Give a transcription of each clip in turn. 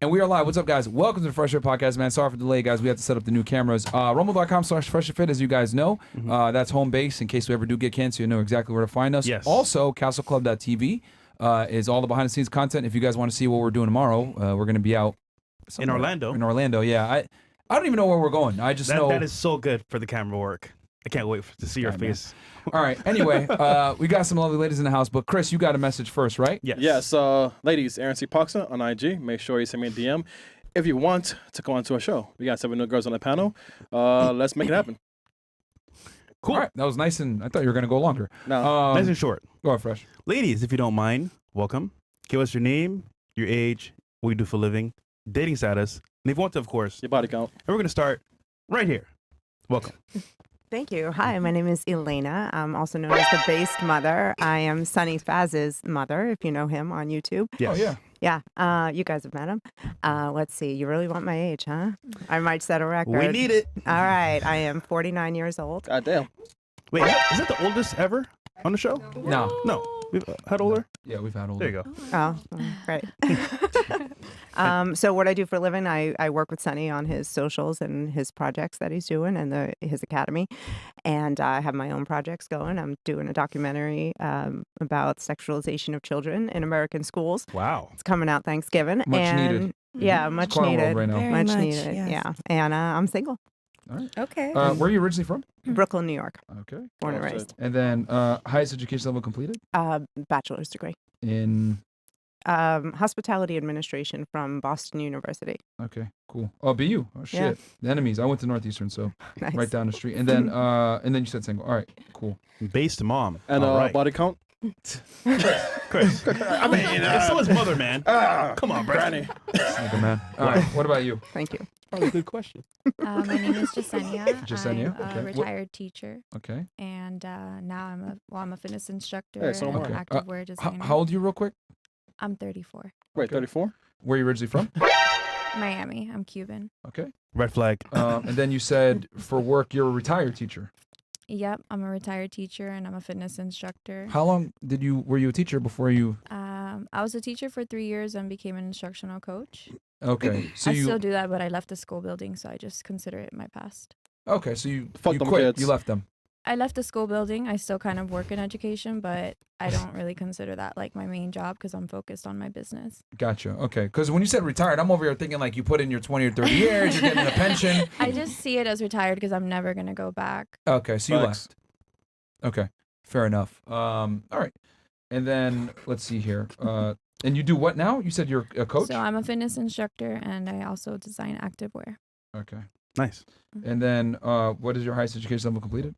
And we are live. What's up, guys? Welcome to the Fresh Fit Podcast, man. Sorry for the delay, guys. We have to set up the new cameras. Rumble.com/FreshFit, as you guys know. That's home base in case we ever do get canceled. You know exactly where to find us. Yes. Also, CastleClub.tv is all the behind-the-scenes content. If you guys want to see what we're doing tomorrow, we're going to be out in Orlando. In Orlando, yeah. I don't even know where we're going. I just know. That is so good for the camera work. I can't wait to see your face. All right. Anyway, we got some lovely ladies in the house, but Chris, you got a message first, right? Yes. Yes. Ladies, Aaron C. Parkson on IG. Make sure you send me a DM if you want to come on to a show. We got 7 new girls on the panel. Let's make it happen. Cool. All right. That was nice, and I thought you were going to go longer. No. Nice and short. Go ahead, Fresh. Ladies, if you don't mind, welcome. Give us your name, your age, what you do for a living, dating status, and if you want to, of course, Your body count. and we're going to start right here. Welcome. Thank you. Hi, my name is Elena. I'm also known as the Based Mother. I am Sonny Faz's mother, if you know him on YouTube. Yes. Oh, yeah. Yeah, you guys have met him. Let's see. You really want my age, huh? I might set a record. We need it. All right. I am 49 years old. God damn. Wait, is that the oldest ever on the show? No. No. We've had older? Yeah, we've had older. There you go. Oh, great. So what I do for a living, I work with Sonny on his socials and his projects that he's doing and his academy. And I have my own projects going. I'm doing a documentary about sexualization of children in American schools. Wow. It's coming out Thanksgiving. Much needed. Yeah, much Corner world needed. right now. Very Much much, needed. yes. Yeah. And I'm single. All right. Okay. Where are you originally from? Brooklyn, New York. Okay. Born and Oh, shit. raised. And then highest education level completed Bachelor's degree. in. Hospitality administration from Boston University. Okay, cool. Oh, BU. Oh shit. Yeah. The enemies. I went to Northeastern, so Nice. right down the street. And then you said single. All right, cool. Based mom. And All right. body count. Chris. I mean, it's still his mother, man. Come on, Granny. Nigga, man. All right. What about you? Thank you. Probably a good question. My name is Jasenia. Jasenia, I'm okay. a retired teacher, Okay. and now I'm a fitness instructor Hey, so am and I. an activewear designer. How old are you, real quick? I'm 34. Wait, Okay. 34? Where are you originally from? Miami. I'm Cuban. Okay. Red flag. And then you said for work you're a retired teacher. Yep, I'm a retired teacher and I'm a fitness instructor. How long were you a teacher before you? I was a teacher for 3 years and became an instructional coach. Okay. So I you. still do that, but I left the school building, so I just consider it my past. Okay. So you Fuck them quit. kids. You left them. I left the school building. I still kind of work in education, but I don't really consider that like my main job because I'm focused on my business. Gotcha. Okay. Because when you said retired, I'm over here thinking like you put in your 20 or 30 years, you're getting a pension. I just see it as retired because I'm never going to go back. Okay. So you Facts. left. Okay. Fair enough. All right. And then let's see here. And you do what now? You said you're a coach? So I'm a fitness instructor and I also design activewear. Okay. Nice. And then what is your highest education level completed?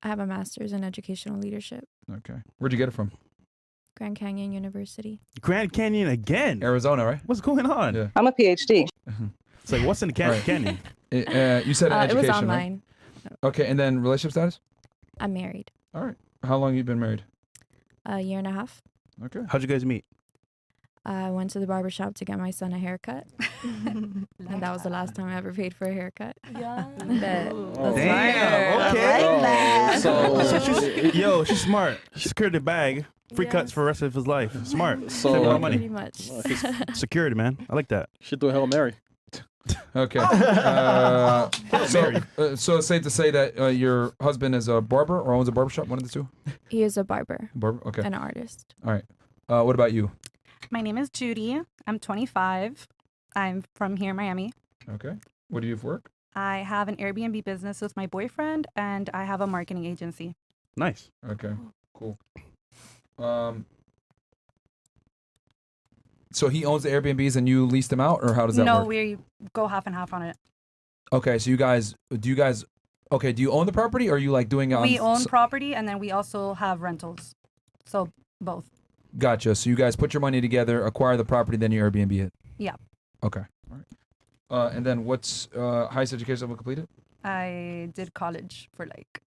I have a master's in educational leadership. Okay. Where'd you get it from? Grand Canyon University. Grand Canyon again. Arizona, right? What's going on? Yeah. I'm a PhD. It's like, what's in the All right. canyon? You said It education, was right? online. Okay. And then relationship status? I'm married. All right. How long have you been married? A year and a half. Okay. How'd you guys meet? I went to the barbershop to get my son a haircut. And that was the last time I ever paid for a haircut. Yeah. That's Damn. Okay. I like that. So, She's smart. She secured the bag. Free cuts for the rest of his life. Smart. So- Save a lot of Pretty money. much. Security, man. I like that. she do a Hail Mary. Okay. So it's safe to say that your husband is a barber or owns a barbershop, one of the two? He is a barber Barber? Okay. and an artist. What about you? My name is Judy. I'm 25. I'm from here, Miami. Okay. What do you do for work? I have an Airbnb business with my boyfriend, and I have a marketing agency. Nice. Okay. Cool. So he owns the Airbnbs and you lease them out, or how does that No, work? we go half and half on it. Okay, so do you own the property or are you like doing it on... We own property, and then we also have rentals. So both. Gotcha. So you guys put your money together, acquire the property, then you Airbnb it? Yeah. Okay. All right. And then what's highest education level completed? I did college for like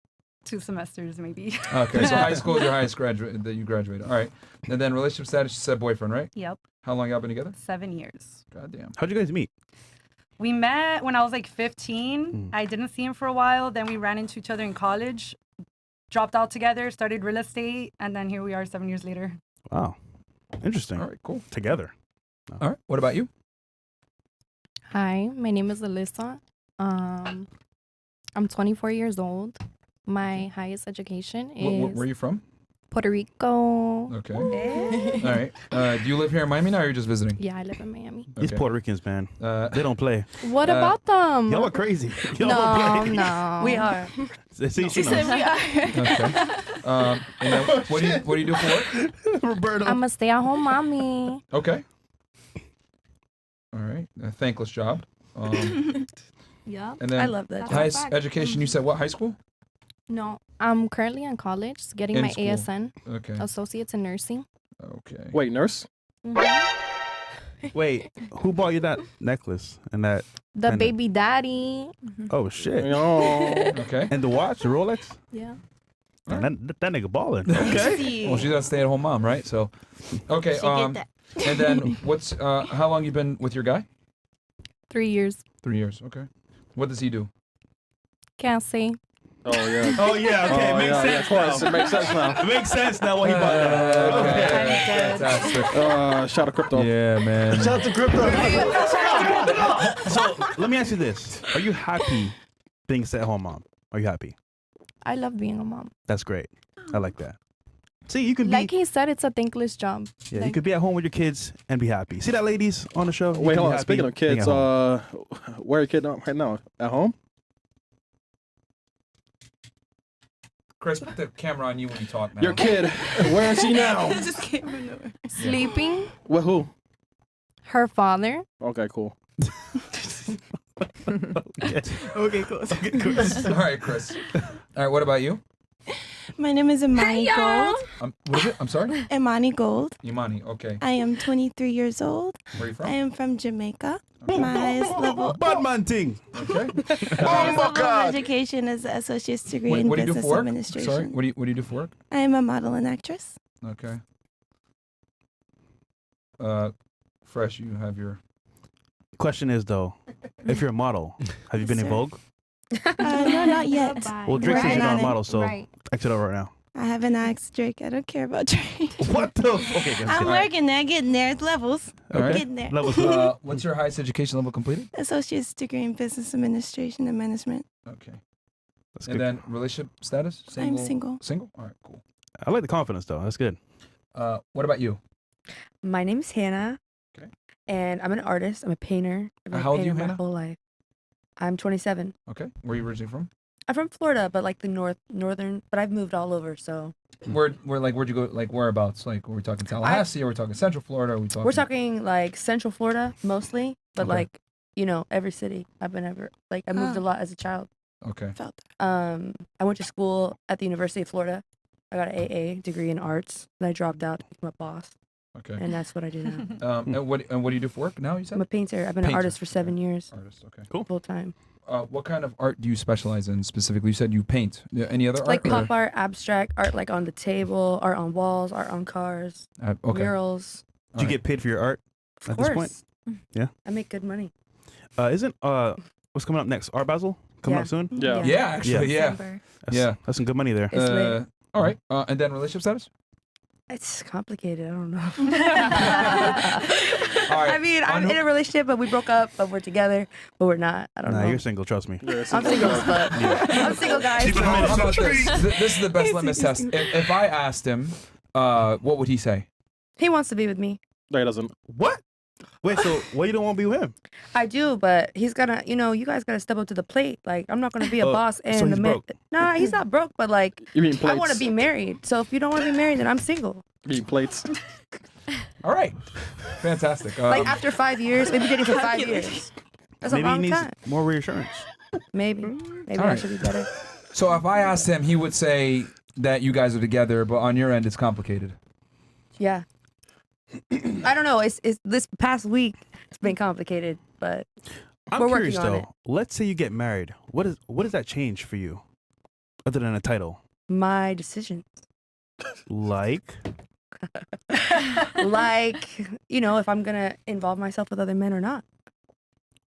2 semesters, maybe. Okay, so high school is your highest graduate that you graduated. All right. And then relationship status, you said boyfriend, right? Yep. How long y'all been together? 7 years. Goddamn. How'd you guys meet? We met when I was like 15. I didn't see him for a while. Then we ran into each other in college, dropped out together, started real estate, and then here we are 7 years later. Wow. Interesting. All right, cool. Together. All right. What about you? Hi, my name is Alyssa. I'm 24 years old. My highest education is Where are you from? Puerto Rico. Okay. All right. Do you live here in Miami now, or are you just visiting? Yeah, I live in Miami. These Okay. Puerto Ricans, man, Uh, they don't play. What about them? Y'all are crazy. Y'all No, don't play. no. We are. See, She said we are. okay. And then what do you do for work? Roberto. I'm a stay-at-home mommy. Okay. All right. A thankless job. Yeah. And then I love that. highest fact. education. You said what? High school? No, I'm currently in college, getting In my school. ASN, Okay. Associates in Nursing. Okay. Wait, nurse? Wait, who bought you that necklace and that? The And- baby daddy. Oh shit! Oh. Okay. And the watch, the Rolex. Yeah. Man, that nigga balling. Okay. Well, she's a stay-at-home mom, right? So, okay. And then what's how long you been with your guy? 3 years. 3 years. Okay. What does he do? Can't say. Oh, yeah. Oh yeah. Okay, Oh, makes yeah, sense of course. now. It makes sense now. It makes sense now what he bought that. Okay. Fantastic. Shout out crypto. Yeah, man. Shout out to crypto. So let me ask you this: are you happy being a stay-at-home mom? Are you happy? I love being a mom. That's great. I like that. See, you can be Like he said, it's a thankless job. you like- could be at home with your kids and be happy. See that, ladies on the show? You Wait, can hold be on. Speaking happy of being kids, at home. where are your kids right now? At home? Chris, put the camera on you when you talk, man. Your kid, where is he now? Sleeping. With who? Her father. Okay, cool. Okay, cool. All right, Chris. All right, what about you? My name is Imani Gold. What is it? I'm sorry? Imani Gold. Imani, okay. I am 23 years old. Where are you I from? am from Jamaica. My highest level, Badman thing. Okay. highest level of education is an associate's degree in What do you do business for work? administration. Sorry, what do you do for work? I am a model and actress. Okay. Fresh, you have your... Question is though, if you're a model, have you been in Sir. Vogue? No, not yet. Well, Drake says Working you're not on a it. model, so Right. exit over right now. I haven't asked Drake. I don't care about Drake. What the? Okay, guys. I'm working there, getting there. It's levels. All right. Getting there. Levels. what's your highest education level completed? Associate's degree in business administration and management. Okay. That's And good. then relationship status? I'm single. Single? All right, cool. I like the confidence though. That's good. What about you? My name's Hannah. Okay. And I'm an artist. I'm a painter. I've been a How old are you, painter my Hannah? whole life. I'm 27. Okay. Where are you originally from? I'm from Florida, but like the northern. But I've moved all over, so Where'd you go? Like whereabouts? Like, were we talking Tallahassee? Or are we talking Central Florida? Are we talking? we're talking like Central Florida mostly. But Okay. like every city I've been ever like I moved a lot as a child. Okay. Felt I went to school at the University of Florida. I got an AA degree in arts. Then I dropped out to become a boss, Okay. and that's what I do now. And what do you do for work now? You said I'm a painter. I've been an Painter, artist for 7 years, artist. Okay. full time. What kind of art do you specialize in specifically? You said you paint. Yeah, any other Like art? pop art, abstract art, like on the table, art on walls, art on cars, Okay. murals. Do you get paid for your art Of at course. this point? Yeah. I make good money. Isn't what's coming up next? Art Basel coming Yeah. up soon. Yeah. Yeah, actually, yeah. December. That's some good money there. It's lit. All right. And then relationship status? It's complicated. I don't know. All right. I mean, I'm On- in a relationship, but we broke up, but we're together, but we're not. I don't Nah, know. you're single. Trust me. Yeah, I'm single, but I'm single, guys. So how about this? This is the best litmus test. If I asked him, what would he say? He wants to be with me. No, he doesn't. What? Wait, so why you don't want to be with him? I do, but he's gonna, you guys gotta step up to the plate. Like, I'm not gonna be a boss and so the he's man. broke. Nah, he's not broke, but like, You mean I plates? want to be married. So if you don't want to be married, then I'm single. You mean plates? All right. Fantastic. Like after 5 years, we've been dating for 5 years. That's Maybe a he long needs time. more reassurance. Maybe All I right. should be better. So if I asked him, he would say that you guys are together, but on your end, it's complicated. Yeah. I don't know. It's this past week. It's been complicated, but I'm We're curious working on though. it. Let's say you get married. What does that change for you, other than a title? my decisions, Like, like if I'm gonna involve myself with other men or not.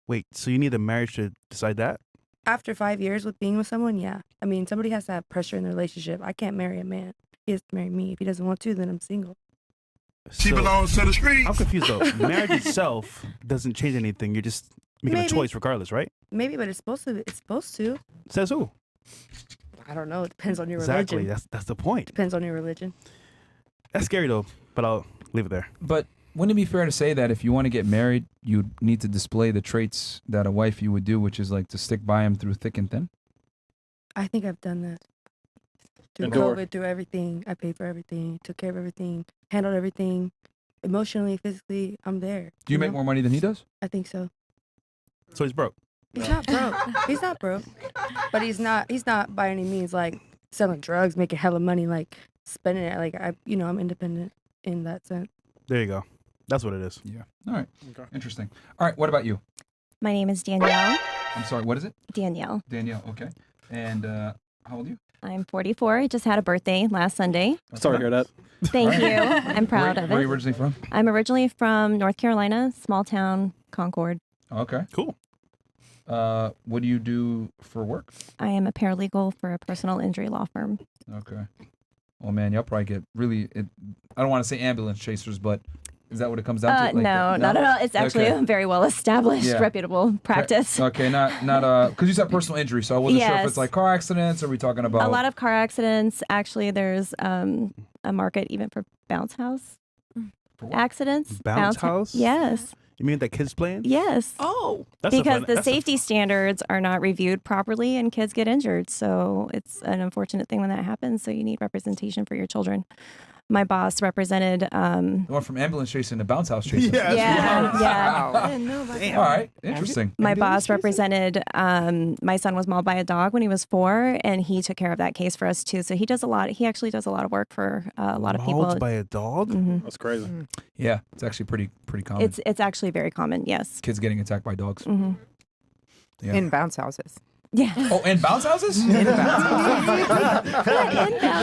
wait, so you need a marriage to decide that? After 5 years with being with someone, yeah. I mean, somebody has to have pressure in the relationship. I can't marry a man. He has to marry me. If he doesn't want to, then I'm single. She belongs to the streets. I'm confused though. Marriage itself doesn't change anything. You're just You get a Maybe. choice regardless, right? Maybe, but it's supposed to. It's supposed to. Says who? I don't know. It depends on your Exactly. religion. That's the point. Depends on your religion. That's scary though, but I'll leave it there. But wouldn't it be fair to say that if you want to get married, you need to display the traits that a wife you would do, which is like to stick by him through thick and thin? I think I've done that. Through Endure. COVID, through everything. I paid for everything, took care of everything, handled everything. Emotionally, physically, I'm there. Do you make know? more money than he does? I think so. So he's broke. He's not broke. He's not broke. But he's not by any means like selling drugs, making hella money, like spending it. Like I'm independent in that sense. There you go. That's what it is. Yeah. All right. Okay. Interesting. All right. What about you? My name is Danielle. I'm sorry. What is it? Danielle. Danielle. Okay. And how old are you? I'm 44. I just had a birthday last Sunday. Sorry to hear that. Thank you. I'm proud of Where are you it. originally from? I'm originally from North Carolina, small town, Concord. Okay. Cool. What do you do for work? I am a paralegal for a personal injury law firm. Okay. Well, man, y'all probably get really. I don't want to say ambulance chasers, but is that what it comes down to? Like No, not at all. It's actually Okay. a very well established, Yeah. reputable practice. Okay, not because you said personal injury, so I wasn't sure if Yes. it's like car accidents. Or are we talking about A lot of car accidents. Actually, there's a market even for bounce house For what? accidents. Bounce house? Yes. You mean that kids playing? Yes. Oh. That's a Because fun- the that's a- safety standards are not reviewed properly and kids get injured. So it's an unfortunate thing when that happens. So you need representation for your children. My boss represented. The one from ambulance chasing to bounce house chasing. Yeah. Yeah. I didn't know about that. All right. Interesting. My boss represented. My son was mauled by a dog when he was 4, and he took care of that case for us too. So he does a lot. He actually does a lot of work for a lot of people. Mauled by a dog? Mhm. That's crazy. Yeah, it's actually pretty common. It's actually very common. Yes. Kids getting attacked by dogs. hmm Yeah. In bounce houses. Yeah. Oh, and bounce houses? In bounce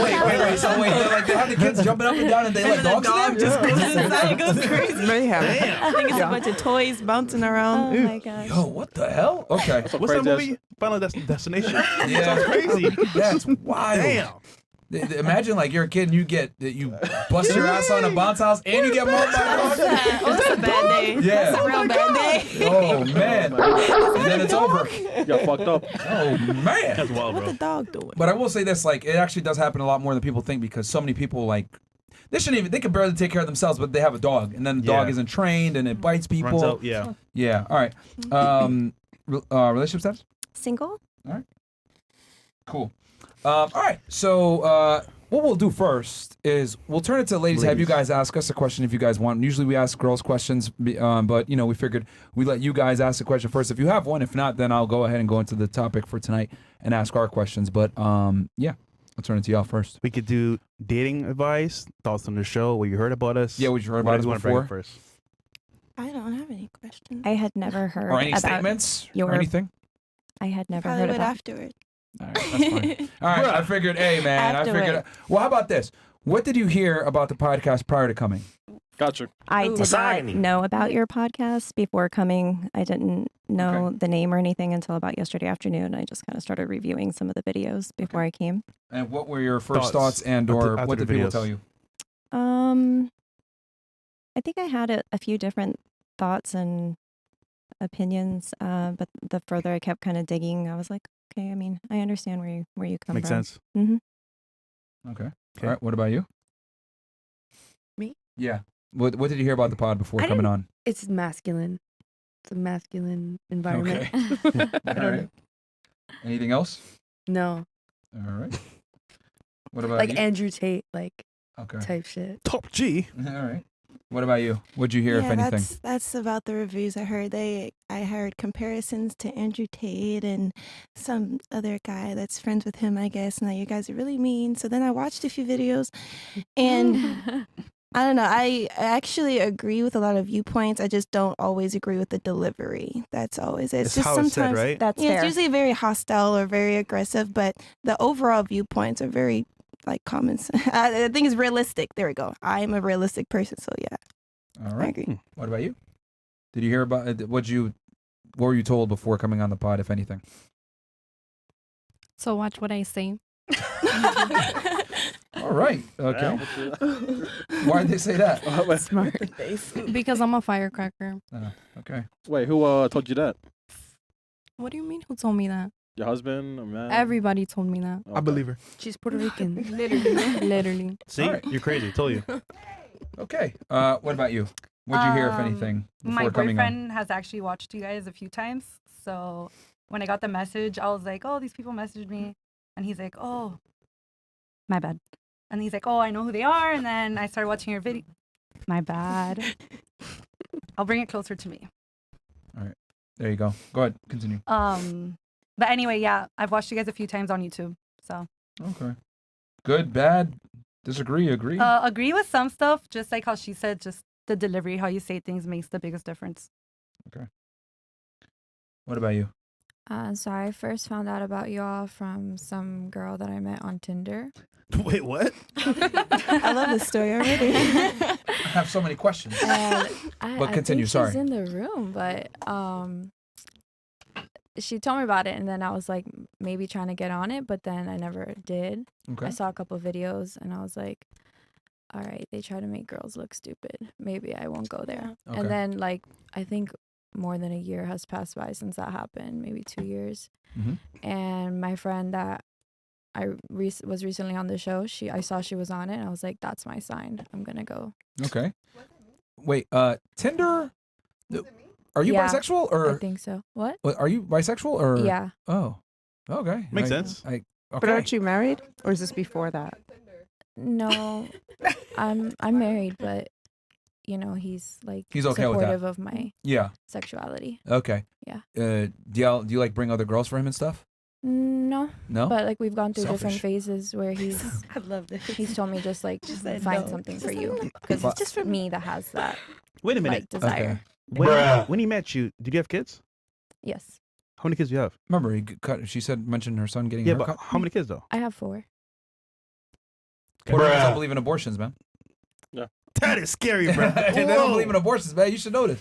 Wait. So they have the kids jumping up and down and they let dogs in there? It goes crazy. They have it. I think it's a bunch of toys bouncing around. Oh my gosh. Yo, what the hell? Okay. That's a What's that crazy movie? Final Destination? Yeah. Sounds crazy. That's wild. Damn. Imagine like you're a kid and you bust your ass on a bounce house and you get mauled by a dog. That's a bad day. Yeah. That's a real bad day. Oh man. And then it's over. You got fucked up. Oh man. That's wild, What bro. the dog doing? But I will say this, like, it actually does happen a lot more than people think because so many people, like, they can barely take care of themselves, but they have a dog, and then the dog Yeah. isn't trained, and it bites people. Runs out, yeah. Yeah, all right. Relationship status? Single? Cool. All right, so what we'll do first is we'll turn it to ladies. Have you guys ask us a question if you guys want. Usually we ask girls questions, but, you know, we figured we let you guys ask the question first. If you have one, if not, then I'll go ahead and go into the topic for tonight and ask our questions. But, yeah, I'll turn it to y'all first. We could do dating advice, thoughts on the show, what you heard about us. Yeah, what you heard What about do you us want to bring before. up first? I don't have any questions. I had never heard Or any about statements your- or anything? I had never Probably heard would about. afterward. All right, that's fine. All right, I figured, hey, man, I figured. Well, how about this? What did you hear about the podcast prior to coming? Gotcha. I did not know about your podcast before coming. I didn't know the name or anything until about yesterday afternoon. I just kind of started reviewing some of the videos before I came. And what were your first thoughts and or after what the did people videos. tell you? I think I had a few different thoughts and opinions, but the further I kept kind of digging, I was like, okay, I mean, I understand where you come Makes from. sense. Mm-hmm. Okay. All right, what about you? Me? Yeah. What did you hear about the pod before I coming didn't- on? It's masculine. It's a masculine environment. Okay. All right. Anything else? No. All right. What about Like you? Andrew Tate, like Okay. type shit. Top G. All right. What about you? What'd you hear, if anything? That's about the reviews I heard. I heard comparisons to Andrew Tate and some other guy that's friends with him, I guess. And that you guys are really mean. So then I watched a few videos, and I don't know. I actually agree with a lot of viewpoints. I just don't always agree with the delivery. That's always it. It's just how it's said, sometimes right? That's yeah, fair. it's usually very hostile or very aggressive, but the overall viewpoints are very like common. I think it's realistic. There we go. I'm a realistic person, so yeah. All I right. agree. What about you? Did you hear about what were you told before coming on the pod, if anything? So watch what I say. All right. Okay. Why did they say that? Smart. Because I'm a firecracker. Okay. Wait, who told you that? What do you mean? Who told me that? Your husband, a man? Everybody told me that. Okay. I believe her. She's Puerto Rican. Literally. See, Alright. you're crazy. Told you. Okay. What about you? What'd you hear, if anything, before My coming on? boyfriend has actually watched you guys a few times. So when I got the message, I was like, oh, these people messaged me. And he's like, oh, my bad. And he's like, oh, I know who they are. And then I started watching your video. My bad. I'll bring it closer to me. All right. There you go. Go ahead. Continue. But anyway, yeah, I've watched you guys a few times on YouTube. So Okay. Good, bad, disagree, agree? agree with some stuff, just like how she said, just the delivery, how you say things makes the biggest difference. What about you? So I first found out about y'all from some girl that I met on Tinder. Wait, what? I love this story already. I have so many questions. And But continue, I think sorry. she's in the room, but she told me about it, and then I was like maybe trying to get on it, but then I never did. Okay. I saw a couple videos, and I was like, all right, they try to make girls look stupid. Maybe I won't go there. Okay. And then like I think more than a year has passed by since that happened, maybe 2 years. Mhm. And my friend that I was recently on the show, I saw she was on it, and I was like, that's my sign. I'm gonna go. Okay. Wait, Tinder? Are you Yeah, bisexual I or think so. What? are you bisexual or? Yeah. Oh, okay. Makes sense. Okay. But aren't you married, or is this before that? No, I'm married, but you know he's like He's okay with that. supportive of my Yeah. sexuality. Okay. Yeah. Do you like bring other girls for him and stuff? No, No. but like we've gone through different Selfish. phases where he's I love this. he's told me just like said find no. something Just for said you no. because But- it's just for me that has that Wait a minute. like desire. When he met you, did you have kids? Yes, How many kids do you have? Remember, she mentioned her son getting Yeah, a but haircut. how many kids though? I have 4. Puerto Ricans don't believe in abortions, man. That is scary, bro. They don't believe in abortions, man. You should know this.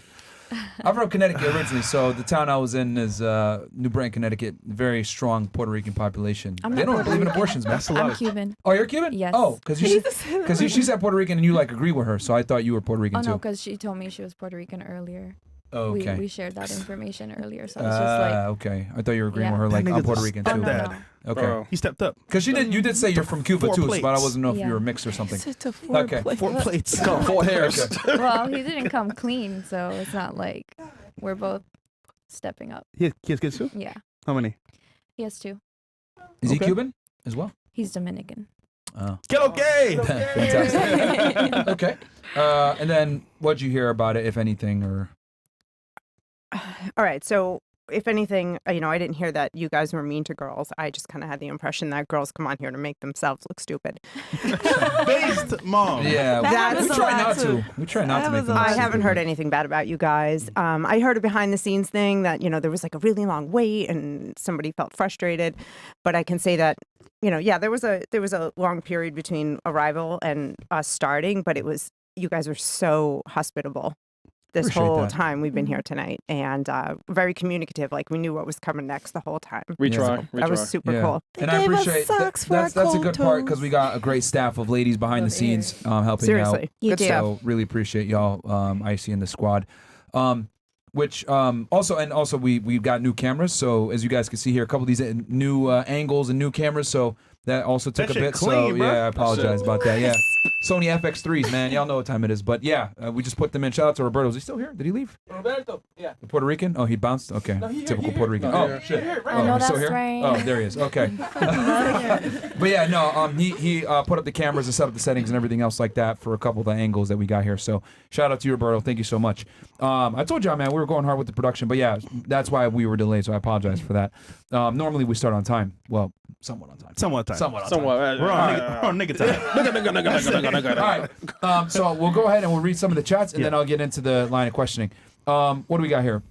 I'm from Connecticut originally, so the town I was in is New Britain, Connecticut. Very strong Puerto Rican population. I'm They not don't Puerto believe in Rican. abortions, man. That's a lot. I'm Cuban. Oh, you're Cuban? Yes. Oh, because she said Puerto Rican and you like agree with her, so I thought you were Puerto Rican Oh too. no, because she told me she was Puerto Rican earlier. Oh, okay. We shared that information earlier, so I was just like, Okay. I thought you were agreeing Yeah. with her like That I'm nigga's Puerto a Rican oh too. no, Stepdad. no. Okay. Bro. He stepped up. Because you did say you're from Cuba 4 too, but I plates. wasn't know if Yeah. you were mixed or something. Such a 4 Okay. plate. 4 plates. It's called 4 hairs. Well, he didn't come clean, so it's not like we're both stepping up. He has kids too? Yeah, How many? he has 2. Is he Okay. Cuban as well? He's Dominican. Oh. Get okay. Fantastic. Okay. And then what'd you hear about it, if anything, or? All right. So, if anything, I didn't hear that you guys were mean to girls. I just kind of had the impression that girls come on here to make themselves look stupid. Based mom. Yeah, That we was try a lot not too. to. We try not That to make was them. a look I lot. haven't stupid. heard anything bad about you guys. I heard a behind the scenes thing that, there was like a really long wait and somebody felt frustrated. But I can say that, there was a long period between arrival and us starting, but you guys were so hospitable this Appreciate whole that. time we've been here tonight, and very communicative. Like we knew what was coming next the whole time. We Yeah. try. That was super Yeah. cool. They And I gave us appreciate socks for our that's a cold good part because toes. we got a great staff of ladies behind the scenes helping Seriously, You good do. stuff. out. So really appreciate y'all, Icy and the squad. Which also we've got new cameras. So as you guys can see here, a couple of these new angles and new cameras. So that also took That a shit bit. clean, So bro. yeah, I apologize about that. Yeah, Sony FX3s, man. Y'all know what time it is. But yeah, we just put them in. Shout out to Roberto. Is he still here? Did he leave? Roberto, yeah. The Puerto Rican? Oh, he bounced. Okay, typical Puerto Rican. No, Oh here. shit. I know he's still that's here? right. Oh, there he is. Okay. But yeah, no, he put up the cameras and set up the settings and everything else like that for a couple of the angles that we got here. So shout out to you, Roberto. Thank you so much. I told y'all, man, we were going hard with the production, but yeah, that's why we were delayed. So I apologize for that. Normally we start on time. Well, somewhat on time. Somewhat time. Somewhat on time. Somewhat. We're on nigga time. All right. So we'll go ahead and we'll read some of the chats, and then I'll get into the line of questioning. What do we got here?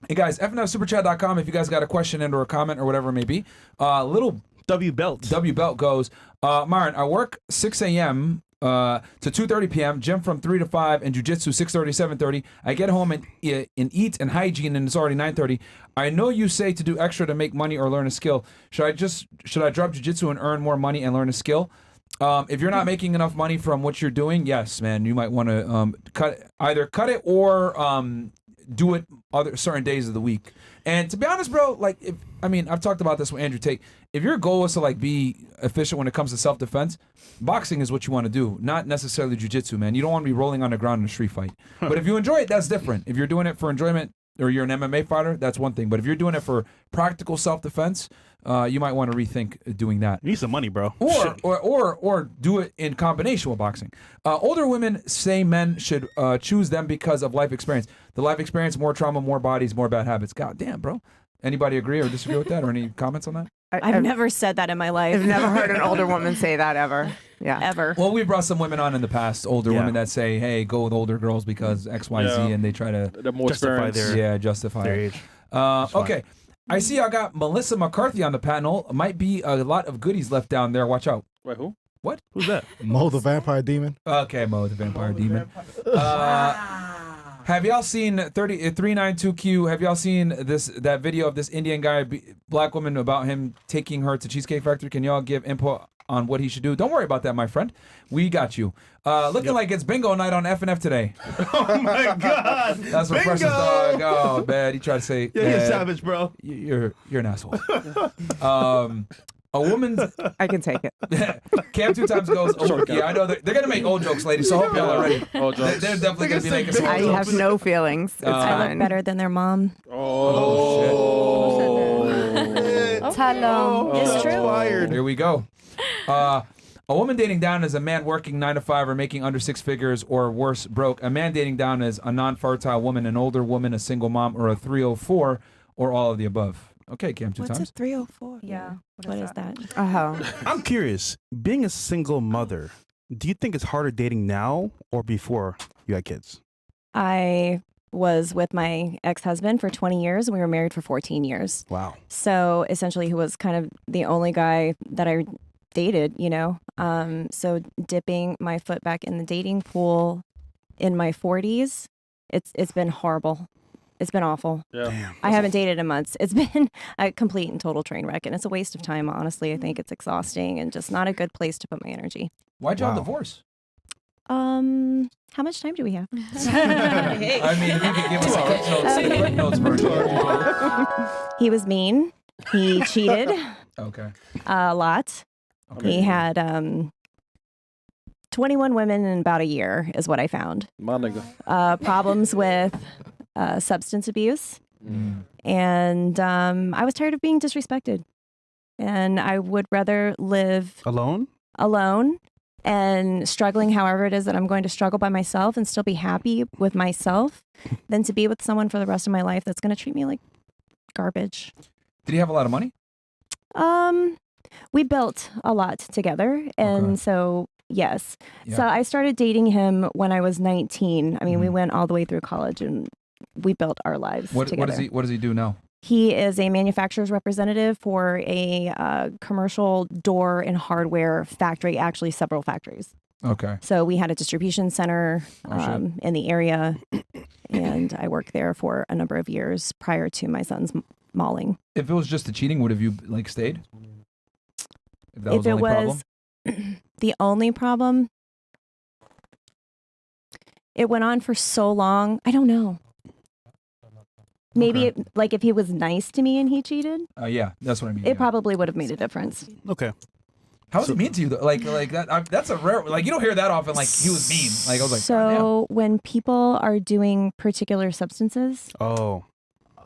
Hey guys, fnfsuperchat.com if you guys got a question and or a comment or whatever it may be. Little W belt. W Belt goes, Myron, I work 6 a.m. To 2:30 p.m. Gym from 3 to 5 and jujitsu 6:30 7:30. I get home and eat and hygiene and it's already 9:30. I know you say to do extra to make money or learn a skill. Should I drop jujitsu and earn more money and learn a skill? If you're not making enough money from what you're doing, yes, man, you might want to cut it or do it other certain days of the week. And to be honest, bro, like I've talked about this with Andrew Tate. If your goal is to like be efficient when it comes to self-defense, boxing is what you want to do, not necessarily jiu-jitsu, man. You don't want to be rolling on the ground in a street fight. But if you enjoy it, that's different. If you're doing it for enjoyment or you're an MMA fighter, that's one thing. But if you're doing it for practical self-defense, you might want to rethink doing that. You need some money, bro. Or do it in combination with boxing. Older women say men should choose them because of life experience. The life experience, more trauma, more bodies, more bad habits. God damn, bro. Anybody agree or disagree with that, or any comments on that? I've never said that in my life. I've never heard an older woman say that ever. Yeah, ever. Well, we brought some women on in the past, older women that say, "Hey, go with older girls because X, Y, Z," and they try to justify their age. Okay. I see I got Melissa McCarthy on the panel. Might be a lot of goodies left down there. Watch out. Wait, who? What? Who's that? Mo the Vampire Demon. Okay, Mo the Vampire Demon. Have y'all seen 392Q? Have y'all seen that video of this Indian guy, black woman, about him taking her to Cheesecake Factory? Can y'all give input on what he should do? Don't worry about that, my friend. We got you. Looking like it's bingo night on FNF today. Oh my God! That's what Precious Dog. Oh man, he tried to say. Yeah, you're savage, bro. You're an asshole. A woman's. I can take it. Cam 2 times goes. Oh, yeah, I know they're gonna make old jokes, ladies. So I hope y'all are ready. Old jokes. They're definitely gonna be making some old I jokes. have no feelings. It's I fine. look better than their mom. Tell them. It's true. Here we go. A woman dating down is a man working 9 to 5 or making under 6 figures or worse, broke. A man dating down is a non-fertile woman, an older woman, a single mom, or a 304, or all of the above. Okay, Cam, 2 What's times. a 304? Yeah. What is that? I'm curious. Being a single mother, do you think it's harder dating now or before you had kids? I was with my ex-husband for 20 years. We were married for 14 years. Wow. So essentially he was kind of the only guy that I dated, you know. So dipping my foot back in the dating pool in my 40s, it's been horrible. It's been awful. Yeah. Damn. I haven't dated in months. It's been a complete and total train wreck, and it's a waste of time, honestly. I think it's exhausting and just not a good place to put my energy. Why'd y'all divorce? How much time do we have? I mean, if you could give us a quick notes version. He was mean. He cheated Okay. a lot. Okay. He had 21 women in about a year is what I found. My nigga. Problems with substance abuse. And I was tired of being disrespected. And I would rather live Alone and struggling however it is that I'm going to struggle by myself and still be happy with myself than to be with someone for the rest of my life that's going to treat me like garbage. Did he have a lot of money? We built a lot together. And so, yes. Yeah. So I started dating him when I was 19. I mean, we went all the way through college and we built our lives together. What does he do now? He is a manufacturer's representative for a commercial door and hardware factory, actually several factories. Okay. So we had a distribution center in the area, and I worked there for a number of years prior to my son's mauling. If it was just the cheating, would have you stayed? If that was If the it only problem? was the only problem, it went on for so long. I don't know. Maybe if he was nice to me and he cheated, Yeah, that's what I mean. it probably would have made a difference. Okay. How was he mean to you though? Like that? That's a rare. Like you don't hear that often. Like he was mean. Like I was like. So when people are doing particular substances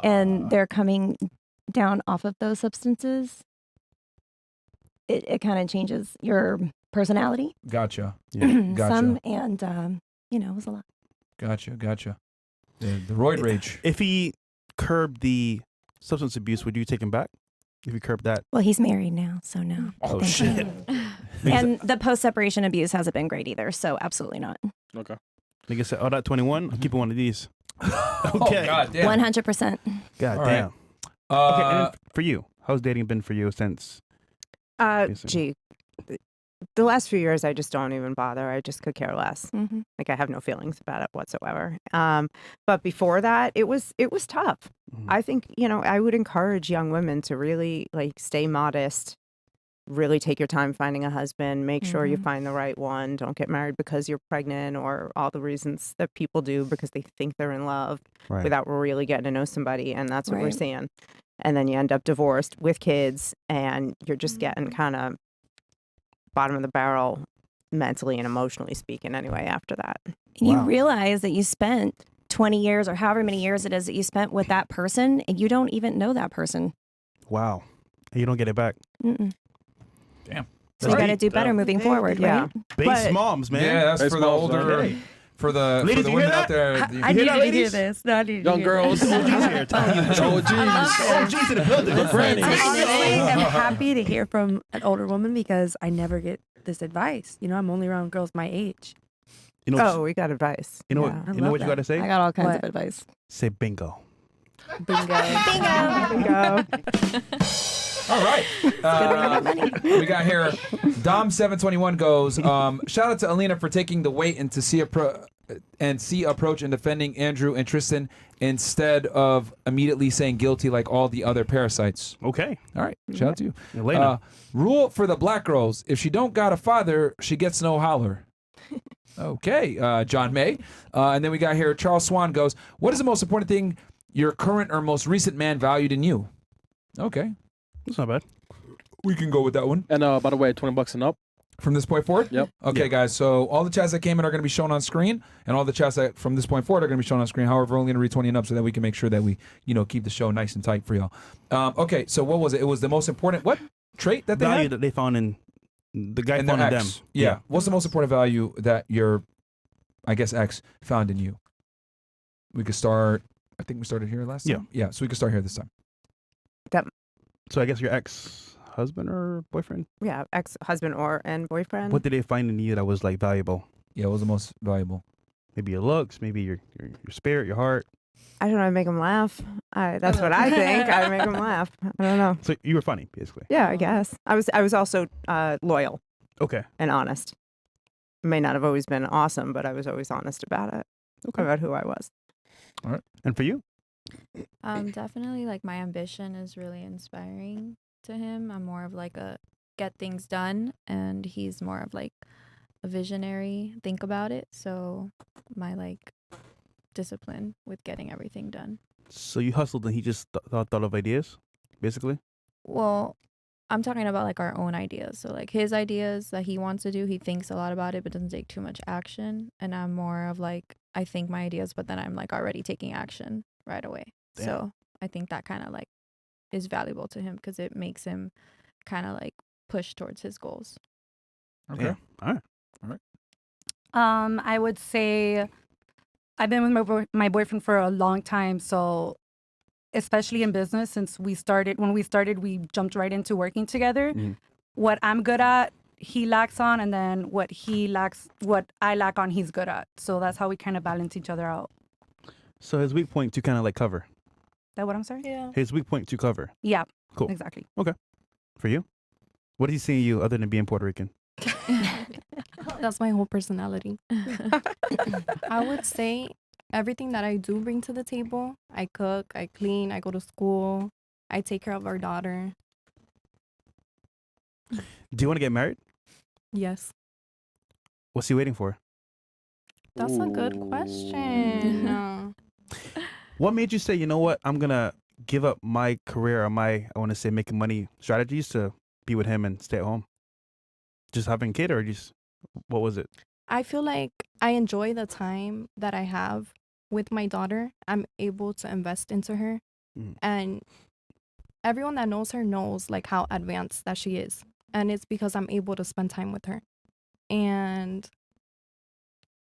and they're coming down off of those substances, it kind of changes your personality. Gotcha. Yeah. Gotcha. Some and it was a lot. Gotcha. The roid rage. If he curbed the substance abuse, would you take him back? If he curbed that? Well, he's married now, so no. Oh, Thank shit. you. And the post-separation abuse hasn't been great either, so absolutely not. Okay. Like I said, that 21, I'm keeping one of these. Oh, Okay. God damn. 100%. God All damn. right. Okay, and then for you, how's dating been for you since? The last few years, I just don't even bother. I just could care less. Mm-hmm. Like I have no feelings about it whatsoever. But before that, it was tough. Mhm. I think I would encourage young women to really stay modest really take your time finding a husband. Make sure you Mhm. find the right one. Don't get married because you're pregnant or all the reasons that people do because they think they're in love Right. without really getting to know somebody. And that's what we're Right. seeing. And then you end up divorced with kids and you're just getting kind of bottom of the barrel mentally and emotionally speaking anyway after that. And you Wow. realize that you spent 20 years or however many years it is that you spent with that person and you don't even know that person. Wow. And you don't get it back. Mm-mm. Damn. So you got to do better moving forward, right? Base But- moms, man. Yeah, that's Base for the moms, older, okay. for the Ladies, you hear women that? out there. I hear needed that, to hear ladies? this. No, I needed to Young hear girls, this. OGs here. Telling you the OGs. OGs in the building. The grannies. Honestly, I'm happy to hear from an older woman because I never get this advice. You know, I'm only around girls my age. You know, Oh, we got advice. you know, Yeah. what, you know what you got to say? I got all kinds What? of advice. Say bingo. Bingo. Bingo. All right. We got here. Dom721 goes, shout out to Alina for taking the weight and to see approach and defending Andrew and Tristan instead of immediately saying guilty like all the other parasites. Okay. All right. Shout out to you. Elena. Rule for the black girls. If she don't got a father, she gets no holler. Okay. John May. And then we got here, Charles Swan goes, what is the most important thing your current or most recent man valued in you? Okay. That's not bad. We can go with that one. And by the way, $20 and up. From this point forward? Yep. Okay, Yeah. guys. So all the chats that came in are going to be shown on screen, and all the chats that from this point forward are going to be shown on screen. However, we're only going to read 20 and up so that we can make sure that we, keep the show nice and tight for y'all. Okay, so what was it? It was the most important what trait that they Value had? that they found in the guy In found their in ex. them. Yeah. What's the most important value that your, I guess, ex found in you? We could start. I think we started here last time. Yeah. So we could start here this time. So I guess your ex-husband or boyfriend? Yeah, ex-husband and boyfriend. What did they find in you that was like valuable? Yeah. What was the most valuable? Maybe your looks, maybe your spirit, your heart. I don't know. I make him laugh. That's what I think. I make him laugh. I don't know. So you were funny, basically. Yeah, I guess. I was also loyal Okay. and honest. May not have always been awesome, but I was always honest about it. Okay. About who I was. All right. And for you? Definitely like my ambition is really inspiring to him. I'm more of like a get things done, and he's more of like a visionary, think about it. So my like discipline with getting everything done. So you hustled and he just thought of ideas, basically? Well, I'm talking about like our own ideas. So like his ideas that he wants to do, he thinks a lot about it, but doesn't take too much action. And I'm more of like, I think my ideas, but then I'm like already taking action right away. Damn. So I think that kind of like is valuable to him because it makes him kind of like push towards his goals. Okay. Yeah. All right. I would say I've been with my boyfriend for a long time, so especially in business, since when we started, we jumped right into working together. Mhm. What I'm good at, he lacks on, and then what I lack on, he's good at. So that's how we kind of balance each other out. So his weak point to kind of like cover. That what I'm saying? Yeah. His weak point to cover. Yeah. Cool. Exactly. For you? What does he see in you other than being Puerto Rican? That's my whole personality. I would say everything that I do bring to the table. I cook, I clean, I go to school, I take care of our daughter. Do you want to get married? Yes. What's he waiting for? That's a good question. What made you say, you know what, I'm going to give up my career or I want to say making money strategies to be with him and stay at home? Just having a kid or just, what was it? I feel like I enjoy the time that I have with my daughter. I'm able to invest into her. Mhm. And everyone that knows her knows like how advanced that she is. And it's because I'm able to spend time with her. And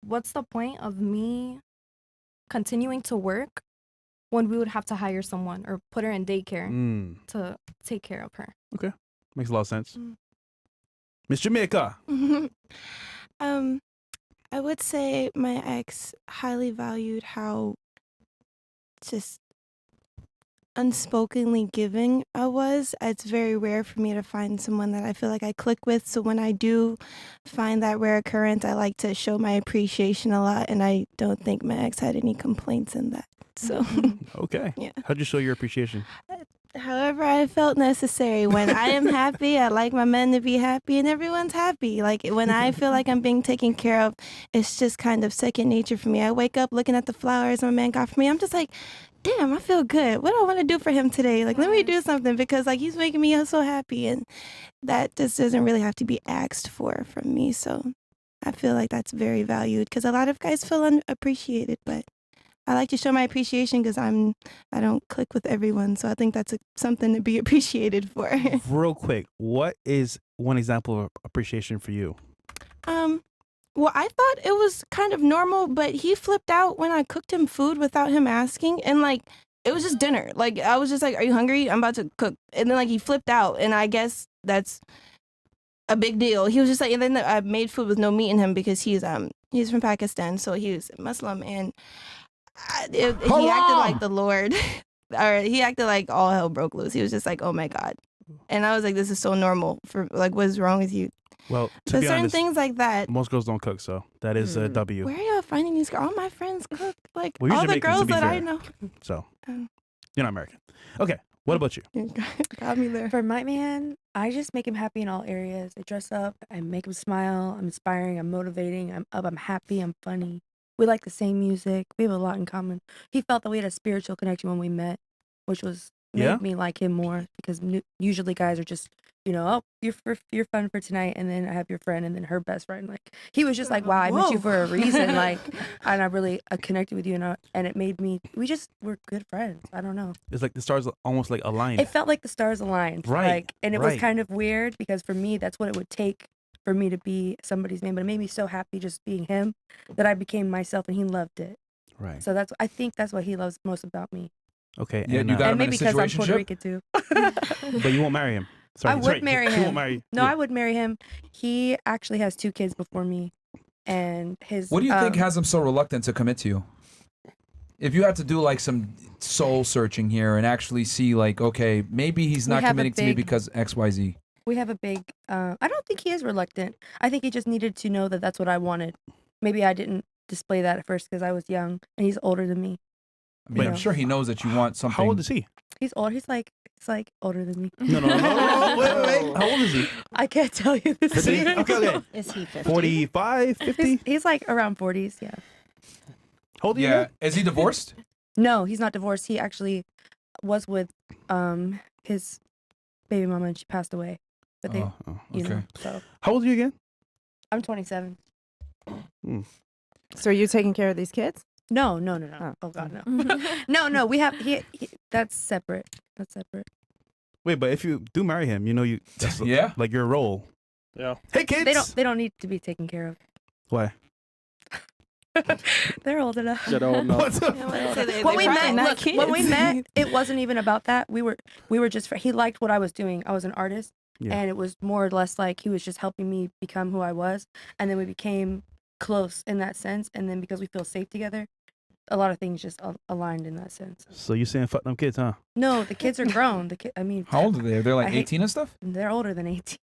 what's the point of me continuing to work when we would have to hire someone or put her in daycare to take care of her? Makes a lot of sense. Mm. Miss Jamaica. I would say my ex highly valued how just unspokenly giving I was. It's very rare for me to find someone that I feel like I click with. So when I do find that rare occurrence, I like to show my appreciation a lot. And I don't think my ex had any complaints in that. So Okay. Yeah. How'd you show your appreciation? however I felt necessary. When I am happy, I like my men to be happy, and everyone's happy. Like when I feel like I'm being taken care of, it's just kind of second nature for me. I wake up looking at the flowers my man got for me. I'm just like, damn, I feel good. What do I want to do for him today? Like, let me do something because like he's making me so happy, and that just doesn't really have to be asked for from me. So I feel like that's very valued because a lot of guys feel unappreciated, but I like to show my appreciation because I don't click with everyone, so I think that's something to be appreciated for. Real quick, what is one example of appreciation for you? Well, I thought it was kind of normal, but he flipped out when I cooked him food without him asking, and like it was just dinner. Like I was just like, "Are you hungry? I'm about to cook," and then like he flipped out, and I guess that's a big deal. He was just like, and then I made food with no meat in him because he's from Pakistan, so he was Muslim, and he acted like the Lord, or he acted like all hell broke loose. He was just like, "Oh my God," and I was like, "This is so normal for like, what is wrong with you?" Well, to But be certain honest, things like that. most girls don't cook, so that is a W. Where are y'all finding these girls? All my friends cook. Like Well, you're all the Jamaican, to girls be that I fair. know. So Um, you're not American. Okay, what about you? Got me there. For my man, I just make him happy in all areas. I dress up, I make him smile, I'm inspiring, I'm motivating, I'm up, I'm happy, I'm funny. We like the same music. We have a lot in common. He felt that we had a spiritual connection when we met, which was Yeah? made me like him more because usually guys are just, oh, you're fun for tonight, and then I have your friend, and then her best friend. Like he was just like, wow, I met you for a reason, like, and I really connected with you, and it made me. We're good friends. I don't know. It's like the stars almost like aligned. It felt like the stars aligned, Right, Like, and it was right. kind of weird because for me, that's what it would take for me to be somebody's man. But it made me so happy just being him that I became myself, and he loved it. Right. So I think that's what he loves most about me. Okay. Yeah, and, you got And him in maybe a because I'm Puerto situationship? Rican too. but you won't marry him. Sorry, I would sorry, marry he him. won't marry No, you. I would marry him. He actually has 2 kids before me, and his. What do you think has him so reluctant to commit to you? If you had to do like some soul searching here and actually see like, okay, maybe he's We not have a committing to me big- because X, Y, Z. We have a big. I don't think he is reluctant. I think he just needed to know that that's what I wanted. Maybe I didn't display that at first because I was young, and he's older than me. I mean, I'm Yeah. sure he knows that you want something. How old is he? He's older. He's like older than me. No. Wait. How old is he? I can't tell you this. 50? Okay. Is he 50? 45, 50? He's like around 40s. Yeah. How old are you? Yeah. Is he divorced? No, he's not divorced. He actually was with his baby mama, and she passed away. But they, Oh, you know, okay. so How old are you again? I'm 27. So are you taking care of these kids? No. Oh God, no. no. We have he. That's separate. That's separate. Wait, but if you do marry him, that's Yeah. like your role. Yeah. Hey, kids. They don't need to be taken care of. Why? They're old enough. Shut up. No. What's up? When we met, when we met, it wasn't even about that. We were just. He liked what I was doing. I was an artist, Yeah. and it was more or less like he was just helping me become who I was, and then we became close in that sense. And then because we feel safe together, a lot of things just aligned in that sense. So you saying fuck them kids, huh? No, the kids are grown. I mean, How old are they? They're like I hate- 18 and stuff? they're older than 18.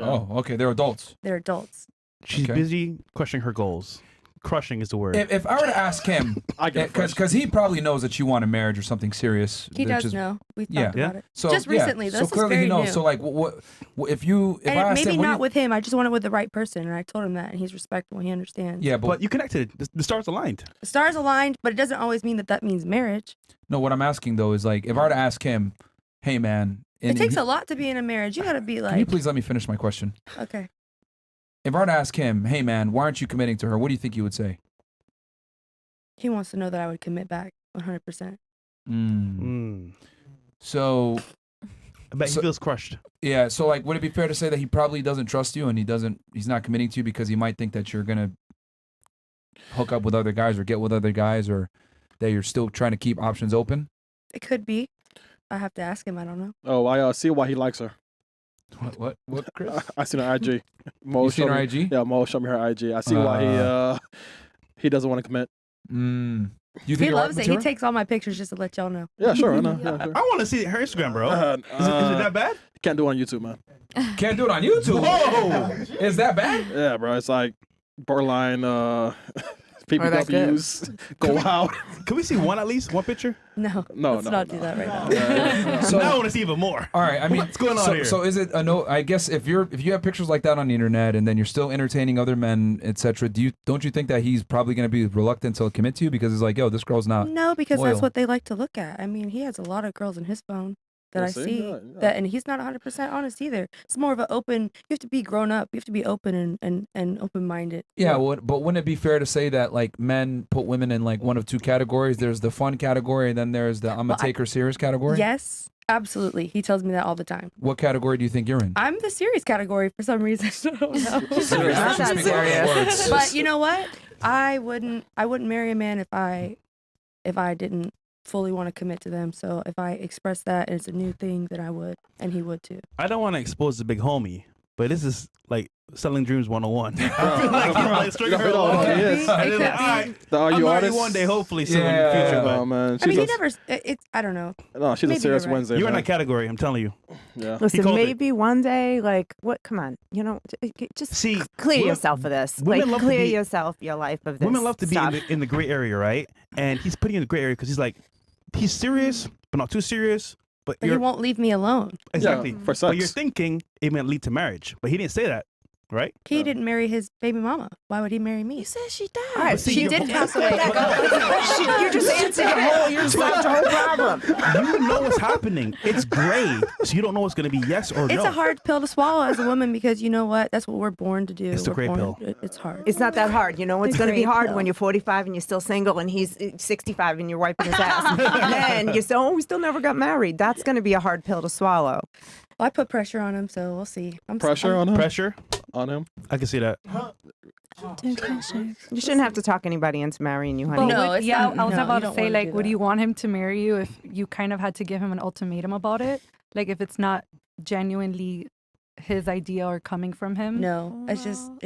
Oh, okay. They're adults. They're adults. She's Okay. busy crushing her goals. Crushing is the word. If I were to ask him, I get it first. because he probably knows that you want a marriage or something serious. He that does just- know. We talked Yeah. about it. So Just yeah. recently. So This is clearly very he knows. new. So like, if I And asked maybe him, what do not you- with him. I just want it with the right person, and I told him that, and he's respectful. He understands. Yeah, but you connected. The stars aligned. The stars aligned, but it doesn't always mean that means marriage. No, what I'm asking though is like, if I were to ask him, hey man, It takes a lot to be in a marriage. You gotta be Can you like, please let me finish my question? okay. If I were to ask him, hey man, why aren't you committing to her? What do you think he would say? He wants to know that I would commit back 100%. So I bet he feels crushed. Yeah, so like, would it be fair to say that he probably doesn't trust you and he's not committing to you because he might think that you're gonna hook up with other guys or get with other guys, or that you're still trying to keep options open? It could be. I have to ask him. I don't know. Oh, I see why he likes her. What, Chris? I seen her IG. Mo You seen showed her me- IG? Yeah, Mo showed me her IG. I see why he doesn't want to commit. You He think loves it. He takes all my pictures just to let y'all know. Yeah, sure. I know. Yeah, sure. I want to see her Instagram, bro. Is it that bad? Can't do it on YouTube, man. Can't do it on YouTube. Whoa! Is that bad? Yeah, bro. It's like borderline PPWs go out. Can we see one at least? One picture? No, No, let's no, not no. do that right now. So now I want to see even more. All right, I mean, What's going on here? So is it a no? I guess if you have pictures like that on the internet and then you're still entertaining other men, etc., don't you think that he's probably going to be reluctant to commit to you because it's like, yo, this girl's not. No, because loyal. that's what they like to look at. I mean, he has a lot of girls in his phone that Yeah, I see? see Yeah. that, and he's not 100% honest either. It's more of an open. You have to be grown up. You have to be open and open minded. Yeah, but wouldn't it be fair to say that like men put women in like one of two categories? There's the fun category, and then there's the I'm gonna take her serious category. Yes, absolutely. He tells me that all the time. What category do you think you're in? I'm the serious category for some reason. I don't know. Serious. Let's just Not speak that our serious. words. But you know what? I wouldn't marry a man if I didn't fully want to commit to them. So if I express that and it's a new thing, then I would, and he would too. I don't want to expose the big homie, but this is like selling dreams 101. Bro, like, string her it along. could be. And then, It could like, all right, Are I'm you married artist? one day, hopefully soon Yeah. in the future. Oh But man, I mean, he she's never. It's I don't know. no, she's a Maybe serious you're right. Wednesday. you're in man. that category, I'm telling you. Yeah. Listen, called it. maybe one day, like, what? Come on, just See, clear women- yourself of this. women Like, love to clear be- yourself, your life of this. Women love to be stuff. in the gray area, right? And he's putting you in the gray area because he's like, he's serious, but not too serious. But But he you're won't leave me alone. exactly. Yeah, for sex. But you're thinking it might lead to marriage, but he didn't say that, right? He didn't marry his baby mama. Why would he marry me? You said she died. All right, see, she you- did pass away. You just answered the whole. You solved the whole problem. You know what's happening. It's gray, so you don't know what's going to be yes or It's no. a hard pill to swallow as a woman because you know what? That's what we're born to do. It's the We're gray born- pill. It's hard. It's not that hard. You know it's The going to be great hard pill. when you're 45 and you're still single and he's 65 and you're wiping his ass. And then you say, oh, we still never got married. That's going to be a hard pill to swallow. Well, I put pressure on him, so we'll see. Pressure on him. Pressure. On him. I can see that. You shouldn't have to talk anybody into marrying you, honey. No, it's yeah, not- I was no, about you to don't say, wanna like, do would that. you want him to marry you if you kind of had to give him an ultimatum about it? Like, if it's not genuinely his idea or coming from him? No, it's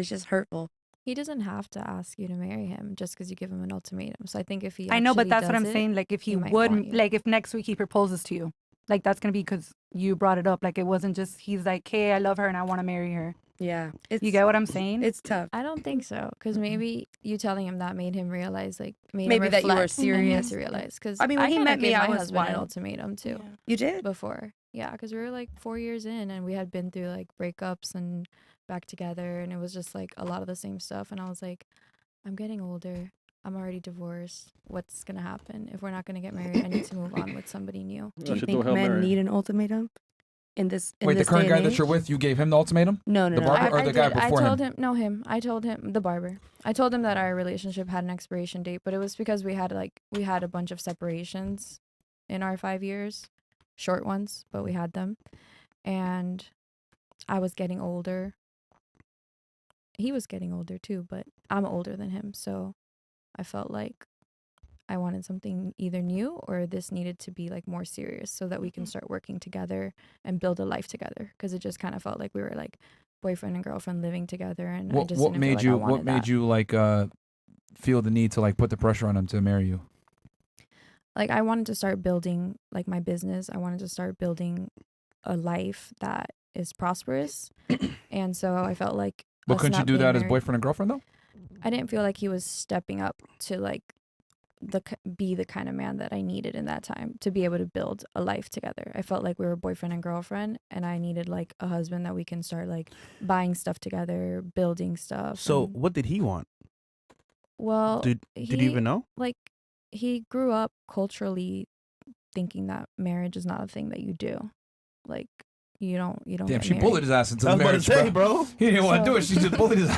just hurtful. He doesn't have to ask you to marry him just because you give him an ultimatum. So I think if he I know, but actually that's what does I'm it, saying. Like, if he might want would, you. like, if next week he proposes to you, like, that's going to be because you brought it up. Like, it wasn't just, he's like, hey, I love her and I want to marry her. Yeah, You get what I'm saying? It's tough. I don't think so, because maybe you telling him that made him realize, like, made Maybe him that you were reflect and he had serious. to realize. Because I mean, when he kinda met me, gave I my was husband an wild. ultimatum too You did? before. Yeah, because we were like 4 years in, and we had been through like breakups and back together, and it was just like a lot of the same stuff. And I was like, I'm getting older. I'm already divorced. What's gonna happen if we're not gonna get married? I need to move on with somebody new. Do you should think do a Hail men Mary. need an ultimatum in this? In Wait, the this current day guy and that you're age? with, you gave him the ultimatum? No, no, The no. barber? Or the guy I before told him? him. I told him the barber. I told him that our relationship had an expiration date, but it was because we had a bunch of separations in our 5 years, short ones, but we had them, and I was getting older. He was getting older too, but I'm older than him, so I felt like I wanted something either new or this needed to be like more serious so that we can start working together and build a life together, because it just kind of felt like we were like boyfriend and girlfriend living together, and I What just what didn't made feel you like I what wanted made that. you like feel the need to like put the pressure on him to marry you? Like, I wanted to start building like my business. I wanted to start building a life that is prosperous, and so I felt like But us couldn't you not do being that as married- boyfriend and girlfriend though? I didn't feel like he was stepping up to like be the kind of man that I needed in that time to be able to build a life together. I felt like we were boyfriend and girlfriend, and I needed like a husband that we can start like buying stuff together, building stuff. So and- what did he want? well, Did you even know? Like, he grew up culturally thinking that marriage is not a thing that you do. Like, you don't Damn, get she married. bullied his ass into I the was about to marriage, say, bro. bro. He didn't want to do it. So- She just bullied his.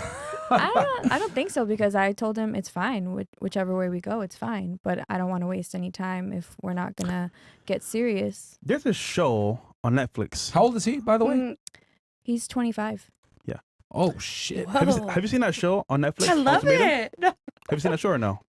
I don't think so, because I told him it's fine. Whichever way we go, it's fine. But I don't want to waste any time if we're not gonna get serious. There's a show on Netflix. How old is he, by the way? Mm, He's 25. Oh shit! Have you seen that show on Netflix? I love Ultimatum? it. Have you seen that show or no?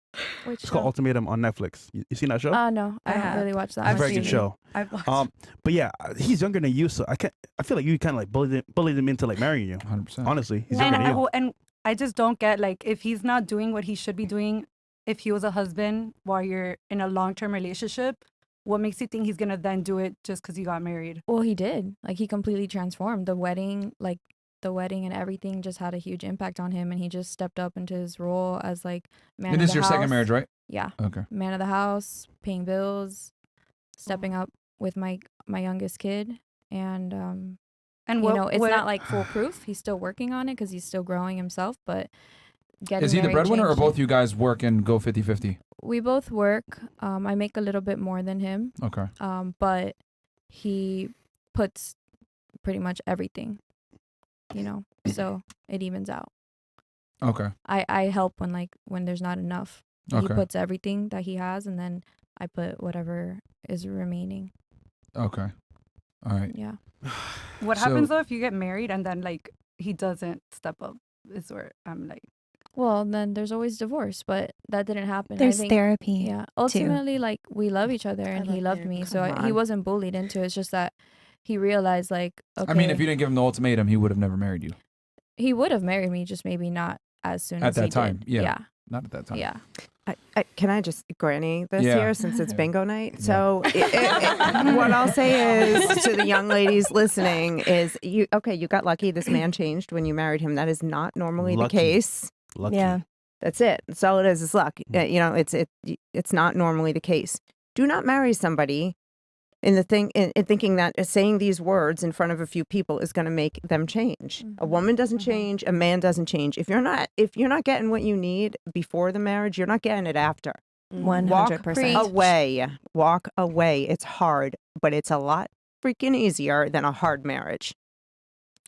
Which It's called Ultimatum on Netflix. You seen that show? no, I I haven't have. really watched that. I've much Very good seen it. either. show. I've watched. But yeah, he's younger than you, so I feel like you kind of like bullied him into like marrying you. 100%. Honestly, he's younger than you. And I just don't get, like, if he's not doing what he should be doing, if he was a husband while you're in a long-term relationship, what makes you think he's gonna then do it just because you got married? Well, he did. Like, he completely transformed. The wedding, like, the wedding and everything just had a huge impact on him, and he just stepped up into his role as like man And of this is the your house. second marriage, right? Yeah, Okay. man of the house, paying bills, stepping up with my youngest kid, and And you know, it's what, not like foolproof. He's still working on it because he's still growing himself, but getting Is he the married breadwinner or changed both it. you guys work and go 50-50? We both work. I make a little bit more than him, Okay. but he puts pretty much everything, you know, so it evens out. Okay. I help when there's not enough. He Okay. puts everything that he has, and then I put whatever is remaining. Okay. All right. Yeah. what So- happens though if you get married and then like he doesn't step up? Is where I'm like, Well, then there's always divorce, but that didn't happen. There's I think, therapy. yeah. Ultimately, like we love each other, and he love loved me, therapy. so Come he on. wasn't bullied into it. It's just that he realized, like, okay, I mean, if you didn't give him the ultimatum, he would have never married you. he would have married me, just maybe not as soon At as that he time, did. yeah. Yeah. Not at that time. Yeah. Can I just granny this Yeah. here since it's Yeah. bingo night? Yeah. So what I'll say is to the young ladies listening is you got lucky. This man changed when you married him. That is not normally Lucky. the case. Lucky. Yeah. That's it. That's all it is. It's luck. You know, it's not normally the case. Do not marry somebody in thinking that saying these words in front of a few people is going to make them change. A woman doesn't change. A man doesn't change. If you're not getting what you need before the marriage, you're not getting it after. 100%. Walk away. It's hard, but it's a lot freaking easier than a hard marriage.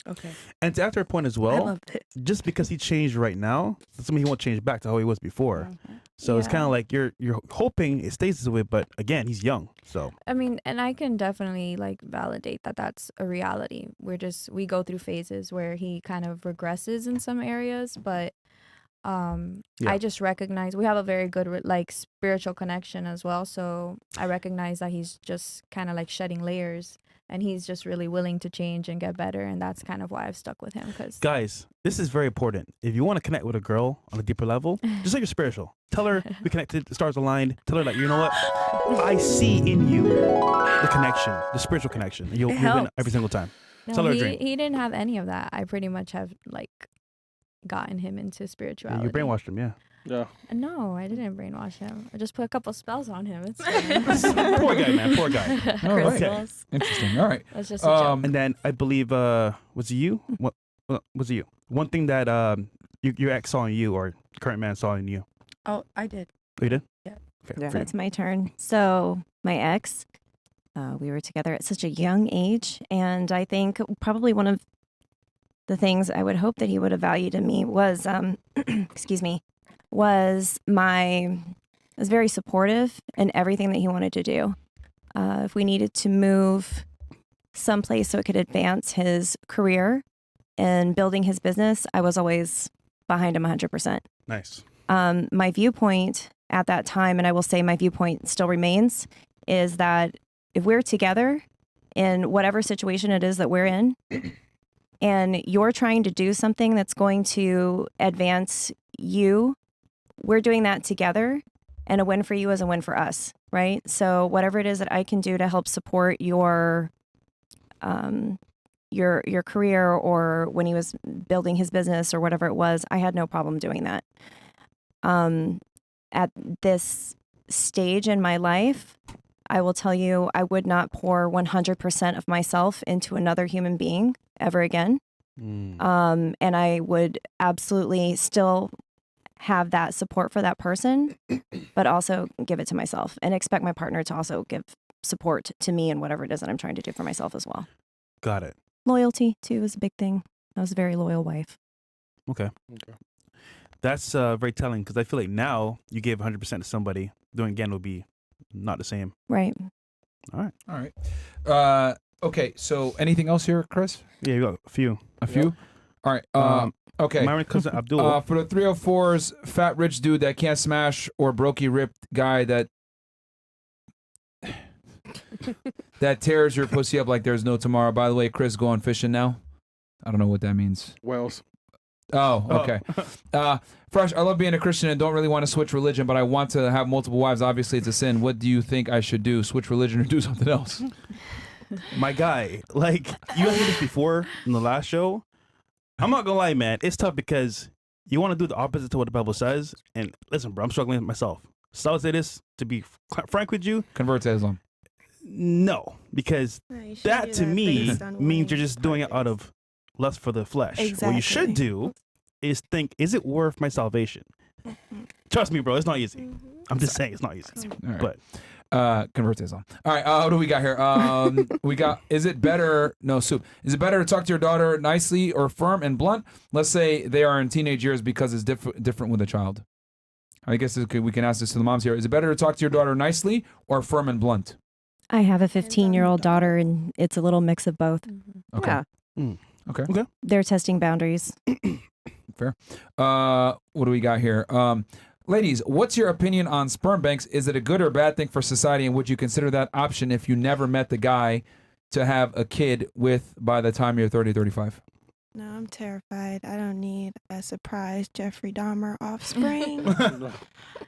Okay. And to after a point as I well, loved it. just because he changed right now doesn't mean he won't change back to how he was before. So it's Yeah. kind of like you're hoping it stays this way, but again, he's young. So I mean, and I can definitely like validate that that's a reality. We go through phases where he kind of regresses in some areas, but Yeah. I just recognize we have a very good like spiritual connection as well. So I recognize that he's just kind of like shedding layers, and he's just really willing to change and get better, and that's kind of why I've stuck with him. Because guys, this is very important. If you want to connect with a girl on a deeper level, just like you're spiritual, tell her we connected, the stars aligned. Tell her that, you know what, I see in you the connection, the spiritual connection. And you'll win helps. every single time. no, Tell her a he dream. didn't have any of that. I pretty much have like gotten him into Yeah, spirituality. you brainwashed him, yeah. Yeah. No, I didn't brainwash him. I just put a couple spells on him. It's fine. Poor guy, man. Poor guy. All right. Crystals. Interesting. All right. That's just a joke. And then I believe, was it you? What was it you? One thing that your ex saw in you, or current man saw in you. Oh, I did. Oh, you did? Yeah. Okay. Yeah. for you. It's my turn. So my ex, we were together at such a young age, and I think probably one of the things I would hope that he would have valued in me was, excuse me, was very supportive in everything that he wanted to do. If we needed to move someplace so it could advance his career and building his business, I was always behind him 100%. Nice. My viewpoint at that time, and I will say my viewpoint still remains, is that if we're together in whatever situation it is that we're in, and you're trying to do something that's going to advance you, we're doing that together, and a win for you is a win for us, right? So whatever it is that I can do to help support your career, or when he was building his business or whatever it was, I had no problem doing that. At this stage in my life, I will tell you, I would not pour 100% of myself into another human being ever again. And I would absolutely still have that support for that person, but also give it to myself and expect my partner to also give support to me and whatever it is that I'm trying to do for myself as well. Got it. Loyalty too is a big thing. I was a very loyal wife. Okay. That's very telling, because I feel like now you gave 100% to somebody, doing it again would be not the same. Right. All right. All right. Okay. So anything else here, Chris? Yeah, you got a few. A few? All right. Okay. My cousin Abdul. For the 304s, fat rich dude that can't smash, or brokey ripped guy that tears your pussy up like there's no tomorrow. By the way, Chris, going fishing now? I don't know what that means. Wells. Oh, okay. Fresh, I love being a Christian and don't really want to switch religion, but I want to have multiple wives. Obviously, it's a sin. What do you think I should do? Switch religion or do something else? My guy, like, you asked me this before in the last show. I'm not gonna lie, man. It's tough because you want to do the opposite to what the Bible says. And listen, bro, I'm struggling with myself. So I'll say this, to be frank with you. Convert to Islam. No, because No, you shouldn't that do to me based on means what you're just doing it out of lust for the flesh. What you should Exactly. do is think, is it worth my salvation? Trust me, bro, it's not easy. I'm just saying it's not easy. All right. But Convert to Islam. All right, what do we got here? We got, is it better to talk to your daughter nicely or firm and blunt? Let's say they are in teenage years because it's different with a child. I guess we can ask this to the moms here. Is it better to talk to your daughter nicely or firm and blunt? I have a 15-year-old daughter, and it's a little mix of both. Okay. Yeah. Okay. They're testing boundaries. Fair. What do we got here? Ladies, what's your opinion on sperm banks? Is it a good or bad thing for society, and would you consider that option if you never met the guy to have a kid with by the time you're 30, 35? No, I'm terrified. I don't need a surprise Jeffrey Dahmer offspring.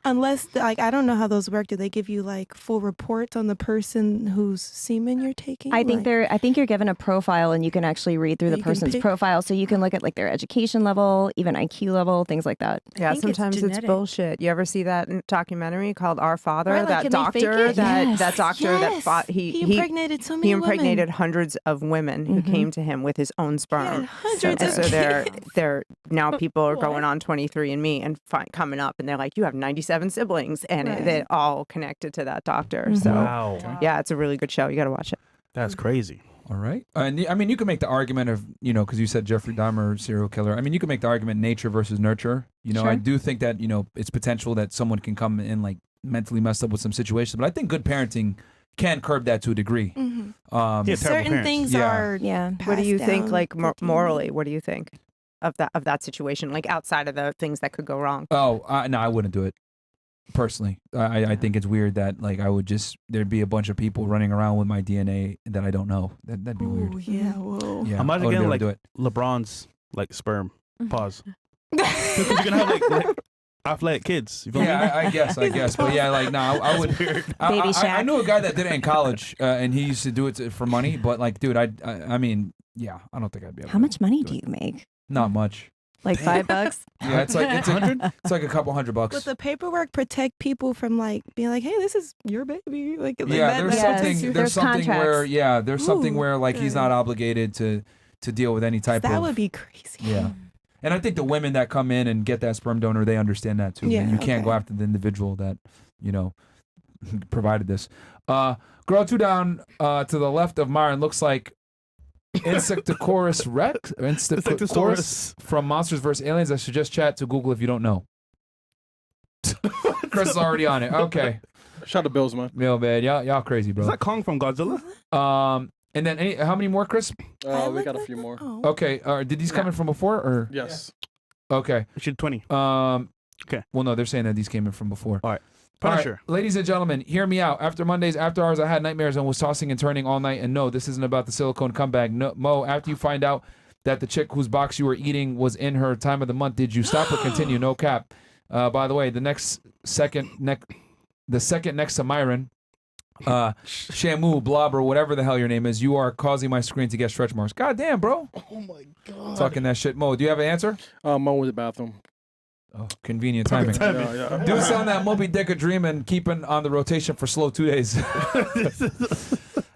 Unless, like, I don't know how those work. Do they give you like full reports on the person whose semen you're taking? I think Like, I think you're given a profile, and you can actually read through the You can person's pick- profile, so you can look at like their education level, even IQ level, things like that. Yeah, think it's sometimes it's genetic. bullshit. You ever see that documentary called Our Father? Right, like, that can they fake doctor, it? that doctor that Yes. fought, he impregnated so many he impregnated women. hundreds of women who came to him with his own sperm. hundreds And of so they're now people are What? going on 23andMe and coming up, and they're like, you have 97 siblings, and Right. they're all connected to that doctor. So wow, yeah, it's a really good show. You got to watch it. that's crazy. All right. And I mean, you can make the argument of, because you said Jeffrey Dahmer, serial killer. I mean, you can make the argument nature versus nurture. I Sure. do think that, it's potential that someone can come in like mentally messed up with some situations, but I think good parenting can curb that to a degree. Mhm. Yeah, terrible Certain parents. things Yeah. are. Yeah. What do you passed think, down like through DNA. morally? What do you think of that situation, like outside of the things that could go wrong? Oh, no, I wouldn't do it. Personally, I think it's weird that like there'd be a bunch of people running around with my DNA that I don't know. That'd be weird. Ooh, yeah, whoa. Yeah, Imagine I wouldn't be getting able like to do it. LeBron's like sperm. Pause. Because you're gonna have like athletic kids. You feel me? Yeah, I guess. But yeah, like, no, I would. Baby I Shaq. knew a guy that did it in college, and he used to do it for money. But like, dude, I mean, yeah, I don't think I'd be able. How to much money do do it. you make? Not much. Like $5? Yeah, it's like it's like a couple $100. But the paperwork protect people from like being like, hey, this is your baby. Like, Yeah, there's Yes. something. There's something where contracts. there's something Ooh, where like he's good. not obligated to deal with any type that of. would be crazy. Yeah. And I think the women that come in and get that sperm donor, they understand that too. Yeah, And you can't go okay. after the individual that, provided this. Girl two down to the left of Myron looks like Insectosaurus Rex. Insectosaurus from Monsters vs. Aliens. I suggest chat to Google if you don't know. Chris is already on it. Okay. Shout out to Bills, man. Yo, man. Y'all crazy, Is bro. that Kong from Godzilla? And then how many more, Chris? We got a few more. Oh. Okay. Did these come in from before or? Yes. Okay. We should 20. Okay. Well, no, they're saying that these came in from before. All right. All right, Punisher. ladies and gentlemen, hear me out. After Mondays, after hours, I had nightmares and was tossing and turning all night. And no, this isn't about the silicone comeback. No, Mo, after you find out that the chick whose box you were eating was in her time of the month, did you stop or continue? No cap. By the way, the second next to Myron, Shamu, Blob, or whatever the hell your name is, you are causing my screen to get stretch marks. God damn, bro. Oh my god. Talking that shit. Mo, do you have an answer? Mo was the bathroom. Oh, convenient timing. Yeah. Dude selling that Moby Dick a dream and keeping on the rotation for slow 2 days.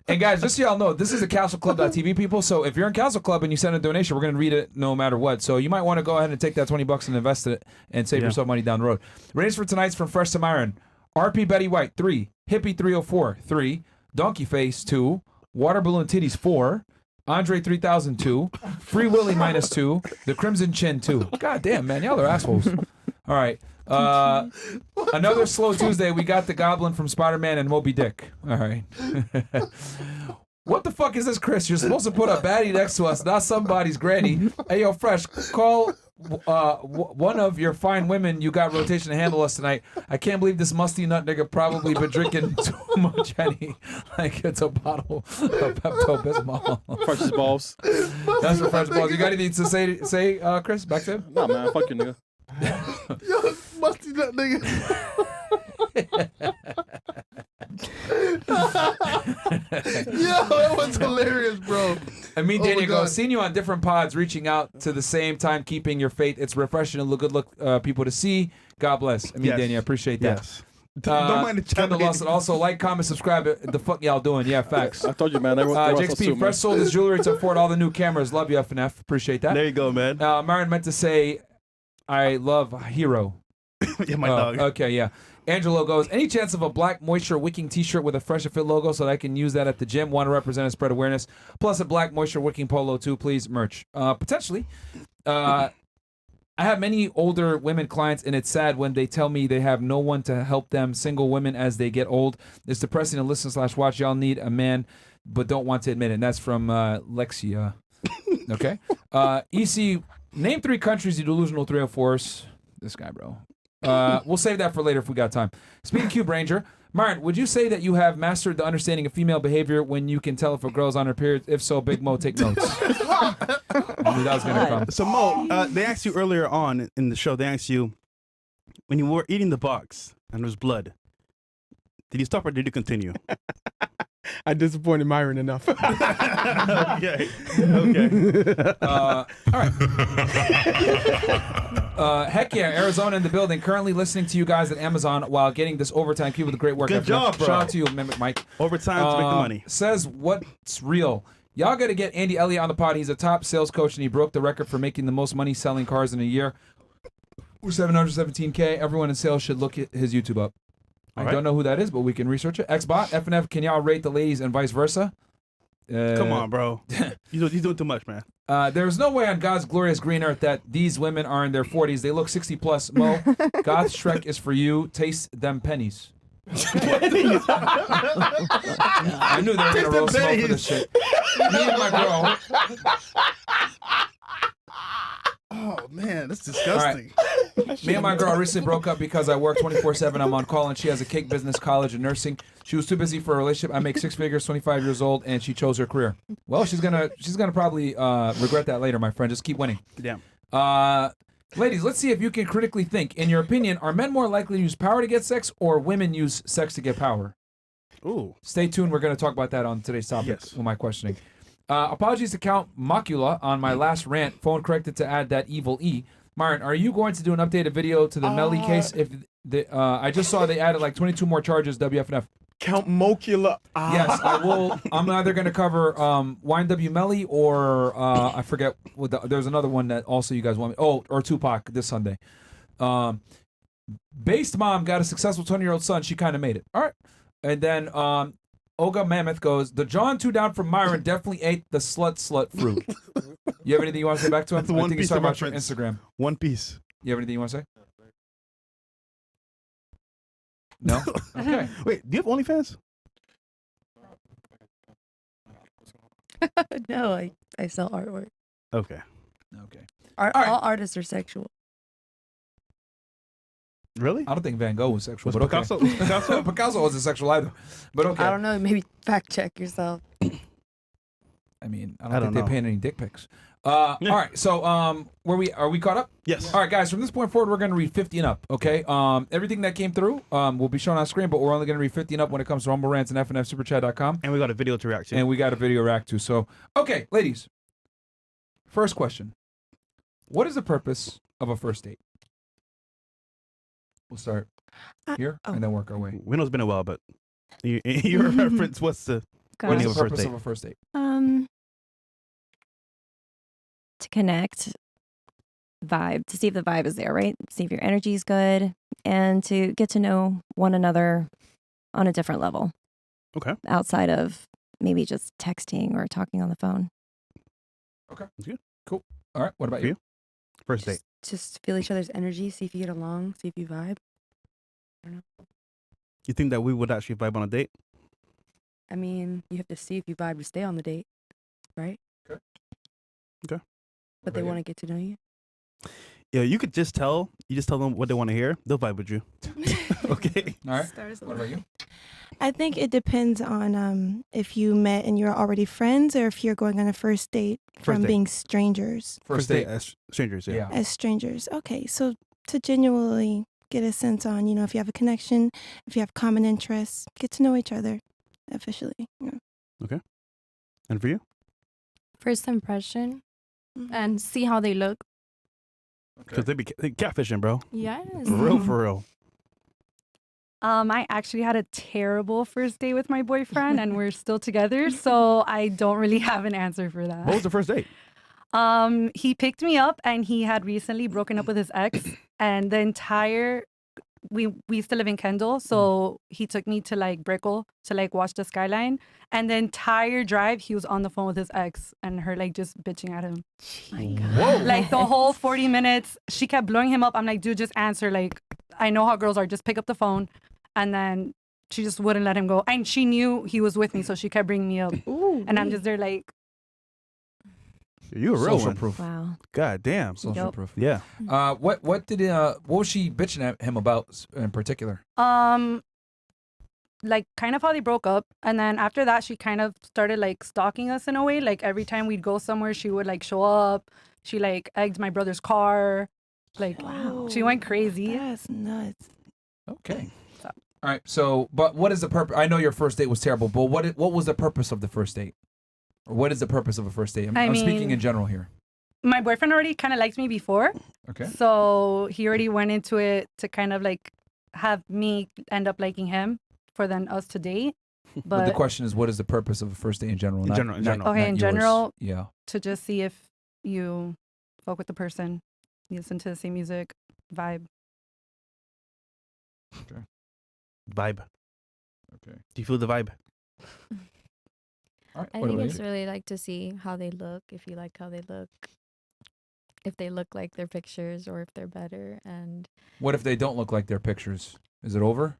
And guys, just so y'all know, this is a CastleClub.tv, people. So if you're in Castle Club and you send a donation, we're going to read it no matter what. So you might want to go ahead and take that $20 and invest it and save yourself money down the road. Ratings for tonight's from Fresh to Myron. RP Betty White, 3. Hippie 304, 3. Donkey Face, 2. Water Balloon Titties, 4. Andre 3000, 2. Free Willy -2. The Crimson Chin, 2. God damn, man. Y'all are assholes. All right. Another slow Tuesday. We got the Goblin from Spider-Man and Moby Dick. All right. What the fuck is this, Chris? You're supposed to put a baddie next to us, not somebody's granny. Hey, yo, Fresh, call one of your fine women you got rotation to handle us tonight. I can't believe this musty nut nigga probably been drinking too much Henny. Like it's a bottle of Pepto-Bismol. Fresh's balls. That's for Fresh balls. You got anything to say, Chris? Back to him? Nah, man. Fuck you, nigga. Yo, musty nut nigga. that was hilarious, bro. I mean, Oh my Daniel God. goes, seeing you on different pods, reaching out to the same time, keeping your faith. It's refreshing and good look people to see. God bless. I mean, Yes. Daniel, I appreciate that. Yes. Don't mind the chat. Kendall Lawson, also like, comment, subscribe. The fuck y'all doing? Yeah, facts. I told you, man. Everyone, Jake Speed, fresh sold his jewelry to afford all the new cameras. Love you, FNF. Appreciate that. There you go, man. Myron meant to say, I love Hero. Yeah, my dog. Okay, yeah. Angelo goes, any chance of a black moisture wicking t-shirt with a Fresh and Fit logo so that I can use that at the gym? Want to represent and spread awareness. Plus a black moisture wicking polo too, please. Merch. Potentially. I have many older women clients, and it's sad when they tell me they have no one to help them. Single women as they get old. It's depressing to listen/watch. Y'all need a man, but don't want to admit it. And that's from Lexia. Okay. EC, name 3 countries you delusional 304s. This guy, bro. We'll save that for later if we got time. Speaking Cube Ranger, Myron, would you say that you have mastered the understanding of female behavior when you can tell if a girl's on her period? If so, Big Mo, take notes. I knew that was gonna come. So Mo, they asked you earlier on in the show. They asked you when you were eating the box and there was blood. Did you stop or did you continue? I disappointed Myron enough. Okay. Okay. All right. Heck yeah, Arizona in the building. Currently listening to you guys at Amazon while getting this overtime. Keep with the great work. Good job, bro. Shout out to you, Mike. Overtime to make the money. Says what's real. Y'all got to get Andy Elliott on the pod. He's a top sales coach, and he broke the record for making the most money selling cars in a year. We're 717K. Everyone in sales should look at his YouTube up. I don't know who that is, but we can research it. Xbot, FNF, can y'all rate the ladies and vice versa? Come on, bro. You're doing too much, man. There's no way on God's glorious green earth that these women are in their 40s. They look 60 plus. Mo, God's Shrek is for you. Taste them pennies. I knew they were going to roast Mo for this shit. Me and my girl. Oh, man, that's disgusting. Me and my girl recently broke up because I work 24/7. I'm on call, and she has a cake business, college, and nursing. She was too busy for a relationship. I make 6 figures, 25 years old, and she chose her career. Well, she's gonna probably regret that later, my friend. Just keep winning. Damn. Ladies, let's see if you can critically think. In your opinion, are men more likely to use power to get sex, or women use sex to get power? Ooh. Stay tuned. We're going to talk about that on today's topic with my questioning. Apologies to Count Macula on my last rant. Phone corrected to add that evil E. Myron, are you going to do an updated video to the Melly case? If I just saw they added like 22 more charges, WFNF. Count Mocula. Yes, I will. I'm either going to cover YNW Melly or I forget. There's another one that also you guys want me. Oh, or Tupac this Sunday. Based mom got a successful 20-year-old son. She kind of made it. All right. And then Olga Mammoth goes, the John 2 down from Myron definitely ate the slut fruit. You have anything you want to say back to him? That's one I think piece he's talking of about your reference. Instagram. One piece. You have anything you want to say? No? Okay. Wait, do you have OnlyFans? No, I sell artwork. Okay. Okay. All artists are sexual. Really? I don't think Van Gogh was sexual. Was but Picasso? Okay. Was Picasso? Picasso wasn't sexual either. But okay. I don't know. Maybe fact check yourself. I mean, I I don't don't think they paint any dick pics. All right, so are we caught up? Yes. All right, guys. From this point forward, we're going to read 50 and up. Okay. Everything that came through will be shown on screen, but we're only going to read 50 and up when it comes to Rumble Rants and FNFSuperchat.com. And we got a video to react to. And we got a video to react to. So, okay, ladies. First question: what is the purpose of a first date? We'll start here and then work our way. We know it's been a while, but your reference, what's the What is the purpose of a first date? To connect, vibe, to see if the vibe is there, right? See if your energy is good, and to get to know one another on a different level. Okay. Outside of maybe just texting or talking on the phone. Okay. That's good. Cool. All right. What about you? First date. Just feel each other's energy, see if you get along, see if you vibe. I don't know. You think that we would actually vibe on a date? I mean, you have to see if you vibe to stay on the date, right? Okay. Okay. But they want to get to know you. Yeah, you could just tell. You just tell them what they want to hear. They'll vibe with you. Okay. All right. What about you? I think it depends on if you met and you're already friends, or if you're going on a first date from date. being strangers. First date as strangers, yeah. As strangers. Okay, so to genuinely get a sense on, if you have a connection, if you have common interests, get to know each other. officially. Yeah. And for you? First impression Mhm. and see how they look. Because they catfishing, bro. Yes. For real, for real. I actually had a terrible first date with my boyfriend, and we're still together, so I don't really have an answer for that. What was the first date? He picked me up, and he had recently broken up with his ex, and the entire we used to live in Kendall, so he took me to like Brickell to like watch the skyline, and the entire drive he was on the phone with his ex and her like just bitching at him. Whoa. Like the whole 40 minutes, she kept blowing him up. I'm like, dude, just answer. Like, I know how girls are. Just pick up the phone. And then she just wouldn't let him go. And she knew he was with me, so she kept bringing me up. And I'm just there like, You a real Social one. proof. Wow. God damn. Social Yup. proof. Yeah. What was she bitching at him about in particular? like kind of how they broke up. And then after that, she kind of started like stalking us in a way. Like every time we'd go somewhere, she would like show up. She like egged my brother's car. Like, she went crazy. That's nuts. Okay. All right. So, but what is the purpose? I know your first date was terrible, but what was the purpose of the first date? Or what is the purpose of a first date? I'm speaking mean- in general here. My boyfriend already kind of liked me before. Okay. So he already went into it to kind of like have me end up liking him for then us to date. But the But question is, what is the purpose of a first date in general? In general. Okay, not in yours. general- Yeah. to just see if you fuck with the person, you listen to the same music, vibe. Vibe. Okay. Do you feel the vibe? All right. I What think about it's you? really like to see how they look, if you like how they look, if they look like their pictures or if they're better. And What if they don't look like their pictures? Is it over?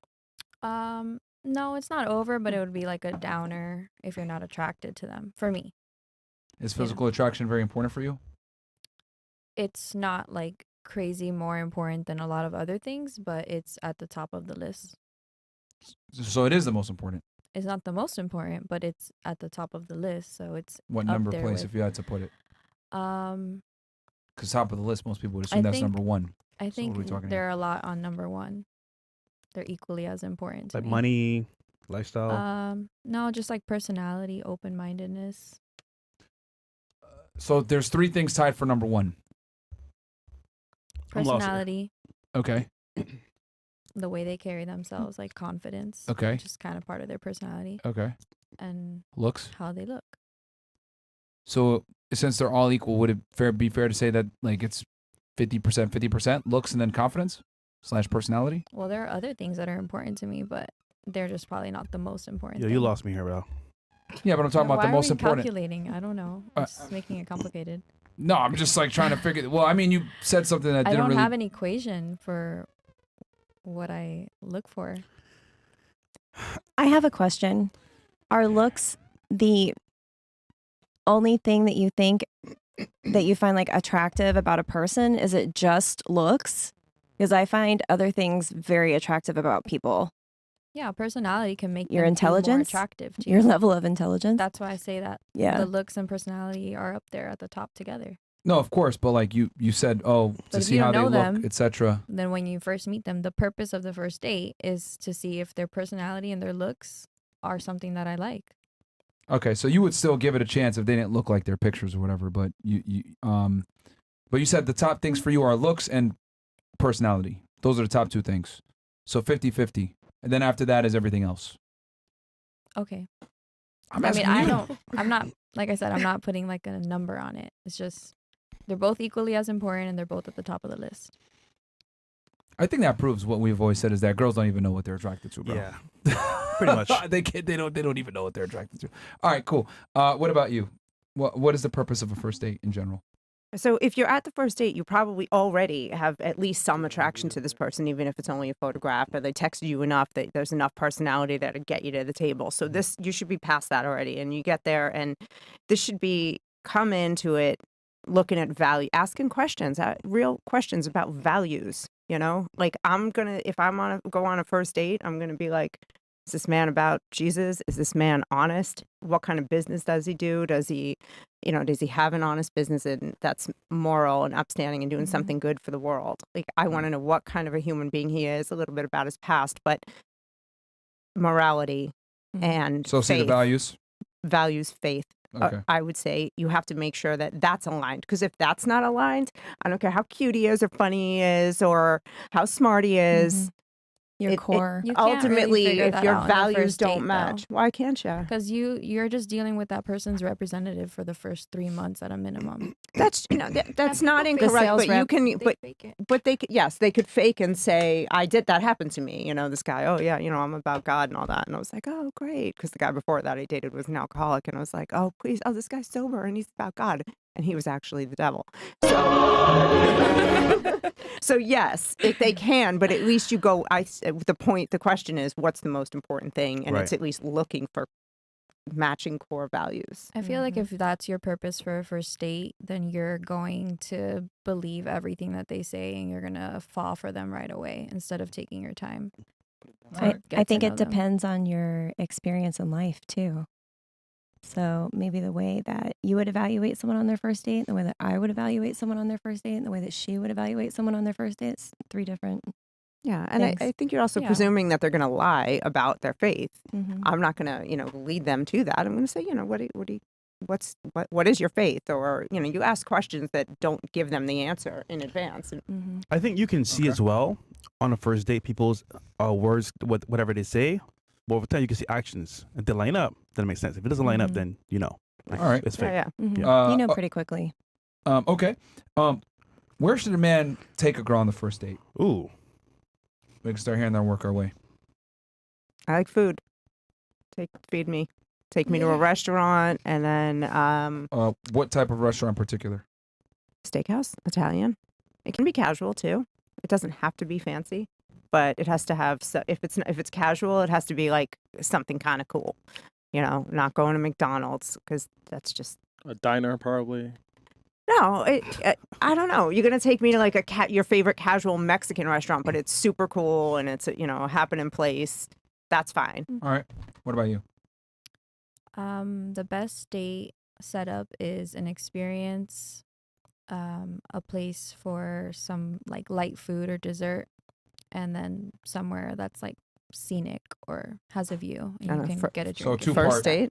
no, it's not over, but it would be like a downer if you're not attracted to them. For me, Is physical attraction very important for you? it's not like crazy more important than a lot of other things, but it's at the top of the list. So it is the most important. It's not the most important, but it's at the top of the list. So it's What up number there place with- if you had to put it? um Because top of the list, most people would assume I that's think- number one. I So what think are we talking there are a lot on number one. They're equally as important to Like me. money, lifestyle. No, just like personality, open-mindedness. So there's three things tied for number one. I'm lost here. Personality, Okay. the way they carry themselves, like confidence. Okay. Which is kind of part of their personality, Okay. and Looks. how they look. So since they're all equal, would it be fair to say that like it's 50% looks and then confidence / personality? Well, there are other things that are important to me, but they're just probably not the most important. Yo, thing. you lost me here, bro. Yeah, but I'm talking Yeah, about the why most are we important. calculating? I don't know. It's just making it complicated. No, I'm just like trying to figure. Well, I mean, you said something that I didn't don't really. have an equation for what I look for. I have a question. Are looks the only thing that you think that you find like attractive about a person? Is it just looks? Because I find other things very attractive about people. Yeah, personality can make Your them feel more intelligence, attractive to your you. level of intelligence. That's why I say that Yeah. the looks and personality are up there at the top together. No, of course, but like you said, oh, But to if see you how don't they know look, them, etc. Then when you first meet them, the purpose of the first date is to see if their personality and their looks are something that I like. Okay, so you would still give it a chance if they didn't look like their pictures or whatever, but but you said the top things for you are looks and personality. Those are the top two things. So 50-50. And then after that is everything else. Okay. I'm I mean, asking you. I'm not, like I said, I'm not putting like a number on it. It's just, they're both equally as important and they're both at the top of the list. I think that proves what we've always said is that girls don't even know what they're attracted to, bro. Yeah. Pretty much. They don't even know what they're attracted to. All right, cool. What about you? What is the purpose of a first date in general? So if you're at the first date, you probably already have at least some attraction to this person, even if it's only a photograph, or they texted you enough that there's enough personality that'll get you to the table. So this, you should be past that already. And you get there and this should be come into it looking at value, asking questions, real questions about values, you know? Like if I'm go on a first date, I'm going to be like, is this man about Jesus? Is this man honest? What kind of business does he do? Does he have an honest business and that's moral and upstanding and doing something good for the world? Like, I want to know what kind of a human being he is, a little bit about his past, but morality and So see the faith. Values, faith. Okay. I would say you have to make sure that that's aligned, because if that's not aligned, I don't care how cute he is or funny he is or how smart he is. Your core. You can't really Ultimately, figure if that your out on the values first date, don't match, why can't you? Because you're just dealing with that person's representative for the first 3 months at a minimum. That's that's not people fake incorrect, sales but you rep, can they but fake it. but they could, yes, they could fake and say, that happened to me, this guy, oh yeah, I'm about God and all that, and I was like, oh great, because the guy before that I dated was an alcoholic, and I was like, oh please, oh this guy's sober and he's about God, and he was actually the devil. So yes, if they can, but at least you go. The question is, what's the most important thing, and it's at least looking for matching core values. I feel like if that's your purpose for a first date, then you're going to believe everything that they say and you're going to fall for them right away instead of taking your time. I think it depends on your experience in life too. So maybe the way that you would evaluate someone on their first date, the way that I would evaluate someone on their first date, and the way that she would evaluate someone on their first date, it's 3 different. Yeah, and I think you're also presuming that they're going to lie about their faith. I'm not going to, lead them to that. I'm going to say, what is your faith? Or, you ask questions that don't give them the answer in advance. I think you can see as well on a first date people's words, whatever they say. But over time, you can see actions. If they line up, then it makes sense. If it doesn't line up, then All right. it's fake. You know pretty quickly. Okay. Where should a man take a girl on the first date? Ooh. We can start hearing that and work our way. I like food. Feed me. Take me to a restaurant, and then what type of restaurant in particular? Steakhouse, Italian. It can be casual too. It doesn't have to be fancy, but it has to have. So if it's casual, it has to be like something kind of cool. Not going to McDonald's, because that's just a diner probably. No, I don't know. You're gonna take me to like your favorite casual Mexican restaurant, but it's super cool and it's a happening place. That's fine. All right. What about you? The best date setup is an experience, a place for some like light food or dessert, and then somewhere that's like scenic or has a view, and you can get a drink. So first date?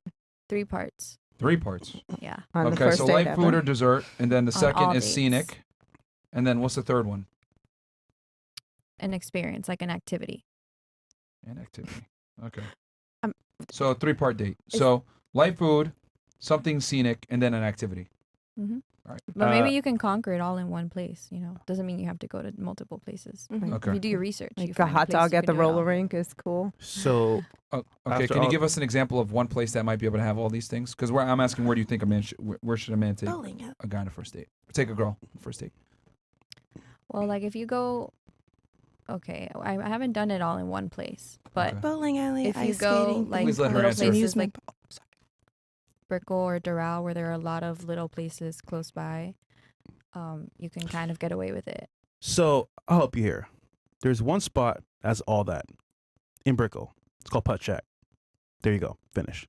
3 parts. 3 parts. Yeah. Okay, so light food or dessert, and then the second is dates. scenic, and then what's the third one? An experience, like an activity. An activity. Okay. So a 3-part date. So light food, something scenic, and then an activity. Mm-hmm. All right. But maybe you can conquer it all in one place. Doesn't mean you have to go to multiple places. Okay. If you do your research. Like you a find hot place dog you at can the do it all. roller rink is cool. So, okay, after can you all- give us an example of one place that might be able to have all these things? Because I'm asking, where do you think a man where should a man take a guy on a first date? Take a girl on a first date. Well, like if you go, okay, I haven't done it all in one place, but bowling alley, if you ice go skating, like Please let her little answer. places like Brickell or Doral, where there are a lot of little places close by, you can kind of get away with it. So I'll help you here. There's one spot that's all that in Brickell. It's called Putt Shack. There you go. Finish.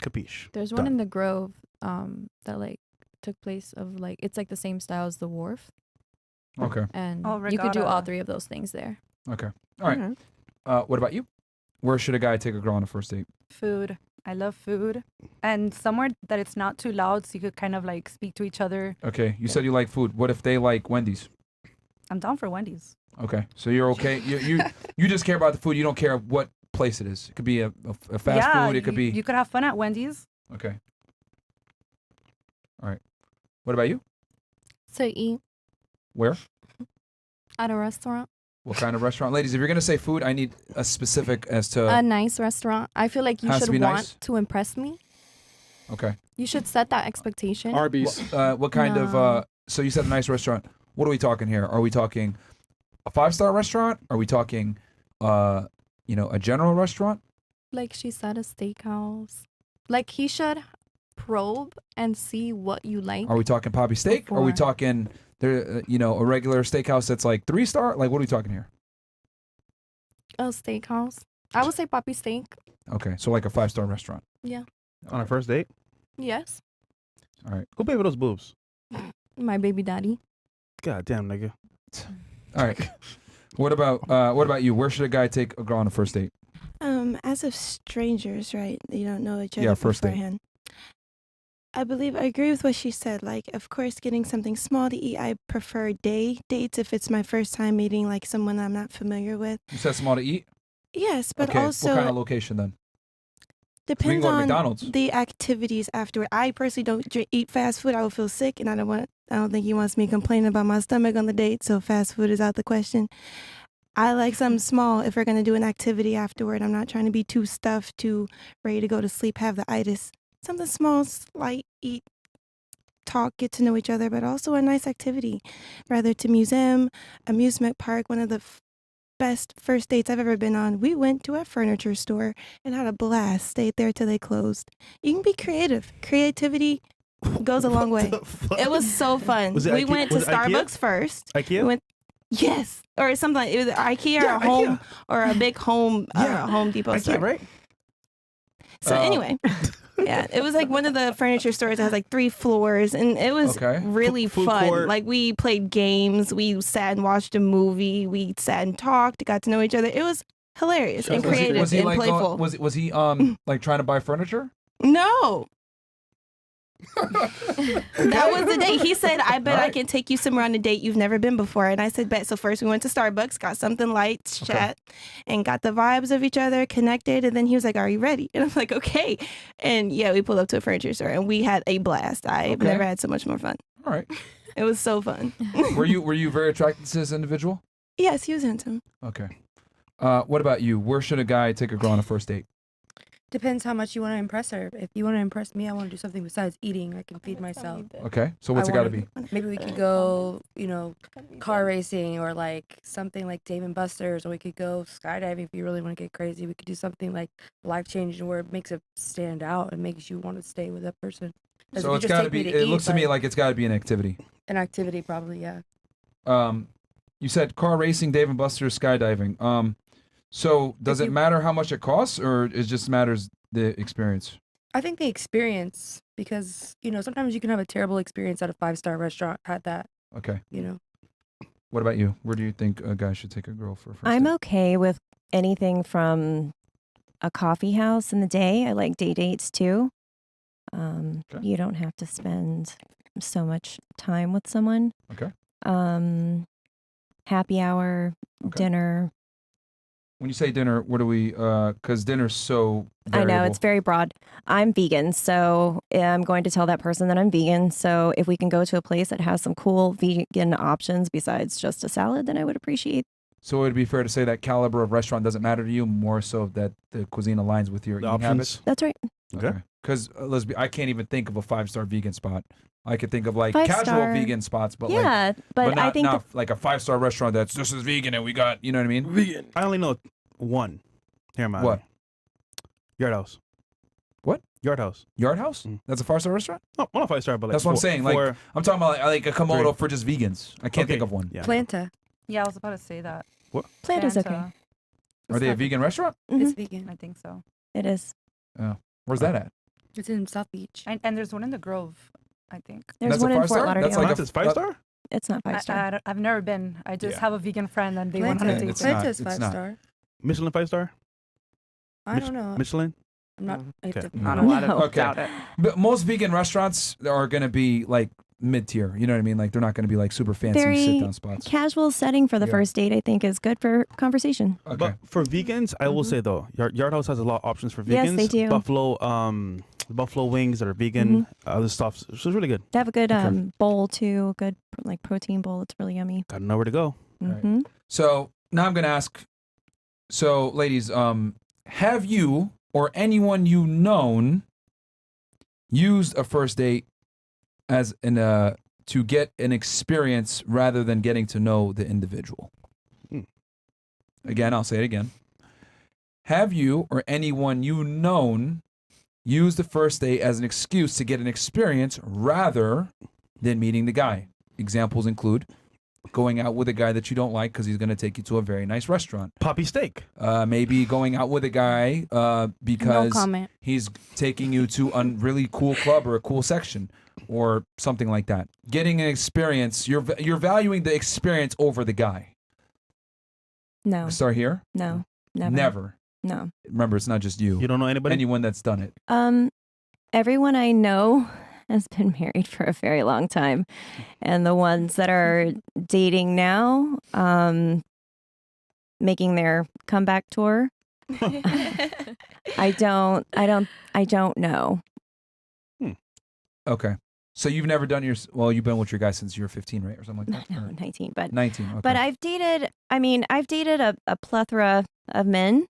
Capiche. There's one Done. in the Grove that like took place of like it's like the same style as the Wharf, Okay. and Oh, you could do all Regatta. 3 of those things there. Okay. All right. What about you? Where should a guy take a girl on a first date? Food. I love food. And somewhere that it's not too loud so you could kind of like speak to each other. Okay. You said you like food. What if they like Wendy's? I'm down for Wendy's. Okay. So you're okay. You just care about the food. You don't care what place it is. It could be a fast food. It could be. You could have fun at Wendy's. Okay. All right. What about you? To eat Where? at a restaurant. What kind of restaurant? Ladies, if you're going to say food, I need a specific as to... A nice restaurant. I feel like you Has to should be want nice? to impress me. Okay. You should set that expectation. Arby's. What kind of... So you said a nice restaurant. What are we talking here? Are we talking a 5-star restaurant? Are we talking, a general restaurant? Like she said, a steakhouse. Like he should probe and see what you like. Are we talking Poppy Steak? Are we talking, a regular steakhouse that's like 3-star? Like, what are we talking here? A steakhouse. I would say Poppy Steak. Okay, so like a 5-star restaurant. Yeah. On a first date? Yes. All right. Who paid for those boobs? My baby daddy. God damn, nigga. All right. What about you? Where should a guy take a girl on a first date? As of strangers, right? You don't know each other Yeah, first date. beforehand. I believe I agree with what she said. Like, of course, getting something small to eat. I prefer day dates if it's my first time meeting like someone I'm not familiar with. You said small to eat? Yes, but Okay, also what kind of location then? We can depends go to on McDonald's. the activities afterward. I personally don't eat fast food. I will feel sick, and I don't think he wants me complaining about my stomach on the date. So fast food is out the question. I like something small if we're gonna do an activity afterward. I'm not trying to be too stuffed, too ready to go to sleep, have the itis. Something small, slight, eat, talk, get to know each other, but also a nice activity. Rather to museum, amusement park, one of the best first dates I've ever been on. We went to a furniture store and had a blast. Stayed there till they closed. You can be creative. Creativity goes a long way. It was so fun. Was it We Ikea? went to Was it Ikea? Starbucks first. IKEA? We went, yes, or something like it was IKEA Yeah, or home IKEA. or a big home Yeah. Home Depot store. IKEA, right? So anyway, yeah, it was like one of the furniture stores that has like 3 floors, and it was Okay. really Food fun. court. Like we played games, we sat and watched a movie, we sat and talked, got to know each other. It was hilarious and creative was he and like playful. was he like trying to buy furniture? No. That was the date. He said, I bet I can take you somewhere on a date you've never been before. And I said, bet. So first we went to Starbucks, got something light, chat, and got the vibes of each other, connected. And then he was like, are you ready? And I'm like, okay. And yeah, we pulled up to a furniture store and we had a blast. I've Okay. never had so much more fun. All right. It was so fun. Were you very attracted to this individual? Yes, he was handsome. Okay. What about you? Where should a guy take a girl on a first date? Depends how much you want to impress her. If you want to impress me, I want to do something besides eating. I can feed myself. Okay. So what's it got to be? Maybe we could go, car racing or like something like Dave and Buster's, or we could go skydiving if you really want to get crazy. We could do something like life changing where it makes it stand out and makes you want to stay with that person. 'Cause if So you it's just got to take me be. to It eat, looks to me like it's got to be an activity. an activity, probably, yeah. You said car racing, Dave and Buster's, skydiving. So does it matter how much it costs, or it just matters the experience? I think the experience, because sometimes you can have a terrible experience at a 5-star restaurant. Had that, Okay. you know. What about you? Where do you think a guy should take a girl for a first I'm date? okay with anything from a coffee house in the day. I like day dates too. You don't have to spend so much time with someone. Okay. Happy hour, dinner. When you say dinner, what do we? Because dinner's so variable. I know it's very broad. I'm vegan, so I'm going to tell that person that I'm vegan. So if we can go to a place that has some cool vegan options besides just a salad, then I would appreciate. So would it be fair to say that caliber of restaurant doesn't matter to you, more so that the cuisine aligns with your eating habits? That's right. Okay. Because I can't even think of a 5-star vegan spot. I could think of like 5-star. casual vegan spots, but Yeah, but I not, think not like a 5-star restaurant that's this is vegan and we got, you know what I mean? Vegan. I only know one. Here, man. What? Yard House. What? Yard House. Yard House? That's a 5-star restaurant? No, not 5-star, but like That's what I'm saying. Like I'm talking about like a Komodo 3. for just vegans. I can't think of one. Yeah. Planta. Yeah, I was about to say that. What? Planta's okay. Fanta. Are they a vegan restaurant? It's vegan. I think so. It is. Oh. Where's that at? It's in South Beach. And there's one in the Grove, I think. There's That's one a in 5-star? Fort Lauderdale. That's like Planta's 5-star? It's not 5-star. I've never been. I just Yeah. have a vegan friend and they went on a Planta. date. It's with me. not. Planta's It's 5-star. Michelin 5-star? I don't know. Michelin? I'm not. I have Okay. to- I don't know. I No. Okay. doubt it. But most vegan restaurants are going to be like mid-tier. You know what I mean? Like they're not going to be like super fancy Very sit-down spots. Casual setting for the Yeah. first date, I think, is good for conversation. Okay. But for vegans, I will say though, Yard House has a lot of options for vegans. Yes, they do. Buffalo wings that are vegan, other stuff. So it's really good. They have a good Okay. bowl too, a good like protein bowl. It's really yummy. Gotta know where to go. hmm So now I'm going to ask. So, ladies, have you or anyone you known used a first date as an to get an experience rather than getting to know the individual? Again, I'll say it again. Have you or anyone you known used the first date as an excuse to get an experience rather than meeting the guy? Examples include going out with a guy that you don't like because he's going to take you to a very nice restaurant. Poppy steak. Maybe going out with a guy because comment. he's taking you to a really cool club or a cool section or something like that. Getting an experience, you're valuing the experience over the guy. No, Start here. no, never. Never. No. Remember, it's not just you. You don't know anybody? Anyone that's done it. Everyone I know has been married for a very long time, and the ones that are dating now, making their comeback tour. I don't know. Okay. So you've never done you've been with your guy since you were 15, right? Or something like that? No, 19, but 19, okay. But I've dated a plethora of men,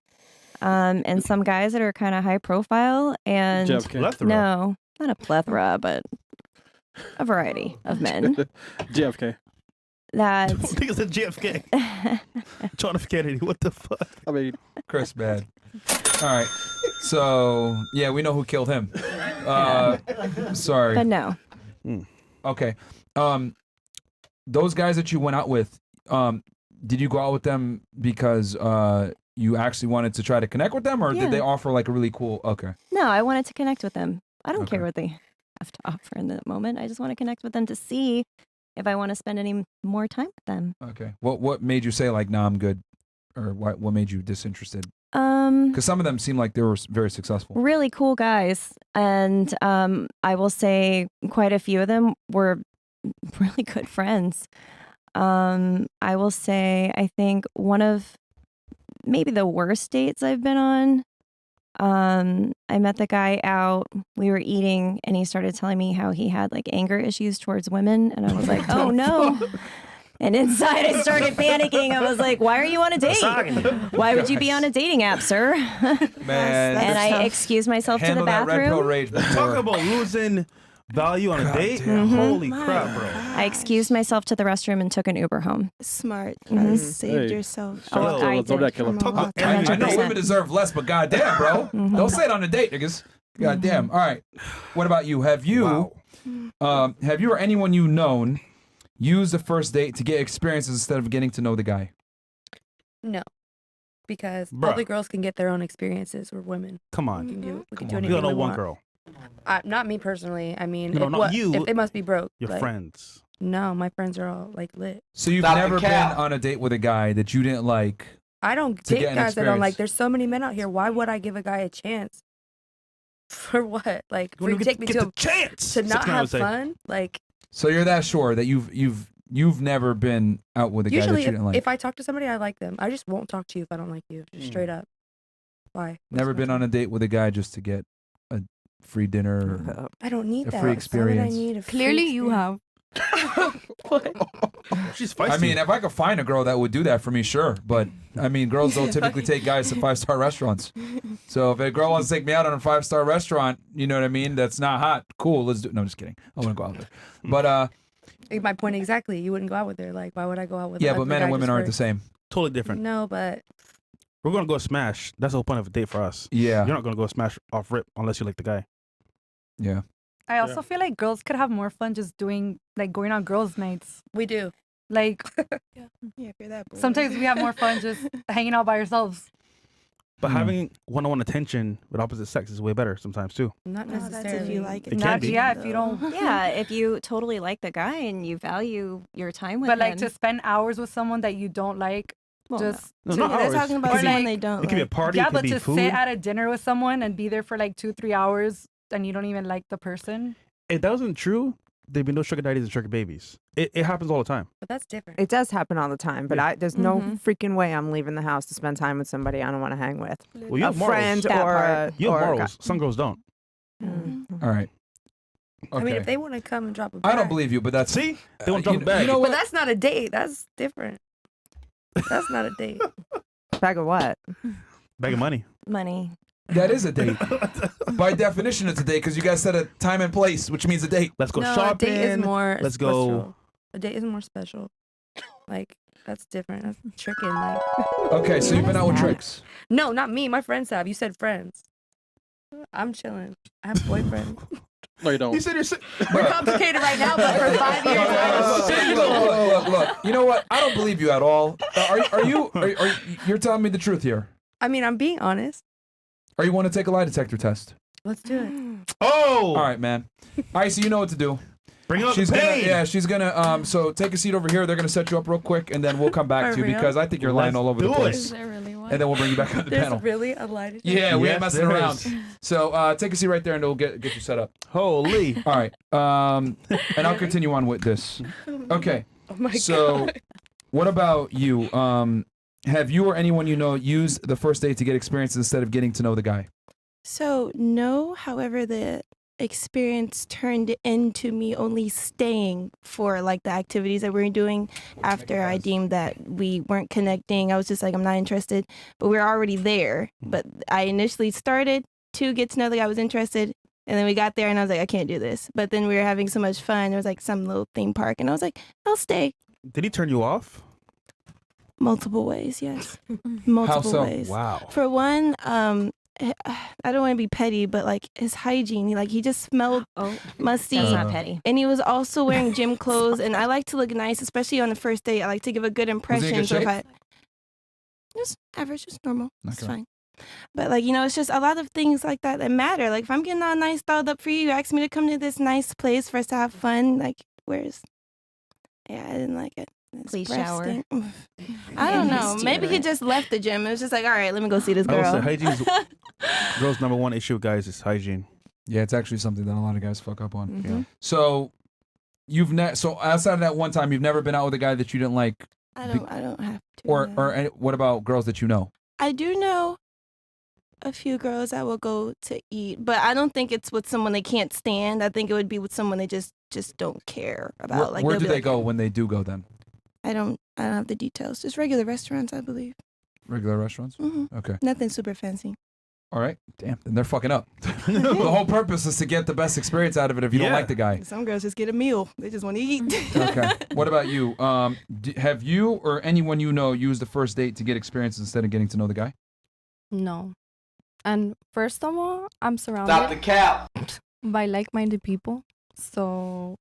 and some guys that are kind of high profile, and JFK. no, not a plethora, but a variety of men. JFK. That Niggas at JFK. John F. Kennedy. What the fuck? I mean, Chris, bad. All right. So, yeah, we know who killed him. Sorry. But no. Okay. Those guys that you went out with, did you go out with them because you actually wanted to try to connect with them, or Yeah. did they offer like a really cool? Okay. No, I wanted to connect with them. I don't Okay. care what they have to offer in the moment. I just want to connect with them to see if I want to spend any more time with them. Okay. What made you say like, nah, I'm good, or what made you disinterested? Um, Because some of them seem like they were very successful. really cool guys, and I will say quite a few of them were really good friends. I will say I think one of maybe the worst dates I've been on. I met the guy out. We were eating, and he started telling me how he had like anger issues towards women, and I was like, "Oh no!" And inside, I started panicking. I was like, "Why are you on a date? Why would you be on a dating app, sir?" Man. And I excused myself to the Handle that red pill bathroom. rage Talk before. about losing value on a date. damn. Holy crap, bro. I excused myself to the restroom and took an Uber home. Smart. Mhm. You saved Hey. yourself. Shout out Oh, to I Zodiac did. Killer. From a Talk about walk. I know 100%. women deserve less, but goddamn, bro, don't say it on a date, niggas. Goddamn. All right. What about you? Have you, have you or anyone you known used the first date to get experiences instead of getting to know the guy? No, because Bruh. all the girls can get their own experiences. We're women. Come We on. can do. We can Come do on. You anything don't know we one want. girl. Not me personally. I mean, No, if, not what, you. if they must be broke. Your like, friends. No, my friends are all like lit. So you've Stop the never been cap. on a date with a guy that you didn't like. I don't To date get an guys that I don't like. experience. There's so many men out here. Why would I give a guy a chance? For what? Like, for You you to take me get to the chance. to not 69 would have say. fun? Like, So you're that sure that you've never been out with a guy that usually you didn't like. if I talk to somebody, I like them. I just won't talk to you if I don't like you. Just straight up. Why? Never been on a date with a guy just to get a free dinner. Or, I don't need a that. free Why would experience. I need a free Clearly, you experience? have. She's feisty. I mean, if I could find a girl that would do that for me, sure. But I mean, girls don't typically take guys to 5-star restaurants. So if a girl wants to take me out on a 5-star restaurant, you know what I mean? That's not hot. Cool, let's do. No, I'm just kidding. I want to go out there. But My point exactly. You wouldn't go out with her. Like, why would I go out with? yeah, an but ugly men and guy women just aren't for- the same. totally different. No, but We're gonna go smash. That's the whole point of a date for us. Yeah, You're not gonna go smash off rip unless you like the guy. yeah. I also feel like girls could have more fun just doing like going on girls' nights. we do. Like Yeah, if you're that bored. sometimes we have more fun just hanging out by ourselves. But Mm. having one-on-one attention with opposite sex is way better sometimes too. Not No, necessarily. that's if you like it. It can Not be. yeah, if you don't. Yeah, if you totally like the guy and you value your time with But like him. to spend hours with someone that you don't like, Well, just No, So not yeah, they're ours. talking It about could be- someone like- they don't It could be a like. party. yeah, it could but be to food. sit at a dinner with someone and be there for like 2-3 hours and you don't even like the person. If that wasn't true, there'd be no sugar daddies and sugar babies. It happens all the time. But that's different. It does happen all the time, but Yeah. there's no Mhm. freaking way I'm leaving the house to spend time with somebody I don't want to hang with. Well, you A have morals. friend That or part. a, You have or a guy. morals. Some girls don't. All right. Okay. I mean, if they want to come and drop a I don't bag- believe you, but that's See, they want to you, drop a bag. you know But what? that's not a date. That's different. That's not a date. Bag of what? Bag of money. money. That is a date. By definition, it's a date because you guys said a time and place, which means a date. Let's go no, shopping. a date is more. Let's go. special. A date is more special. Like that's different. That's tricking. Like Okay, so you've been out with tricks. no, not me. My friends have. You said friends. I'm chilling. I have boyfriends. No, you don't. You said you're sick. We're complicated right now, but for 5 years, I was Look. You know what? I don't believe you at all. Are you? You're telling me the truth here? I mean, I'm being honest. Or you want to take a lie detector test? Let's do it. Oh. All right, man. All right, so you know what to do. Bring up She's the gonna, pain. yeah, she's gonna. So take a seat over here. They're gonna set you up real quick, and then we'll come back For to you real? because I think you're lying Let's all over the do it. place. Is there really one? And then we'll bring you back on the There's panel. really a lie detector? Yeah, we Yes, ain't messing there around. is. So take a seat right there, and we'll get you set up. Holy. All right. And I'll continue on with this. Okay. Oh my So, god. what about you? Have you or anyone you know used the first date to get experience instead of getting to know the guy? So, no, however, the experience turned into me only staying for like the activities that we were doing after I deemed that we weren't connecting. I was just like, I'm not interested, but we were already there. But I initially started to get to know the guy I was interested. And then we got there and I was like, I can't do this. But then we were having so much fun. There was like some little theme park. And I was like, I'll stay. Did he turn you off? Multiple ways, yes. Multiple so? ways. Wow. For one, I don't want to be petty, but like his hygiene, he just smelled musty. That's not petty. And he was also wearing gym clothes. And I like to look nice, especially on the first date. I like to give a good impression. good So if shape? I just average, just normal, it's Okay. fine. But like, it's just a lot of things like that matter. Like if I'm getting all nice, dolled up for you, you ask me to come to this nice place for us to have fun. Like, yeah, I didn't like it. This Please breath shower. stink. I don't know. Maybe he just left the gym. It was just like, all right, let me go see this I would say girl. hygiene's girl's number one issue, guys, is hygiene. Yeah, it's actually something that a lot of guys fuck up on. Mm-hmm. Yeah. So, so outside of that one time, you've never been out with a guy that you didn't like, I don't have to. or no. or what about girls that you know? I do know a few girls I will go to eat, but I don't think it's with someone they can't stand. I think it would be with someone they just don't care about. Where they'll do be they like, go when they do go then? I don't have the details. Just regular restaurants, I believe. Regular restaurants? Hmm Okay. Nothing super fancy. All right. Damn. Then they're fucking up. The whole purpose is to get the best experience out of it if you don't Yeah. like the guy. Some girls just get a meal. They just want to eat. Okay. What about you? Have you or anyone you know used the first date to get experience instead of getting to know the guy? No. And first of all, I'm surrounded by like-minded people. So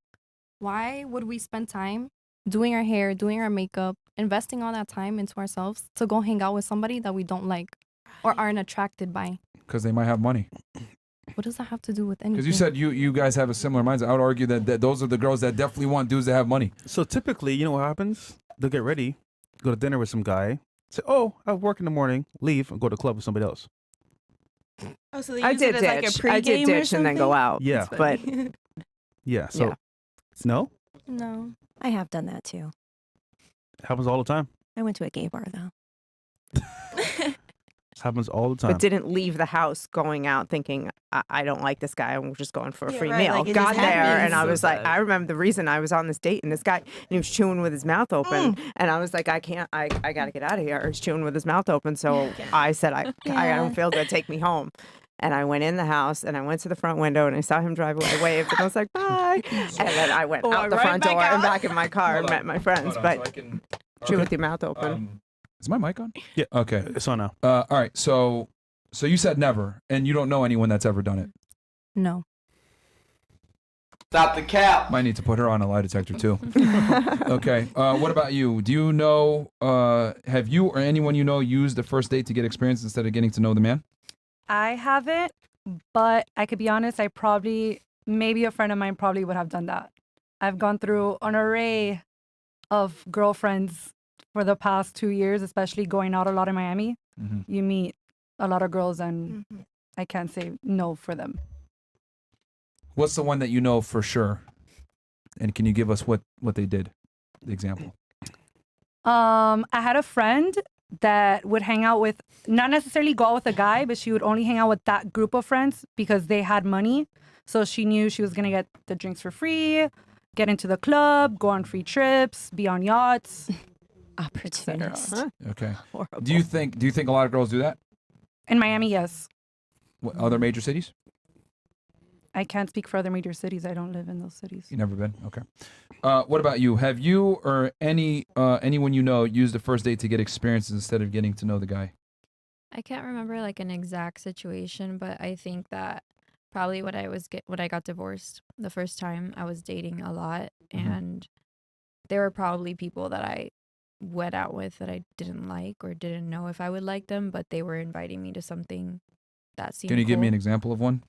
why would we spend time doing our hair, doing our makeup, investing all that time into ourselves to go hang out with somebody that we don't like or aren't attracted by? Because they might have money. What does that have to do with anything? Because you said you guys have a similar mindset. I would argue that those are the girls that definitely want dudes that have money. So typically, you know what happens? They'll get ready, go to dinner with some guy, say, "Oh, I have work in the morning," leave and go to the club with somebody else. Oh, so they I use did it as like a ditch. pregame I did or ditch and then go something? out. Yeah. But Yeah. So Yeah. no, No. I have done that too. happens all the time. I went to a gay bar though. Happens all the time. but didn't leave the house going out thinking I don't like this guy. I'm just going for a Yeah, free right, meal. like, it Got just there and happens. I was So like, sad. I remember the reason I was on this date and this guy and he was chewing with his mouth open and I was like, I can't. I got to get out of here. He's chewing with his mouth open. So I said, I don't feel good. Take me home. And I went in the house and I went to the front window and I saw him drive away. I waved and I was like, bye. And then I went out the right front back door and out. back in my car and Hold on. met my friends. Hold on, But so I can- chew okay. with your mouth open. Is my mic on? Yeah. Okay. It's on now. All right. So you said never, and you don't know anyone that's ever done it. No. Stop the cap. Might need to put her on a lie detector too. Okay. What about you? Do you know? Have you or anyone you know used the first date to get experience instead of getting to know the man? I haven't, but I could be honest, maybe a friend of mine probably would have done that. I've gone through an array of girlfriends for the past 2 years, especially going out a lot in Miami. Mm-hmm. You meet a lot of girls and I can't say no for them. What's the one that you know for sure? And can you give us what they did? The example. I had a friend that would hang out with, not necessarily go out with a guy, but she would only hang out with that group of friends because they had money. So she knew she was going to get the drinks for free, get into the club, go on free trips, be on yachts. Opportunist. Okay. Do you think a lot of girls do that? In Miami, yes. What, other major cities? I can't speak for other major cities. I don't live in those cities. You never been? Okay. What about you? Have you or anyone you know used the first date to get experiences instead of getting to know the guy? I can't remember like an exact situation, but I think that probably when I got divorced the first time, I was dating a lot, and there were probably people that I went out with that I didn't like or didn't know if I would like them, but they were inviting me to something that seemed Can you give me cool. an example of one?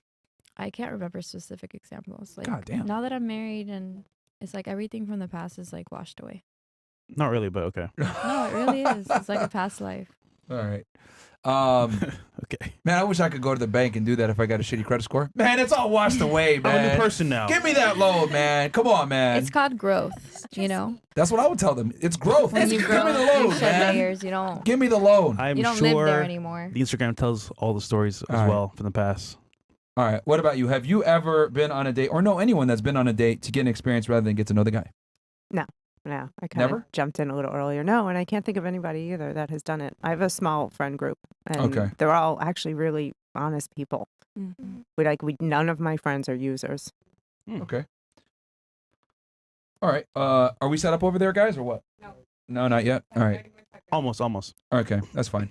I can't remember specific examples. Like, God damn. now that I'm married and it's like everything from the past is like washed away. Not really, but okay. No, it really is. It's like a past life. All right. Okay. Man, I wish I could go to the bank and do that if I got a shitty credit score. Man, it's all washed away, man. I'm a new person now. Give me that loan, man. Come on, man. It's called growth, you know? That's what I would tell them. It's growth. When you Give grow, me the you loan, shed man. layers. You don't. Give me the loan. I'm You don't sure live there anymore. the Instagram tells all the stories as right. well from the past. All right. What about you? Have you ever been on a date or know anyone that's been on a date to get an experience rather than get to know the guy? No, I kind Never? of jumped in a little earlier. No, and I can't think of anybody either that has done it. I have a small friend group, and Okay. they're all actually really honest people. None of my friends are users. Okay. All right. Are we set up over there, guys, or what? No, not yet. All right. Almost. Okay, that's fine.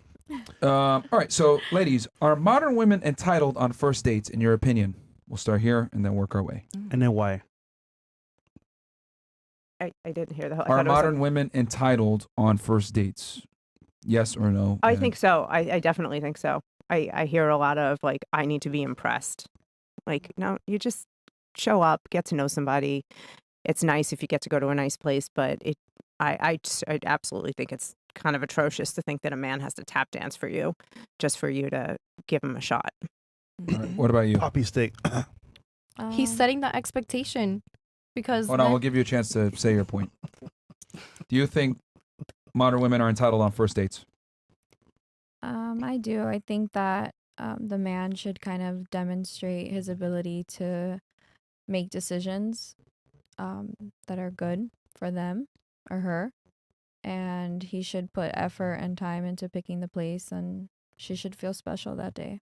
All right. So, ladies, are modern women entitled on first dates, in your opinion? We'll start here and then work our way. And then why? I didn't hear the whole. I Are thought it was modern women entitled on first dates? Yes or no? I And- think so. I definitely think so. I hear a lot of like, I need to be impressed. Like, no, you just show up, get to know somebody. It's nice if you get to go to a nice place, but I absolutely think it's kind of atrocious to think that a man has to tap dance for you just for you to give him a shot. All right, what about you? Poppy stick. He's setting the expectation because Hold on, then- we'll give you a chance to say your point. Do you think modern women are entitled on first dates? I do. I think that the man should kind of demonstrate his ability to make decisions that are good for them or her. And he should put effort and time into picking the place, and she should feel special that day.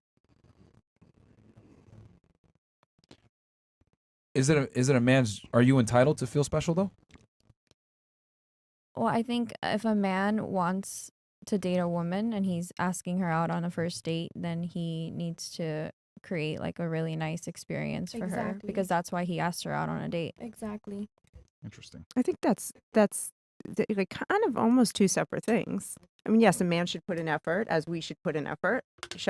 Is it a man's? Are you entitled to feel special though? Well, I think if a man wants to date a woman and he's asking her out on a first date, then he needs to create like a really nice experience for her, Exactly. because that's why he asked her out on a date. Exactly. Interesting. I think that's like kind of almost two separate things. I mean, yes, a man should put in effort, as we should put in effort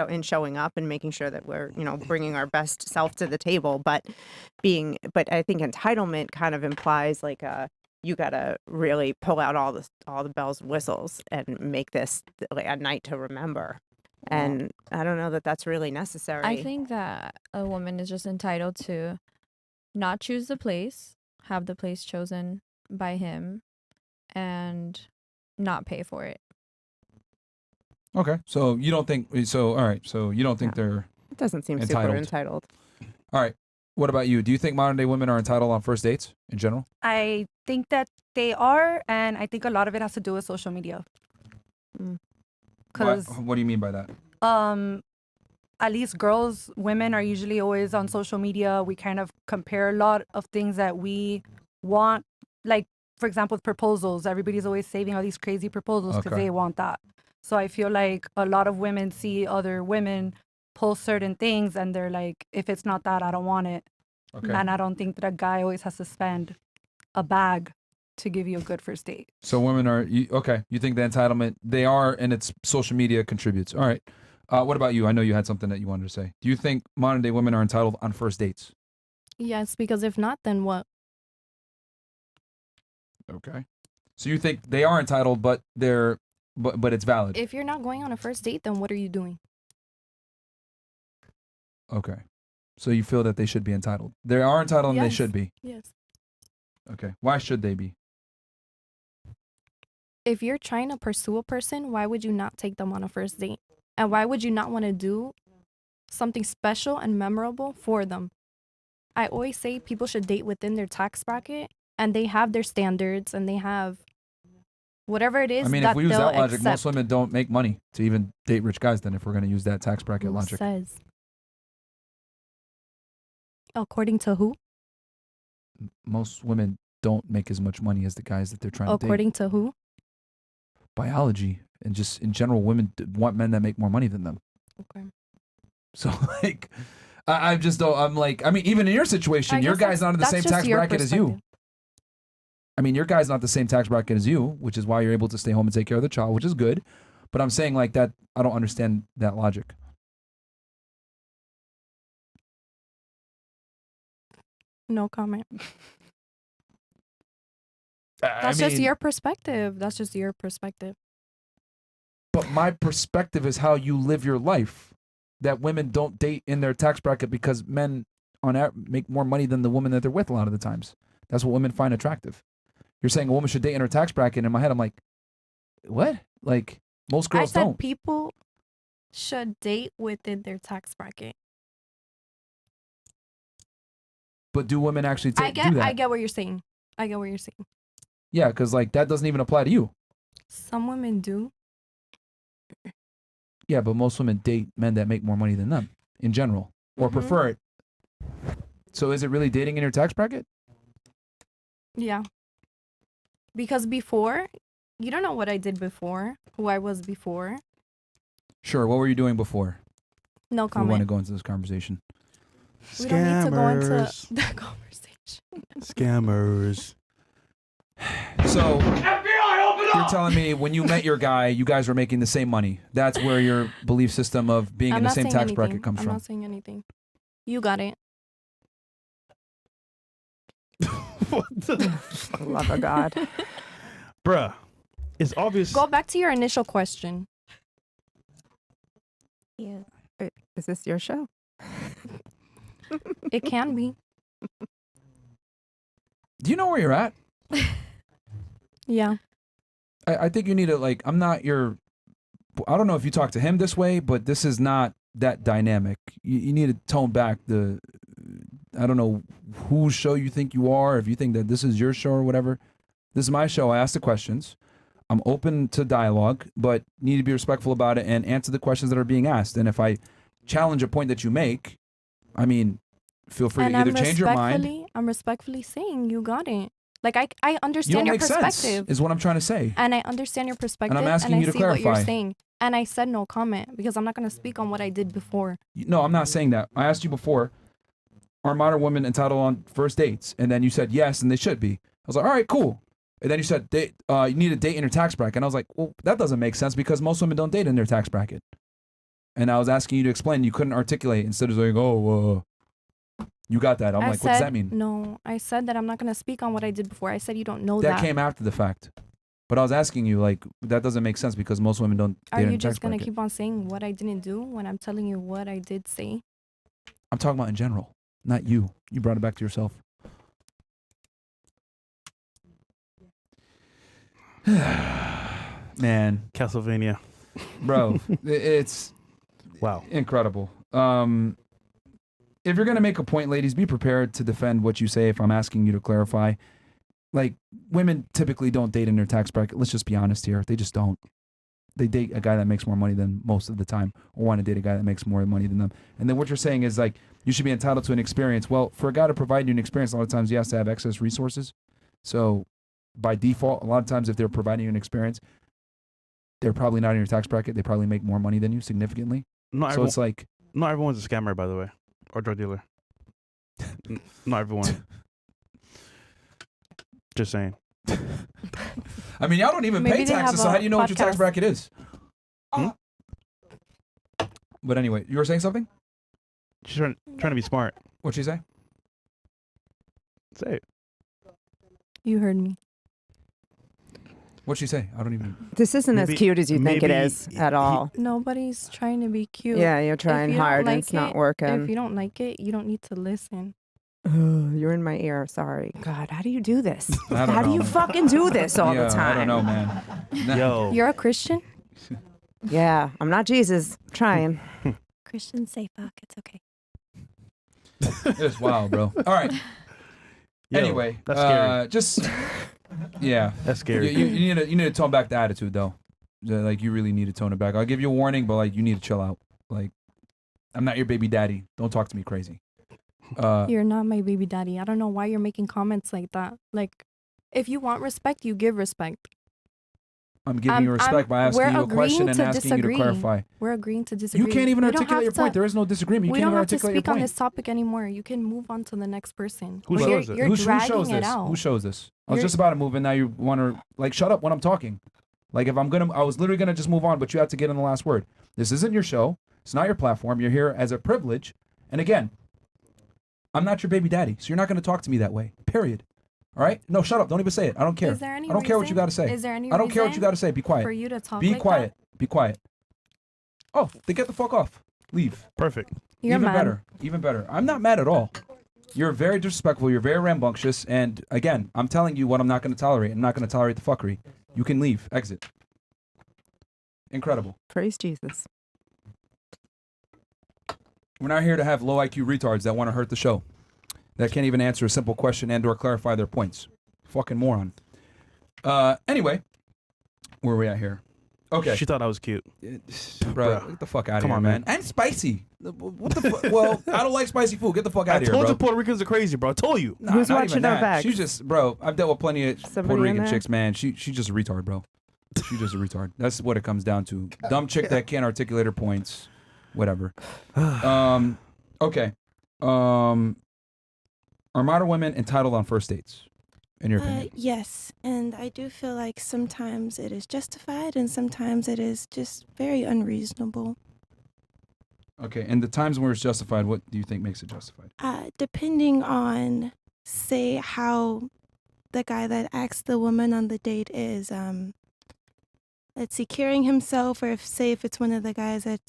in showing up and making sure that we're, bringing our best self to the table. But I think entitlement kind of implies like you gotta really pull out all the bells and whistles and make this like a night to remember. And I don't know that that's really necessary. I think that a woman is just entitled to not choose the place, have the place chosen by him, and not pay for it. Okay, so you don't think so? All right, so you don't think they're It doesn't seem entitled. super entitled. All right. What about you? Do you think modern day women are entitled on first dates in general? I think that they are, and I think a lot of it has to do with social media. Because What do you mean by that? at least women are usually always on social media. We kind of compare a lot of things that we want. Like, for example, with proposals, everybody's always saving all these crazy proposals because Okay. they want that. So I feel like a lot of women see other women post certain things and they're like, if it's not that, I don't want it. Okay. And I don't think that a guy always has to spend a bag to give you a good first date. So women are okay. You think the entitlement they are, and it's social media contributes. All right. What about you? I know you had something that you wanted to say. Do you think modern day women are entitled on first dates? Yes, because if not, then what? Okay. So you think they are entitled, but but it's valid. If you're not going on a first date, then what are you doing? Okay. So you feel that they should be entitled. They are entitled and they Yes. should be. Yes. Okay. Why should they be? If you're trying to pursue a person, why would you not take them on a first date? And why would you not want to do something special and memorable for them? I always say people should date within their tax bracket, and they have their standards and they have whatever it is I mean, that if we use they'll that logic, accept. most women don't make money to even date rich guys. Then, if we're going to use that tax bracket Who logic, says? According to who? most women don't make as much money as the guys that they're trying to date. According to who? Biology and just in general, women want men that make more money than them. Okay. So like, I just don't. I'm like, I mean, even in your situation, I your guess guy's not in the that's same just tax your bracket as you. perspective. I mean, your guy's not the same tax bracket as you, which is why you're able to stay home and take care of the child, which is good. But I'm saying like that, I don't understand that logic. No comment. That's just your perspective. That's just your perspective. But my perspective is how you live your life. That women don't date in their tax bracket because men make more money than the woman that they're with a lot of the times. That's what women find attractive. You're saying a woman should date in her tax bracket. In my head, I'm like, what? Like, most girls I said don't. people should date within their tax bracket. But do women actually do that? I get what you're saying. I get what you're saying. Yeah, because like that doesn't even apply to you. Some women do. Yeah, but most women date men that make more money than them in general, or prefer it. So is it really dating in your tax bracket? Yeah. Because before, you don't know what I did before, who I was before. Sure. What were you doing before? No If we want to comment. go into this conversation. We don't need to go into that conversation. Scammers. So you're telling me when you met your guy, you guys were making the same money. That's where your belief system of being I'm in the not same saying tax anything. bracket comes I'm from. not saying anything. You got it. Love of God. Bruh, it's obvious. Go back to your initial question. Yeah. Is this your show? It can be. Do you know where you're at? Yeah. I think you need to like. I'm not your. I don't know if you talk to him this way, but this is not that dynamic. You need to tone back the. I don't know whose show you think you are. If you think that this is your show or whatever, this is my show. I ask the questions. I'm open to dialogue, but need to be respectful about it and answer the questions that are being asked. And if I challenge a point that you make, I mean, feel free And to either change your mind. I'm respectfully saying you got it. Like I You understand don't your make sense, perspective. is what I'm trying to say. And I understand your perspective. asking and you I to see what you're clarify. saying. And I said no comment because I'm not going to speak on what I did before. No, I'm not saying that. I asked you before, are modern women entitled on first dates? And then you said yes, and they should be. I was like, all right, cool. And then you said you need a date in your tax bracket. And I was like, well, that doesn't make sense because most women don't date in their tax bracket. And I was asking you to explain. You couldn't articulate. Instead of saying, you got that. I'm I like, said, what does that mean? No, I said that I'm not going to speak on what I did before. I said you don't know that. That came after the fact. But I was asking you, like, that doesn't make sense because most women don't Are date in you their tax just going to bracket. keep on saying what I didn't do when I'm telling you what I did say? I'm talking about in general, not you. You brought it back to yourself. Man, Castlevania. bro, it's Wow. incredible. If you're gonna make a point, ladies, be prepared to defend what you say. If I'm asking you to clarify, like women typically don't date in their tax bracket. Let's just be honest here; they just don't. They date a guy that makes more money than most of the time, or want to date a guy that makes more money than them. And then what you're saying is like you should be entitled to an experience. Well, for a guy to provide you an experience, a lot of times he has to have excess resources. So by default, a lot of times if they're providing you an experience, they're probably not in your tax bracket. They probably make more money than you significantly. Not So everyone, it's like, not everyone's a scammer, by the way, or drug dealer. Not everyone. Just saying. I mean, y'all don't even Maybe pay they have taxes, so a how do you know what your tax podcast. bracket is? Hmm? But anyway, you were saying something? She's trying to be smart. What'd she say? Say it. You heard me. What'd she say? I don't even. This isn't as Maybe- cute as you think it maybe is at all. Nobody's trying to be cute. Yeah, you're If trying you don't hard and like it's not it- working. If you don't like it, you don't need to listen. You're in my ear. Sorry. God, how do you do this? I don't How do know, you man. fucking do this all Yeah, the time? I don't know, man. Yo. You're a Christian? Yeah, I'm not Jesus. Trying. Christians say fuck. It's okay. It's wild, bro. All right. Yo, Anyway, that's scary. just yeah. That's scary. You need to tone back the attitude though. Like you really need to tone it back. I'll give you a warning, but like you need to chill out. Like I'm not your baby daddy. Don't talk to me crazy. You're not my baby daddy. I don't know why you're making comments like that. Like, if you want respect, you give respect. I'm giving you respect by asking we're you a question agreeing and to asking you disagree. to clarify. We're agreeing to disagree. You can't even We don't articulate your have point. to- There is no disagreement. You we can't don't even have to articulate speak your on point. this topic anymore. You can move on to the next person. Who But shows it? you're Who dragging shows it this? out. Who shows this? I was You're- just about to move, and now you want to like shut up when I'm talking. Like if I'm gonna, I was literally gonna just move on, but you have to get in the last word. This isn't your show. It's not your platform. You're here as a privilege. And again, I'm not your baby daddy, so you're not going to talk to me that way. Period. All right? No, shut up. Don't even say it. I don't care. Is there any I don't care what you got to say. Is there any I don't care what you reason got to say. Be quiet. for you to talk Be like quiet. Be quiet. Oh, then get the fuck off. Leave. Perfect. You're Even mad. better. Even better. I'm not mad at all. You're very disrespectful. You're very rambunctious. And again, I'm telling you what I'm not going to tolerate. I'm not going to tolerate the fuckery. You can leave. Exit. Incredible. Praise Jesus. We're not here to have low IQ retards that want to hurt the show, that can't even answer a simple question and or clarify their points. Fucking moron. Anyway, where are we at here? Okay. She thought I was cute. Bro, get the fuck out of Come here, on, man. man. And spicy. What the fuck? Well, I don't like spicy food. Get the fuck out I of here, told bro. you Puerto Ricans are crazy, bro. I told you. Nah, Who's not watching even our that. backs? She's just, bro, I've dealt with plenty of Somebody Puerto in Rican there? chicks, man. She's just a retard, bro. She's just a retard. That's what it comes down to. Dumb chick that can't articulate her points. Whatever. Okay. Are modern women entitled on first dates, in your opinion? Yes, and I do feel like sometimes it is justified and sometimes it is just very unreasonable. Okay, and the times where it's justified, what do you think makes it justified? Depending on, say, how the guy that asked the woman on the date is, let's see, carrying himself, or if it's one of the guys that,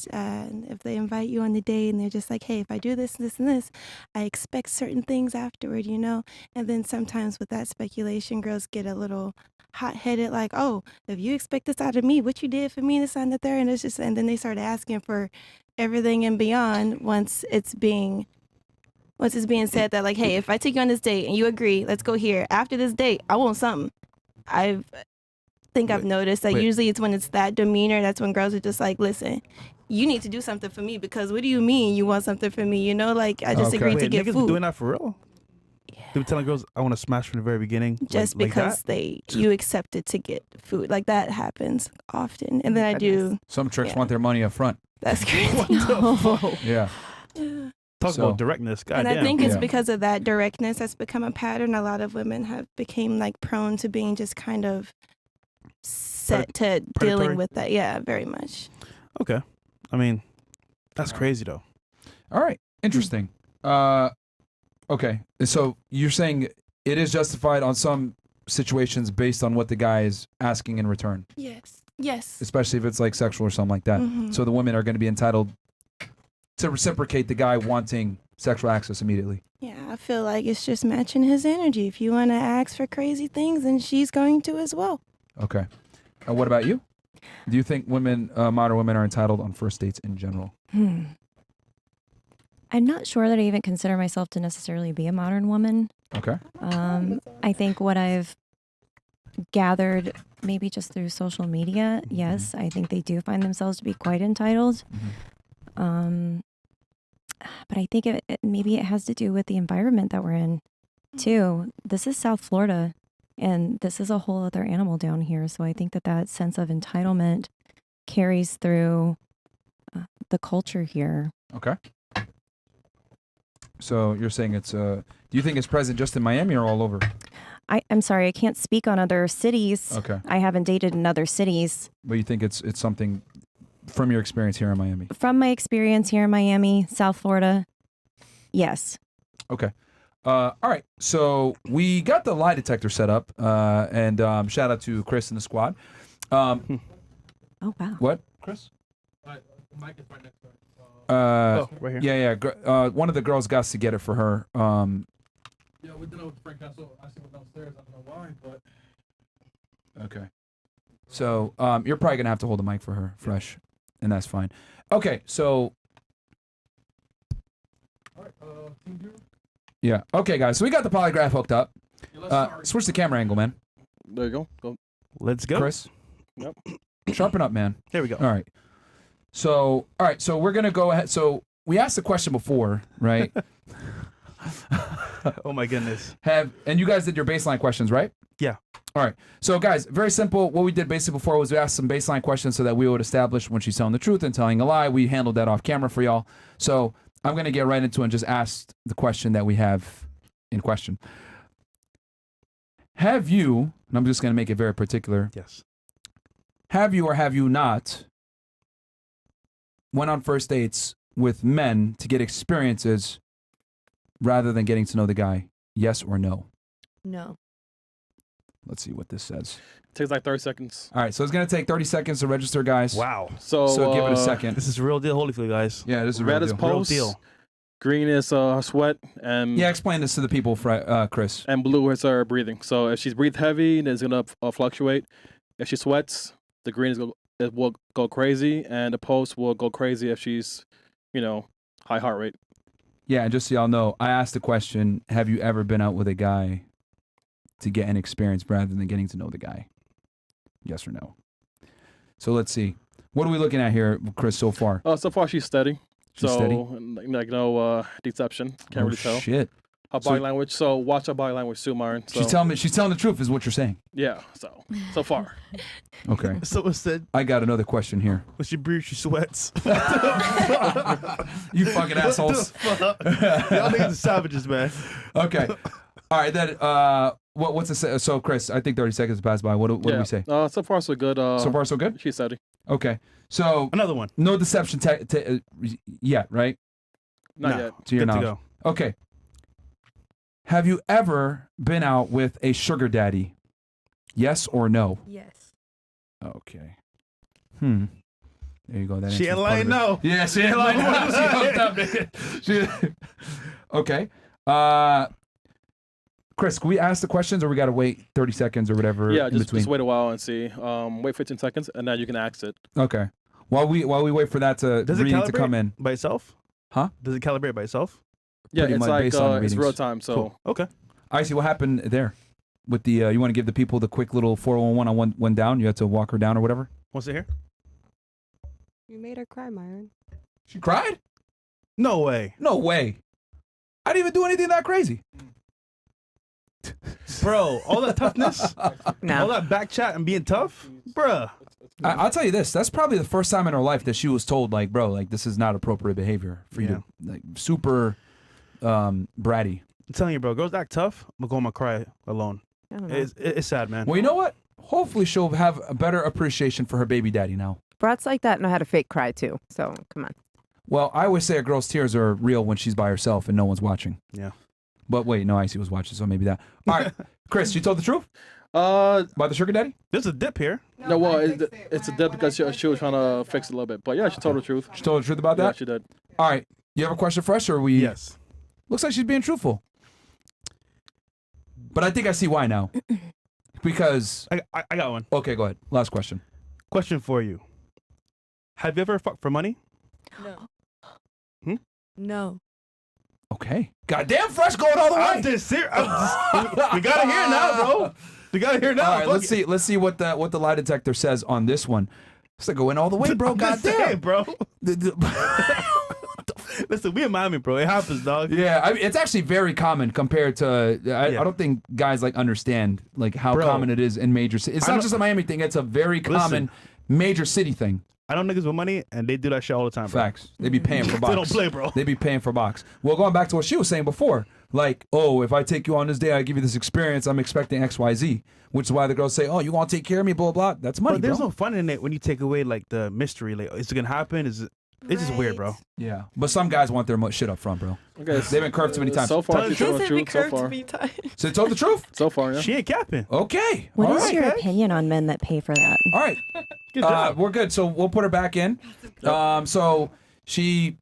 if they invite you on the date and they're just like, hey, if I do this, this, and this, I expect certain things afterward, you know? And then sometimes with that speculation, girls get a little hot-headed, like, oh, if you expect this out of me, what you did for me, this and the third, and then they start asking for everything and beyond once it's being said that, like, hey, if I take you on this date and you agree, let's go here. After this date, I want something. I've noticed that usually it's when it's that demeanor, that's when girls are just like, listen, you need to do something for me, because what do you mean you want something from me? You know, like, I just agreed to Wait, get niggas food. doing that for real? They be telling girls, I want to smash from the very beginning. Just like because that? you accepted to get food. Like, that happens often. And then I do. Some tricks Yeah. want their money up front. That's crazy. Yeah. Yeah. Talk So- about directness. God And damn. I think it's Yeah. because of that directness that's become a pattern. A lot of women have became like prone to being just kind of set to predatory? dealing with that. Yeah, very much. Okay. I mean, that's crazy though. All right. Interesting. Okay. So you're saying it is justified on some situations based on what the guy is asking in return, Yes. Yes. especially if it's like sexual or something like that. Mhm. So the women are going to be entitled to reciprocate the guy wanting sexual access immediately. Yeah, I feel like it's just matching his energy. If you want to ask for crazy things, then she's going to as well. Okay. What about you? Do you think modern women are entitled on first dates in general? I'm not sure that I even consider myself to necessarily be a modern woman. Okay. I think what I've gathered, maybe just through social media, yes, I think they do find themselves to be quite entitled. But I think maybe it has to do with the environment that we're in, too. This is South Florida, and this is a whole other animal down here. So I think that sense of entitlement carries through the culture here. Okay. So you're saying it's do you think it's present just in Miami or all over? I'm sorry, I can't speak on other cities. Okay. I haven't dated in other cities. But you think it's something from your experience here in Miami? From my experience here in Miami, South Florida, yes. Okay. All right. So we got the lie detector set up, and shout out to Chris and the squad. Oh, wow. What, Chris? Mike is right next to her. Right here. Yeah. One of the girls got to get it for her. Yeah, we did it with Frank Castle. I see it downstairs. I don't know why, but Okay. So you're probably gonna have to hold the mic for her, fresh, and that's fine. Okay. So all right, team viewer. yeah. Okay, guys. So we got the polygraph hooked up. Yeah, let's start. Switch the camera angle, man. There you go. Go. Let's go. Chris. Yep. Sharpen up, man. Here we go. All right. So, all right. So we're gonna go ahead. So we asked the question before, right? Oh my goodness. And you guys did your baseline questions, right? Yeah. All right. So guys, very simple. What we did basically before was we asked some baseline questions so that we would establish when she's telling the truth and telling a lie. We handled that off camera for y'all. So I'm gonna get right into it and just ask the question that we have in question. Have you, and I'm just gonna make it very particular, Yes. have you or have you not went on first dates with men to get experiences rather than getting to know the guy? Yes or no? No. Let's see what this says. Takes like 30 seconds. All right, so it's going to take 30 seconds to register, guys. Wow. So give it a second. This is real deal Holyfield, guys. Yeah, this is a red real is deal. post, Real deal. green is sweat, and Yeah, explain this to the people, Chris. and blue is her breathing. So if she's breathed heavy, then it's gonna fluctuate. If she sweats, the green it will go crazy, and the post will go crazy if she's, high heart rate. Yeah, and just so y'all know, I asked the question, have you ever been out with a guy to get an experience rather than getting to know the guy? Yes or no? So let's see. What are we looking at here, Chris, so far? So far she's steady. She's so steady? like no deception. Can't really tell. Shit. Her body language. So watch her body language too, Myron. So, She's telling the truth is what you're saying. yeah. So far. Okay. Someone said, I got another question here. when she breathes, she sweats. You fucking assholes. Y'all niggas are savages, man. Okay. All right, then what's the so Chris, I think 30 seconds passed by. What do we say? So far so good. So far so good? She's steady. Okay. So Another one. no deception yet, right? Not No. yet. To your Good to knowledge. go. Okay. Have you ever been out with a sugar daddy? Yes or no? Yes. Okay. There you go. That She answers ain't part lying, of it. no. Yeah, she ain't lying. No. She hooked up, nigga. Okay. Chris, can we ask the questions or we got to wait 30 seconds or whatever Yeah, in between? just wait a while and see. Wait 15 seconds and then you can ask it. Okay. While we wait for that Does it reading to calibrate come in. by itself? Huh? Does it calibrate by itself? Yeah, Pretty it's much like based on it's readings. real time. So Cool. Okay. I see what happened there. With the you want to give the people the quick little 411 on one down? You have to walk her down or whatever? What's it here? You made her cry, Myron. She cried? No way. No way. I didn't even do anything that crazy. Bro, all that toughness, No. all that back chat and being tough, bruh. I'll tell you this. That's probably the first time in her life that she was told, like, bro, like, this is not appropriate behavior for you to, like, super bratty. I'm telling you, bro, girls act tough, I'm going to cry alone. I don't know. It's sad, man. Well, you know what? Hopefully she'll have a better appreciation for her baby daddy now. Brats like that know how to fake cry too. So come on. Well, I always say a girl's tears are real when she's by herself and no one's watching. Yeah. But wait, no, Icy was watching, so maybe that. All right, Chris, you told the truth about the sugar daddy? There's a dip here. No, well, it's a dip because she was trying to fix it a little bit. But yeah, she told the truth. She told the truth about Yeah, that? she did. All right, you have a question for us, or we? Yes. Looks like she's being truthful. But I think I see why now. Because I got one. Okay, go ahead. Last question. Question for you. Have you ever fucked for money? No. No. Okay. Goddamn, fresh going all the way. I'm just serious. We gotta hear now, bro. We gotta hear now. All right, let's see. Let's see what the lie detector says on this one. It's like going all the way, bro. I'm just Goddamn, saying, bro. Listen, we in Miami, bro. It happens, dog. Yeah, it's actually very common compared to. I don't think guys like understand like how Bro. common it is in major cities. It's not just a Miami thing. It's a very common major city thing. I know niggas with money, and they do that shit all the time, bro. Facts. They be paying for box. They don't play, bro. They be paying for box. Well, going back to what she was saying before, like, oh, if I take you on this day, I give you this experience, I'm expecting X, Y, Z. Which is why the girls say, oh, you want to take care of me, blah, blah, blah. That's money, But there's bro. no fun in it when you take away like the mystery. Like, is it gonna happen? It's just weird, bro. Yeah. But some guys want their shit up front, bro. Okay, They've been curved too many times. So far, she's told the truth. So far. So they told the truth? So far, yeah. She ain't capping. Okay. What All is right. your opinion on men that pay for that? All right. Good job. We're good. So we'll put her back in. So she's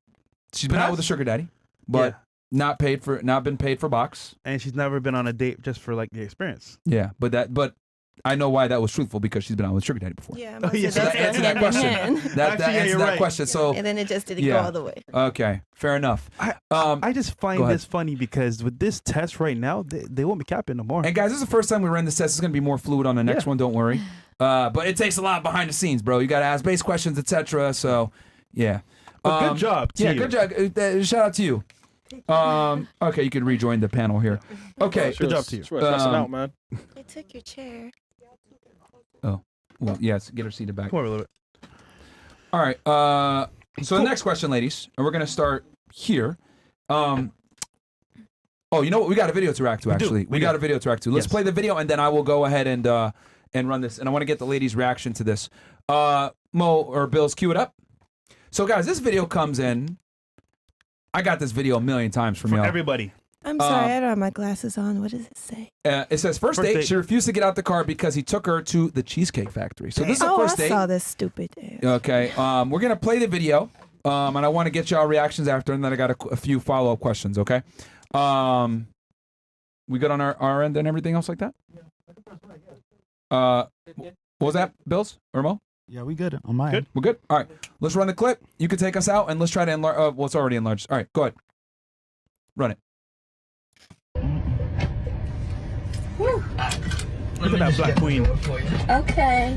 been out with a sugar daddy, but not been paid for box. And she's never been on a date just for like the experience. Yeah, but I know why that was truthful because she's been out with sugar daddy before. Yeah, yeah. So that answered that question. That Actually, yeah, answered you're that right. question. So and then it just didn't yeah. go all the way. Okay, fair enough. I just go find ahead. this funny because with this test right now, they won't be capping no more. And guys, this is the first time we ran this test. It's gonna be more fluid on the next one. Don't worry. But it takes a lot behind the scenes, bro. You gotta ask base questions, etc. So, yeah. But good job. To Yeah, you. good job. Shout out to you. Okay, you can rejoin the panel here. Okay, Good job to you. She was stressing out, man. They took your chair. Well, yes, get her seated back. Come over a little bit. All right. So the next question, ladies, and we're gonna start here. Oh, you know what? We got a video to react to. Actually, we got a video to react to. Let's play the video, and then I will go ahead and run this. And I want to get the ladies' reaction to this. Mo or Bills, cue it up. So, guys, this video comes in. I got this video a million times from y'all. Everybody. I'm sorry, I don't have my glasses on. What does it say? It says first date. She refused to get out the car because he took her to the Cheesecake Factory. So this is a first I date. saw this stupid ass. Okay. We're gonna play the video, and I want to get y'all reactions after, and then I got a few follow-up questions. Okay. We good on our end and everything else like that? What was that, Bills or Mo? Yeah, we good on my end. We're good. All right. Let's run the clip. You can take us out, and let's try to enlarge. Well, it's already enlarged. All right. Go ahead. Run it. Look at that black queen. Okay.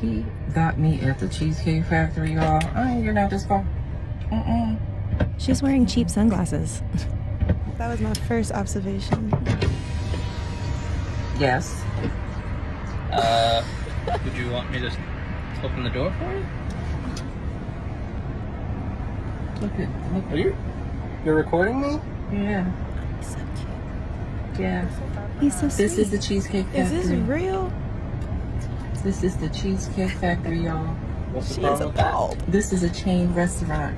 He got me at the Cheesecake Factory, y'all. I ain't getting out this car. She's wearing cheap sunglasses. That was my first observation. Yes. Would you want me to open the door for you? Look. Are you're recording me? Yeah. He's so cute. Yeah. He's so sweet. This is the Cheesecake Factory. Is this real? This is the Cheesecake Factory, y'all. What's the problem with that? This is a chain restaurant.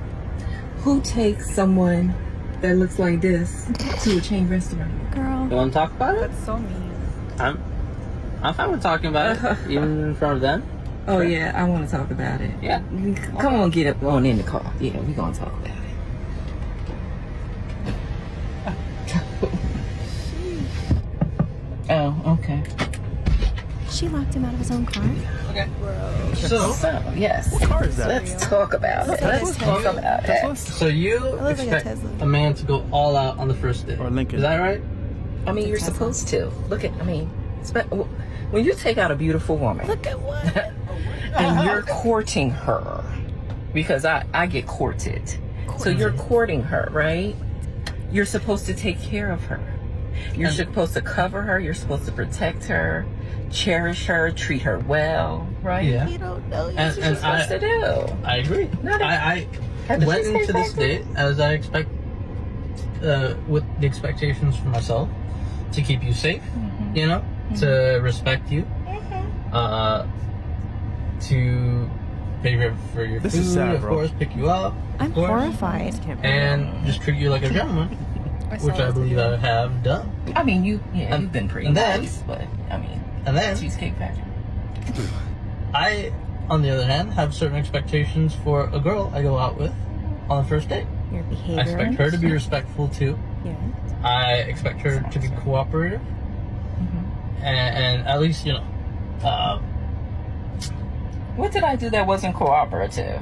Who takes someone that looks like this to a chain restaurant? Girl. You want to talk about it? That's so mean. I'm fine with talking about it, even in front of them. Oh yeah, I want to talk about it. Yeah. Come on, get up on in the car. Yeah, we gonna talk about it. Oh, okay. She locked him out of his own car. Okay. So yes. What car is that? Let's talk about it. Let's talk about it. So you looks like a expect Tesla. a man to go all out on the first date? Or Lincoln. Is that right? I mean, you're supposed to. Look at. I mean, when you take out a beautiful woman. Look at what? And you're courting her, because I get courted. So you're courting her, right? You're supposed to take care of her. You're supposed to cover her. You're supposed to protect her, cherish her, treat her well, right? Yeah. You don't know. That's what you're supposed to do. I agree. I At the went Cheesecake into this Factory? date as I expect, with the expectations for myself, to keep you safe, you know, to respect you, to pay for your This food, is sad, of bro. course, pick you up, I'm of course, horrified. and just treat you like a gentleman, which I believe I have done. I mean, you've been pretty and then- nice, but I mean, And then Cheesecake Factory. I, on the other hand, have certain expectations for a girl I go out with on the first date. Your I behavior. expect her to be respectful too. Yeah. I expect her to be cooperative, and at least, you know, What did I do that wasn't cooperative?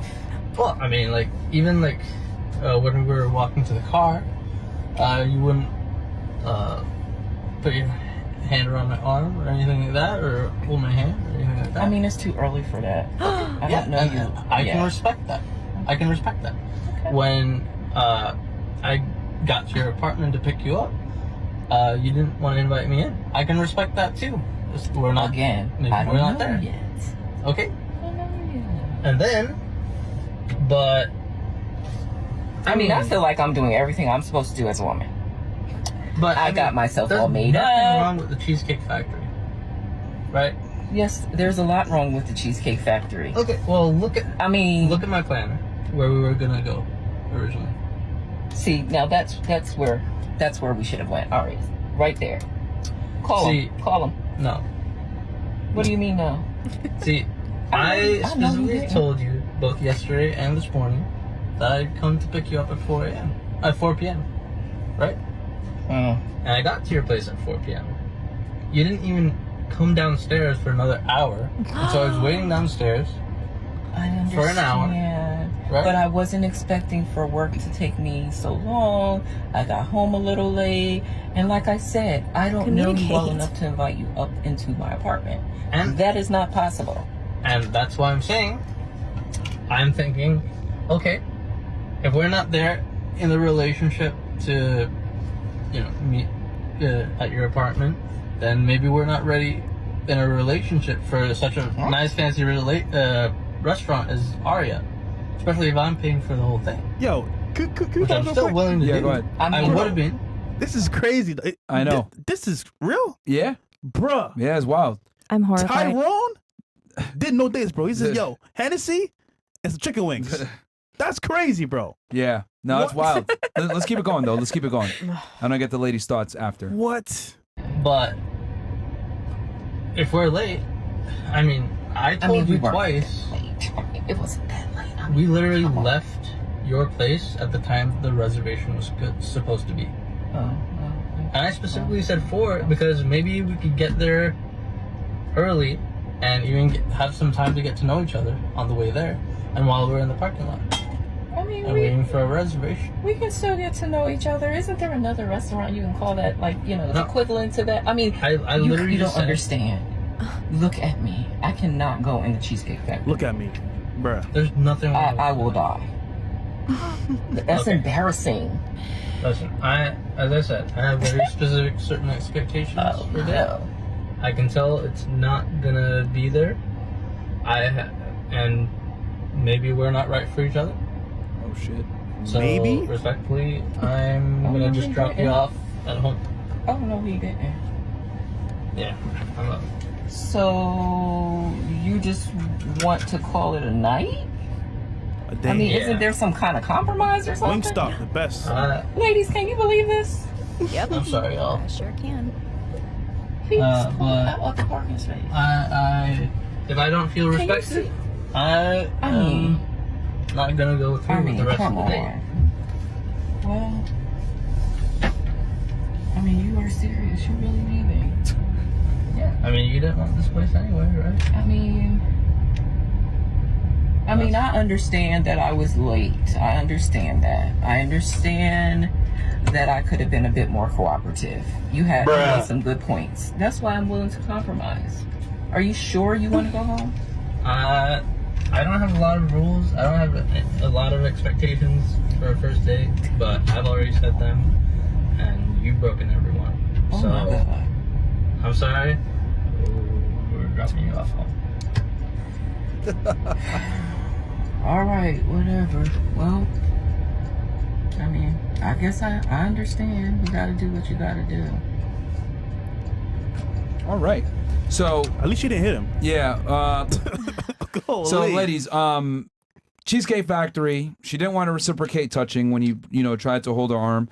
well, I mean, like, even like when we were walking to the car, you wouldn't put your hand around my arm or anything like that, or hold my hand or anything like that. I mean, it's too early for that. I yeah, don't know and you. I can respect that. I can respect that. When I got to your apartment to pick you up, you didn't want to invite me in. I can respect that too. We're not Again, maybe I don't we're not know there yet. Okay. I don't know yet. And then, but I mean, I feel like I'm doing everything I'm supposed to do as a woman. But I mean, got myself there's all made nothing up. wrong with the Cheesecake Factory, right? Yes, there's a lot wrong with the Cheesecake Factory. Okay. Well, look at I mean, my planner where we were gonna go originally. see, now that's where we should have went. All right there. Call See, him. Call him. No. What do you mean no? See, I know you specifically didn't. told you both yesterday and this morning that I'd come to pick you up at 4 p.m. Right? And I got to your place at 4 p.m. You didn't even come downstairs for another hour, and so I was waiting downstairs I understand. for an hour. Right? But I wasn't expecting for work to take me so long. I got home a little late. And like I said, I don't know you well Communicate. enough to invite you up into my apartment. And That is not possible. And that's why I'm saying, I'm thinking, okay, if we're not there in the relationship to, you know, meet at your apartment, then maybe we're not ready in a relationship for such a nice, fancy restaurant as Aria. Especially if I'm paying for the whole thing. Yo, could Which I'm still willing to do. go ahead. I would have been. This is crazy. I know. This is real? Yeah. Bruh. Yeah, it's wild. I'm horrified. Tyrone didn't know this, bro. He says, yo, Hennessy and some chicken wings. That's crazy, bro. Yeah. No, it's wild. Let's keep it going, though. Let's keep it going. I'm gonna get the ladies' thoughts after. What? But if we're late, I mean, I told you twice. It wasn't that late. We literally left your place at the time the reservation was supposed to be. And I specifically said 4 because maybe we could get there early and even have some time to get to know each other on the way there and while we're in the parking lot. I mean, And waiting for a reservation. We can still get to know each other. Isn't there another restaurant you can call that, like, you know, equivalent to that? I mean, I you literally don't just said- understand. Look at me. I cannot go in the Cheesecake Factory. Look at me, bruh. There's nothing wrong with I will die. That's Okay. embarrassing. Listen, as I said, I have very specific certain expectations for that. I can tell it's not gonna be there. And maybe we're not right for each other. Oh shit. So Maybe? respectfully, I'm gonna just drop you off at home. Oh no, he didn't. Yeah, I'm up. So you just want to call it a night? Dang. I mean, isn't there some kind of compromise or something? Wingstop, the best. Ladies, can you believe this? Yep. I'm sorry, y'all. I sure can. Please but out the parking space. If I don't feel Can you respected, see? I am not gonna go through with the rest of come the day. on. Well, I mean, you are serious. You really leaving? Yeah. I mean, you didn't want this place anyway, right? I mean, I understand that I was late. I understand that. I understand that I could have been a bit more cooperative. You had made some good points. That's why I'm willing to compromise. Are you sure you want to go home? I don't have a lot of rules. I don't have a lot of expectations for a first date, but I've already set them, and you've broken every one. Oh So, my God. I'm sorry. We're dropping you off home. All right, whatever. Well, I mean, I guess I understand. You gotta do what you gotta do. All right. So at least you didn't hit him. Yeah. So Holy. ladies, Cheesecake Factory. She didn't want to reciprocate touching when you tried to hold her arm.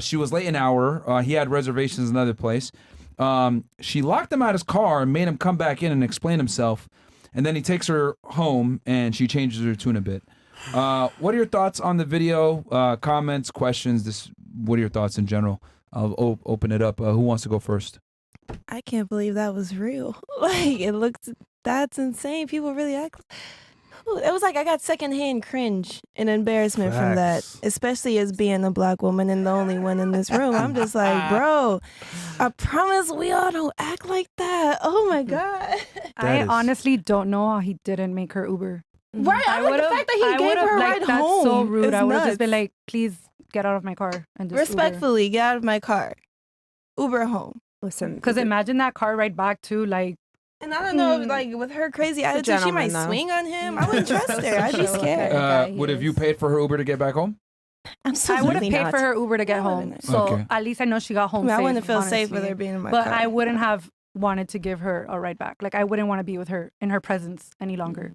She was late an hour. He had reservations in another place. She locked him out of his car and made him come back in and explain himself. And then he takes her home and she changes her tune a bit. What are your thoughts on the video? Comments, questions? What are your thoughts in general? I'll open it up. Who wants to go first? I can't believe that was real. That's insane. People really act. It was like I got secondhand cringe and embarrassment from that, especially as being a black woman and the only one in this room. I'm just like, bro, I promise we all don't act like that. Oh my God. I honestly don't know how he didn't make her Uber. Right, I like the fact that he gave her a ride that's home. so rude. It's I would have nuts. just been like, please get out of my car and just Respectfully, get out of my car. Uber home. Listen, because imagine that car ride back too, like. And I don't know, like with her crazy attitude, she might swing on him. I wouldn't trust her. I'd be scared. Would have you paid for her Uber to get back home? I would have paid for her Uber to get home. So Okay. at least I know she got home I mean, I safe. wouldn't feel safe with honestly. her being in my but car. I wouldn't have wanted to give her a ride back. Like I wouldn't want to be with her in her presence any longer.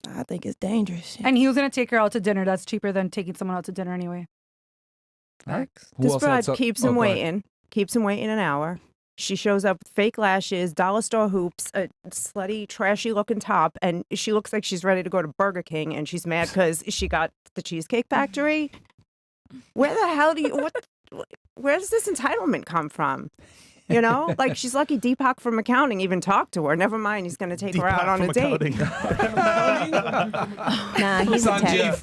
I think it's dangerous. And he was gonna take her out to dinner. That's cheaper than taking someone out to dinner anyway. This broad keeps him waiting. Keeps him waiting an hour. She shows up with fake lashes, dollar store hoops, a slutty, trashy-looking top, and she looks like she's ready to go to Burger King, and she's mad because she got the Cheesecake Factory. Where the hell do you? Where does this entitlement come from? You know, like she's lucky Deepak from accounting even talked to her. Never mind, he's going to take her out on a date. Nah, he's a tech.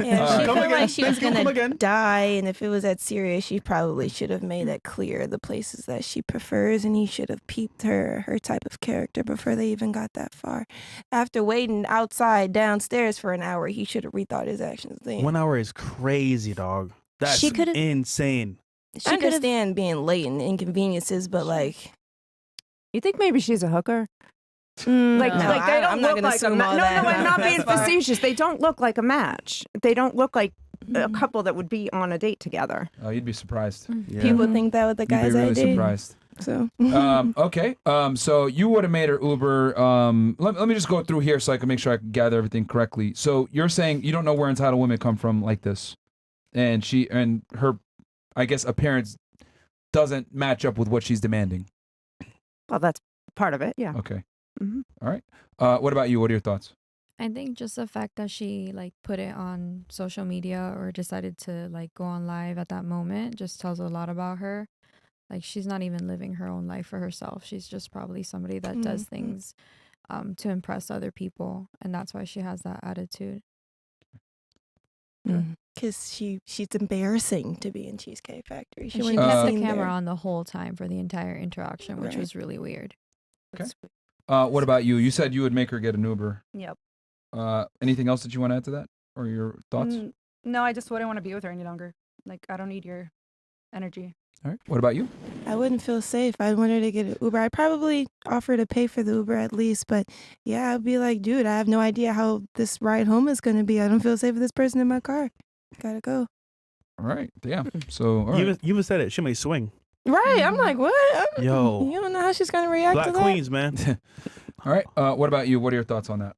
Yeah, she Come felt again. like she was Come gonna again. die, and if it was that serious, she probably should have made it clear the places that she prefers, and he should have peeped her type of character before they even got that far. After waiting outside downstairs for an hour, he should have rethought his actions then. 1 hour is crazy, dog. That's She could've- insane. I understand being late and inconveniences, but like, You think maybe she's a hooker? Like no, they don't I'm not look gonna like a assume match. all No, that. I'm not being That's fine. facetious. They don't look like a match. They don't look like a couple that would be on a date together. Oh, you'd be surprised. People think that with the You'd guys be really I date. surprised. So Okay. So you would have made her Uber. Let me just go through here so I can make sure I can gather everything correctly. So you're saying you don't know where entitled women come from like this, and her, I guess, appearance doesn't match up with what she's demanding. Well, that's part of it. Yeah. Okay. Mhm. All right. What about you? What are your thoughts? I think just the fact that she like put it on social media or decided to like go on live at that moment just tells a lot about her. Like she's not even living her own life for herself. She's just probably somebody that does things to impress other people, and that's why she has that attitude. Because she's embarrassing to be in Cheesecake Factory. And she wouldn't be kept the seen camera there. on the whole time for the entire interaction, which Right. was really weird. Okay. What about you? You said you would make her get an Uber. Yep. Anything else that you want to add to that, or your thoughts? No, I just wouldn't want to be with her any longer. Like, I don't need your energy. All right. What about you? I wouldn't feel safe. I'd want her to get an Uber. I'd probably offer to pay for the Uber at least. But yeah, I'd be like, dude, I have no idea how this ride home is going to be. I don't feel safe with this person in my car. Gotta go. All right. Yeah. So all right. You even said it. She may swing. Right. I'm like, what? Yo. You don't know how she's going to react Black to that. queens, man. All right. What about you? What are your thoughts on that?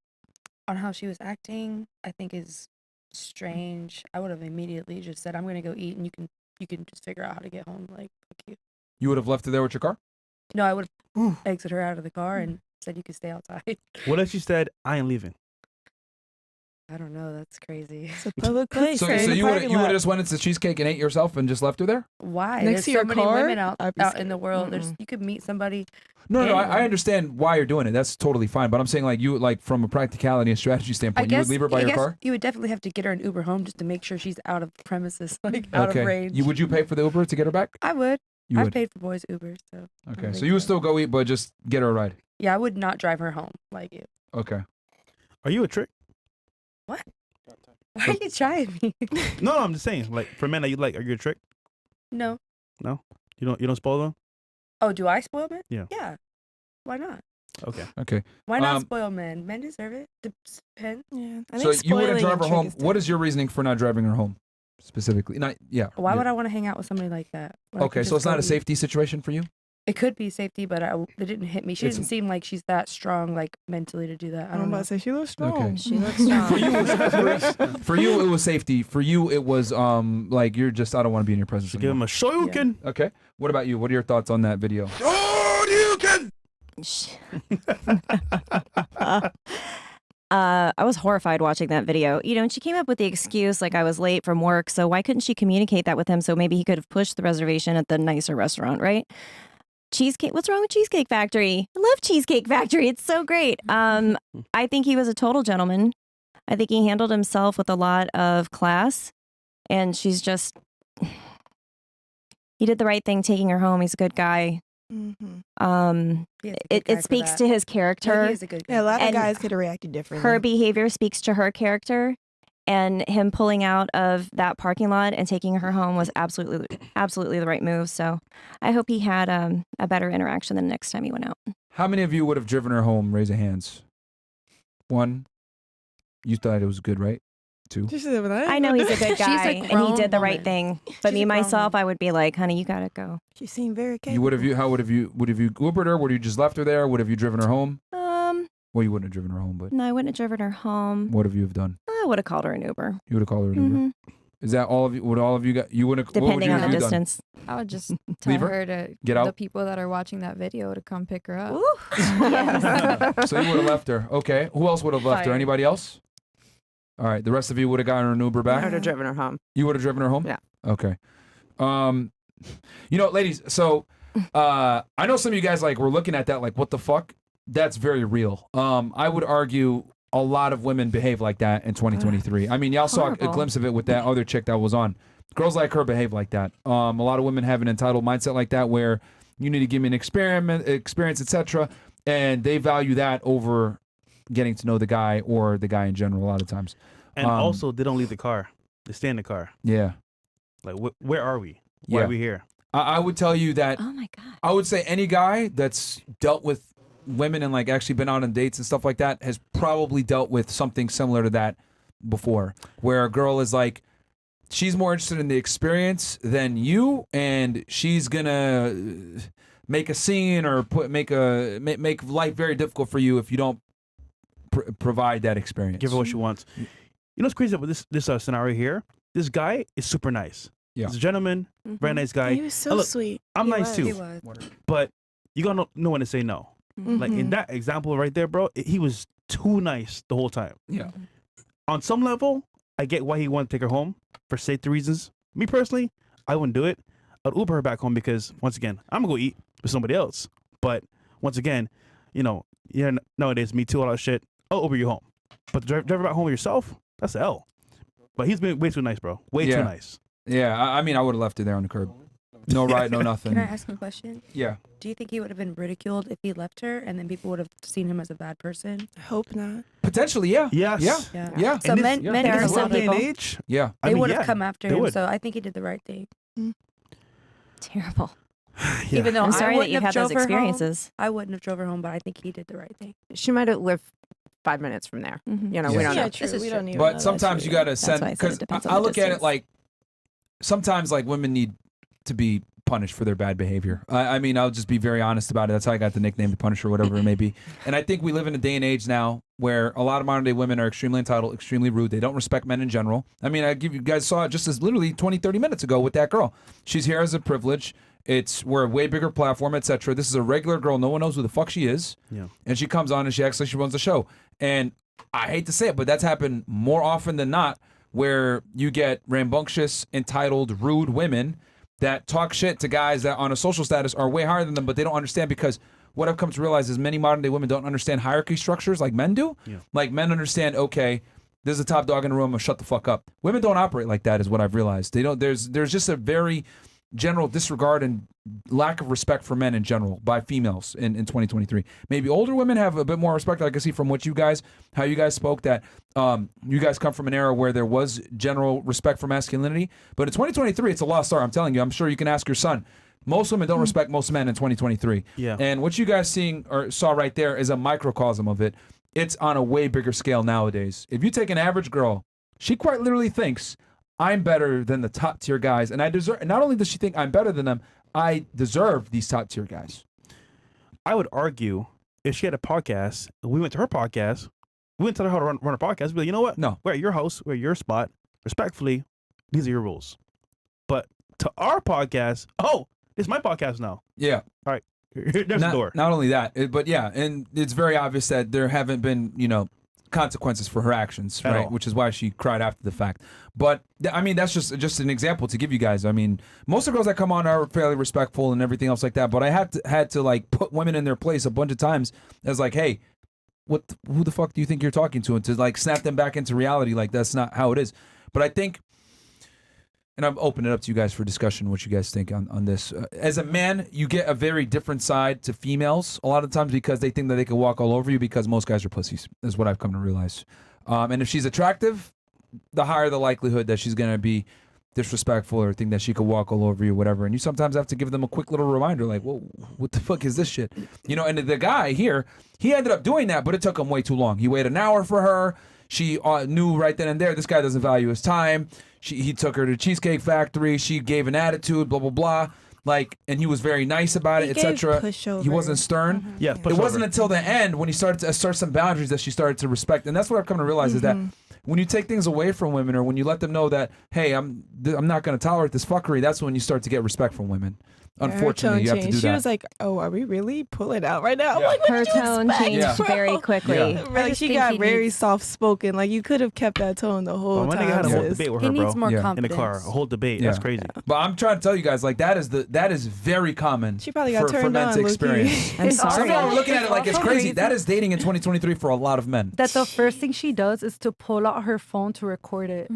On how she was acting, I think is strange. I would have immediately just said, "I'm gonna go eat, and you can just figure out how to get home." Like, fuck you. You would have left her there with your car? No, I would have exited her out of the car and said, "You can stay outside." What if she said, I ain't leaving? I don't know. That's crazy. It's a public place. So you would have just went into Cheesecake and ate yourself and just left her there? Why? Next There's to so your many car? women out I'd be in the world. There's you could meet somebody. No, I anywhere. understand why you're doing it. That's totally fine. But I'm saying like from a practicality and strategy I standpoint, guess you would leave her by I your guess car? You would definitely have to get her an Uber home just to make sure she's out of premises, like out Okay. of range. Would you pay for the Uber to get her back? I would. You I've would. paid for boys Uber, so. I Okay. don't So think you would still go eat, but just get her a ride. Yeah, I would not drive her home like you. Okay. Are you a trick? What? Why are you trying me? No, I'm just saying. Like for men that you like, are you a trick? No. No. You don't spoil them. Oh, do I spoil men? Yeah. Yeah. Why not? Okay. Okay. Why not spoil men? Men deserve it. Depends. Yeah. So you wouldn't drive her home. What is your reasoning for not driving her home specifically? Not yeah. Why yeah. would I want to hang out with somebody like that? when I Okay, could so just it's not go a eat? safety situation for you? It could be safety, but it didn't hit me. She It's- didn't seem like she's that strong, like mentally, to do that. I I'm don't about know. to say she looks strong. Okay. She looks strong. For you, it was safety. For you, it was like you're just I don't want to be in your presence. Give him a shoryuken. Okay. What about you? What are your thoughts on that video? I was horrified watching that video. You know, and she came up with the excuse like I was late from work, so why couldn't she communicate that with him so maybe he could have pushed the reservation at the nicer restaurant, right? Cheesecake, what's wrong with Cheesecake Factory? I love Cheesecake Factory. It's so great. I think he was a total gentleman. I think he handled himself with a lot of class, and she's just he did the right thing taking her home. He's a good guy. Mm-hmm. It speaks to his character. he is a good guy. Yeah, a lot of And guys could have reacted differently. her behavior speaks to her character, and him pulling out of that parking lot and taking her home was absolutely the right move. So I hope he had a better interaction the next time he went out. How many of you would have driven her home? Raise your hands. One. You thought it was good, right? Two. I know he's a good She's a guy and he grown did the right woman. thing. But She's me a grown myself, I would be like, honey, you gotta go. She seemed very capable. You would have you? How would have you? Would have you Ubered her? Would you just left her there? Would have you driven her home? Well, you wouldn't have driven her home, but No, I wouldn't have driven her home. what have you have done? I would have called her an Uber. You would have called her an Uber. Mhm. Is that all of you? Would all of you got? You wouldn't. what would Depending you on the have you done? distance. I would just tell Leave her? her to Get the out? people that are watching that video to come pick her up. So you would have left her. Okay. Who else would have left her? Fired. Anybody else? All right. The rest of you would have gotten her an Uber I back. would have driven her home. You would have driven her home? Yeah. Okay. You know, ladies, so I know some of you guys like were looking at that like, what the fuck? That's very real. I would argue a lot of women behave like that in 2023. I mean, y'all saw a Horrible. glimpse of it with that other chick that was on. Girls like her behave like that. A lot of women have an entitled mindset like that where you need to give me an experience, etc. And they value that over getting to know the guy or the guy in general a lot of times. And also, they don't leave the car. They stay in the car. Yeah. Like, where are we? Why Yeah. are we here? I would tell you that. Oh my God. I would say any guy that's dealt with women and like actually been out on dates and stuff like that has probably dealt with something similar to that before, where a girl is like, she's more interested in the experience than you, and she's gonna make a scene or make life very difficult for you if you don't provide that experience. Give her what she wants. You know what's crazy about this scenario here? This guy is super nice. Yeah. He's a gentleman, very nice guy. He was so Look, sweet. I'm He nice was. too. He was. But you gotta know when to say no. Like in Mhm. that example right there, bro, he was too nice the whole time. Yeah. On some level, I get why he wanted to take her home for safety reasons. Me personally, I wouldn't do it. I'd Uber her back home because once again, I'm gonna go eat with somebody else. But once again, nowadays, Me Too, all that shit, I'll Uber you home. But drive her back home with yourself, that's the L. But he's been way too nice, bro. Way too nice. Yeah, I mean, I would have left her there on the curb. No ride, no nothing. Can I ask a question? Yeah. Do you think he would have been ridiculed if he left her and then people would have seen him as a bad person? I hope not. Potentially, yeah. Yes. Yeah. So men in are this some day and people. age, Yeah. They would have come after they him. would. So I think he did the right thing. Terrible. Yeah. Even though I'm sorry I that you've had those experiences. I wouldn't have drove her home, but I think he did the right thing. She might have lived 5 minutes from there. You know, we don't know. Yeah, true. We don't need. But sometimes you gotta send why I said it because depends on I the look at it distance. like sometimes like women need to be punished for their bad behavior. I mean, I'll just be very honest about it. That's how I got the nickname, the Punisher, whatever it may be. And I think we live in a day and age now where a lot of modern day women are extremely entitled, extremely rude. They don't respect men in general. I mean, you guys saw it just as literally 20, 30 minutes ago with that girl. She's here as a privilege. We're a way bigger platform, etc. This is a regular girl. No one knows who the fuck she is. Yeah. And she comes on and she acts like she runs the show. And I hate to say it, but that's happened more often than not where you get rambunctious, entitled, rude women that talk shit to guys that on a social status are way higher than them, but they don't understand because what I've come to realize is many modern day women don't understand hierarchy structures like men do. Yeah. Like men understand, okay, there's a top dog in the room, shut the fuck up. Women don't operate like that is what I've realized. They don't. There's just a very general disregard and lack of respect for men in general by females in 2023. Maybe older women have a bit more respect. I can see from what how you guys spoke that you guys come from an era where there was general respect for masculinity. But in 2023, it's a lost art. I'm telling you. I'm sure you can ask your son. Most women don't respect most men in 2023. Yeah. And what you guys saw right there is a microcosm of it. It's on a way bigger scale nowadays. If you take an average girl, she quite literally thinks, I'm better than the top tier guys, and I deserve. Not only does she think I'm better than them, I deserve these top tier guys. I would argue if she had a podcast, we went to her podcast, we went to tell her how to run her podcast. We'd be like, you know what? No, we're at your house, we're at your spot. Respectfully, these are your rules. But to our podcast, this is my podcast now. Yeah. All right. There's the door. Not only that, but yeah, and it's very obvious that there haven't been, consequences for her actions, At right? all. Which is why she cried after the fact. But I mean, that's just an example to give you guys. I mean, most of the girls that come on are fairly respectful and everything else like that. But I had to like put women in their place a bunch of times as like, hey, who the fuck do you think you're talking to? And to like snap them back into reality, like that's not how it is. But I think. And I'm opening it up to you guys for discussion, what you guys think on this. As a man, you get a very different side to females a lot of times because they think that they can walk all over you because most guys are pussies, is what I've come to realize. And if she's attractive, the higher the likelihood that she's going to be disrespectful or think that she could walk all over you, whatever. And you sometimes have to give them a quick little reminder like, whoa, what the fuck is this shit? And the guy here, he ended up doing that, but it took him way too long. He waited an hour for her. She knew right then and there, this guy doesn't value his time. He took her to Cheesecake Factory. She gave an attitude, blah, blah, blah. And he was very nice about it, etc. He wasn't stern. Yeah, It wasn't until the end when he started to assert some boundaries that she started to respect. And that's what I've come to realize is that when you take things away from women or when you let them know that, hey, I'm not going to tolerate this fuckery, that's when you start to get respect from women. Unfortunately, you have to do that. She was like, "Oh, are we really pulling out right now?" I'm Yeah. like, what Her did you tone expect, changed bro? very quickly. Yeah. Like she got very soft spoken. Like you could have kept that tone the whole My time. nigga had a whole sis. debate with He her, bro. needs more Yeah. In the confidence. car, a whole debate. That's crazy. But I'm trying to tell you guys, like that is very common. She probably got for turned men to on, low-key. experience. I'm Some sorry. people are looking at it like it's also crazy. crazy. That is dating in 2023 for a lot of men. That the first thing she does is to pull out her phone to record it.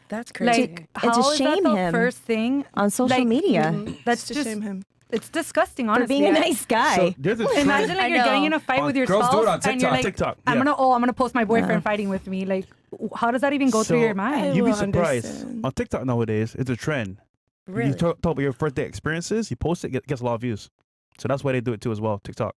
That's crazy. Like, And to how is that shame the him first thing on social like, media That's to just shame him. it's disgusting. for Honestly, being a nice guy. So there's a trend. Imagine like I you're getting know. in a fight with your Girls spouse do it on and you're like, TikTok. I'm yeah. gonna post my boyfriend Uh-huh. fighting with me. Like, how does that even go through So, your mind? You'd be will surprised. understand. On TikTok nowadays, it's a trend. Really? You talk about your first date experiences, you post it, gets a lot of views. So that's why they do it too as well, TikTok.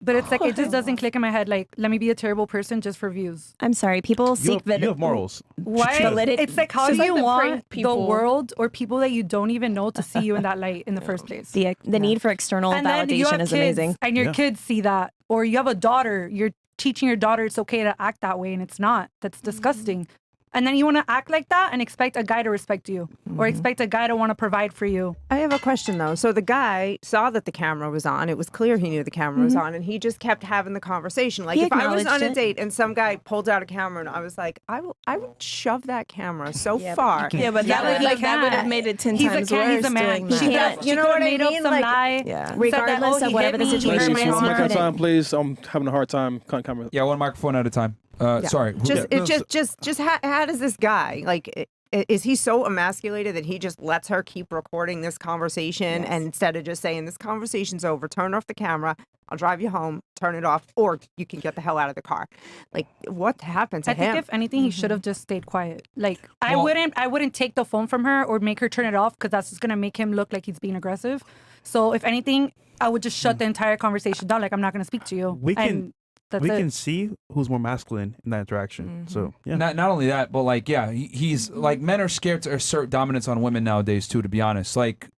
But it's like it just doesn't click in my head. Like, let me be a terrible person just for views. I'm sorry. People seek you have morals. Why? It's like, how do you want the world or people that you don't even know to see you in that light in the first place? The need for external And then you validation have is kids, amazing. and your kids see that, or you have a daughter. You're teaching your daughter it's okay to act that way, and it's not. That's disgusting. And then you want to act like that and expect a guy to respect you or expect a guy to want to provide for you. I have a question though. So the guy saw that the camera was on. It was clear he knew the camera was on, and he just kept having the conversation. Like He if I was on a acknowledged it. date and some guy pulled out a camera, and I was like, I would shove that camera so far. Yeah, but that would have made it 10 He's times a worse. can. He's a man. doing She that. could, You know what I made up mean? some Like, lie. Yeah. said Regardless that, of whatever the he hit me, he situation hurt is, my One mic at a heart. time, please. I'm having a hard time. Can't camera. Yeah, one microphone at a time. Sorry. Just how does this guy like? Is he so emasculated that he just lets her keep recording this conversation and instead of just saying this conversation's over, turn off the camera, I'll drive you home, turn it off, or you can get the hell out of the car. Like what happened to I him? think if anything, he should have just stayed quiet. Like I wouldn't take the phone from her or make her turn it off because that's just gonna make him look like he's being aggressive. So if anything, I would just shut the entire conversation down. Like I'm not gonna speak to you. We can That's we it. can see who's more masculine in that interaction. So yeah. Not only that, but like he's like men are scared to assert dominance on women nowadays too. To be honest, like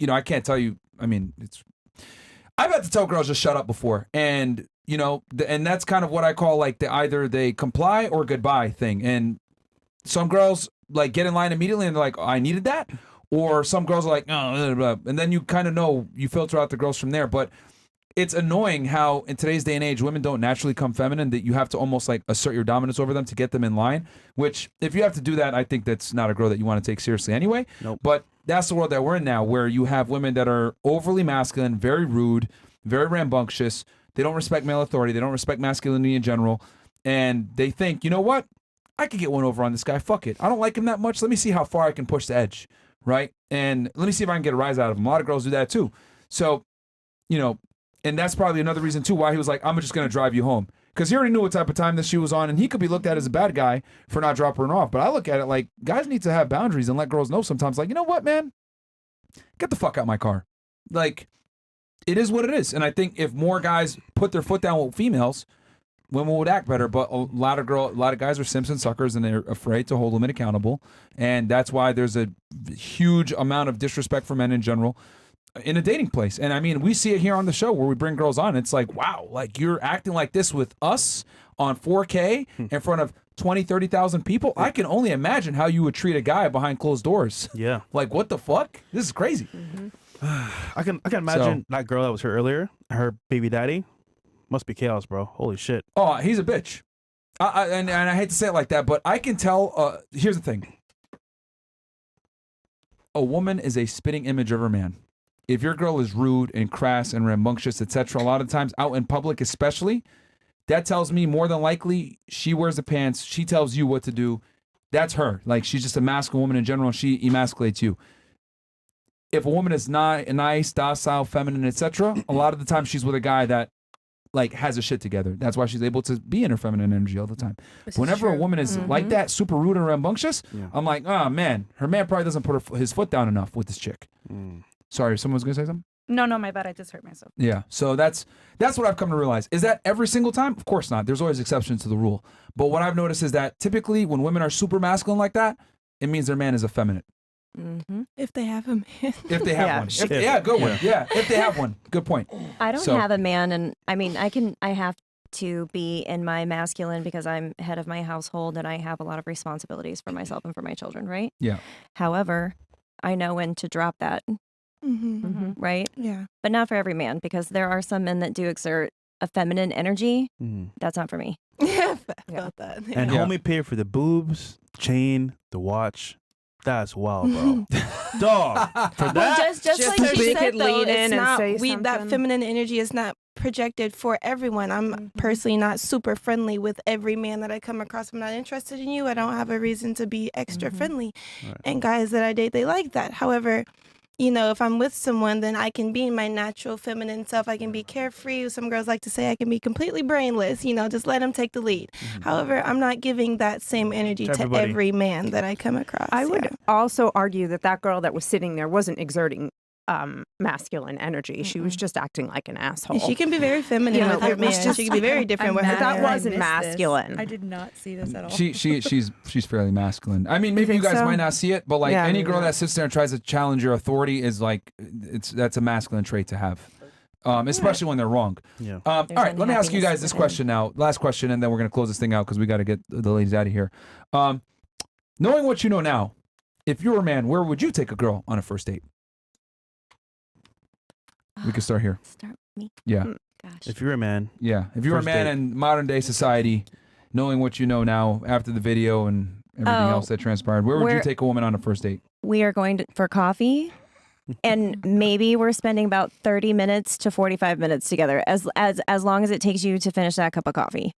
I can't tell you. I mean, I've had to tell girls just shut up before, and and that's kind of what I call like either they comply or goodbye thing. And some girls like get in line immediately and they're like, oh, I needed that, or some girls are like, oh, blah, blah, blah. And then you kind of know you filter out the girls from there, but. It's annoying how in today's day and age women don't naturally come feminine, that you have to almost like assert your dominance over them to get them in line, which if you have to do that, I think that's not a girl that you want to take seriously anyway. Nope. But that's the world that we're in now, where you have women that are overly masculine, very rude, very rambunctious. They don't respect male authority. They don't respect masculinity in general. And they think, you know what? I could get one over on this guy. Fuck it. I don't like him that much. Let me see how far I can push the edge, right? And let me see if I can get a rise out of him. A lot of girls do that too. So, and that's probably another reason, too, why he was like, I'm just going to drive you home. Because he already knew what type of time that she was on, and he could be looked at as a bad guy for not dropping her off. But I look at it like, guys need to have boundaries and let girls know sometimes, like, you know what, man? Get the fuck out my car. Like, it is what it is. And I think if more guys put their foot down with females, women would act better. But a lot of guys are simps and suckers, and they're afraid to hold women accountable. And that's why there's a huge amount of disrespect for men in general in a dating place. And I mean, we see it here on the show where we bring girls on. It's like, wow, like you're acting like this with us on 4K in front of 20, 30,000 people. I can only imagine how you would treat a guy behind closed doors. Yeah. Like, what the fuck? This is crazy. I can imagine that girl that was here earlier, her baby daddy. Must be chaos, bro. Holy shit. Oh, he's a bitch. And I hate to say it like that, but I can tell, here's the thing. A woman is a spitting image of her man. If your girl is rude and crass and rambunctious, etc., a lot of times out in public especially, that tells me more than likely she wears the pants, she tells you what to do. That's her. Like, she's just a masculine woman in general, and she emasculates you. If a woman is not nice, docile, feminine, etc., a lot of the time she's with a guy that like has a shit together. That's why she's able to be in her feminine energy all the time. Whenever a woman is like that, super rude and rambunctious, I'm like, oh man, her man probably doesn't put his foot down enough with this chick. Sorry, someone was gonna say something? No, my bad. I just hurt myself. Yeah, so that's what I've come to realize. Is that every single time? Of course not. There's always exceptions to the rule. But what I've noticed is that typically when women are super masculine like that, it means their man is effeminate. If they have a man. If they have one. Good one. Yeah, if they have one. Good point. I don't have a man, and I mean, I have to be in my masculine because I'm head of my household and I have a lot of responsibilities for myself and for my children, right? Yeah. However, I know when to drop that. Right? Yeah. But not for every man, because there are some men that do exert a feminine energy. That's not for me. Yeah, about that. And homie paid for the boobs, chain, the watch. That's wild, bro. Dog. For that? Just like you said, though, it's not, that something. feminine energy is not projected for everyone. I'm personally not super friendly with every man that I come across. I'm not interested in you. I don't have a reason to be extra friendly. Right. And guys that I date, they like that. However, you know, if I'm with someone, then I can be my natural feminine self. I can be carefree. Some girls like to say I can be completely brainless, you know, just let them take the lead. However, I'm not giving that same energy to every man that I come across. I would also argue that girl that was sitting there wasn't exerting masculine energy. She was just acting like an asshole. She can be very feminine with her man. She can be very different with her. That wasn't masculine. I did not see this at all. She's fairly masculine. I mean, maybe you think guys so? might not see it, but like Yeah, any maybe girl not. that sits there and tries to challenge your authority is like that's a masculine trait to have. Especially when they're wrong. Yeah. All right, let me ask you unhappiness guys this within. question now. Last question, and then we're going to close this thing out because we got to get the ladies out of here. Knowing what you know now, if you were a man, where would you take a girl on a first date? We can start here. Start with me. Yeah. Gosh. If you're a man, Yeah. If you were a First man date. in modern day society, knowing what you know now after the video and everything Oh, else that transpired, where would you where- take a woman on a first date? We are going for coffee, and maybe we're spending about 30 minutes to 45 minutes together, as long as it takes you to finish that cup of coffee.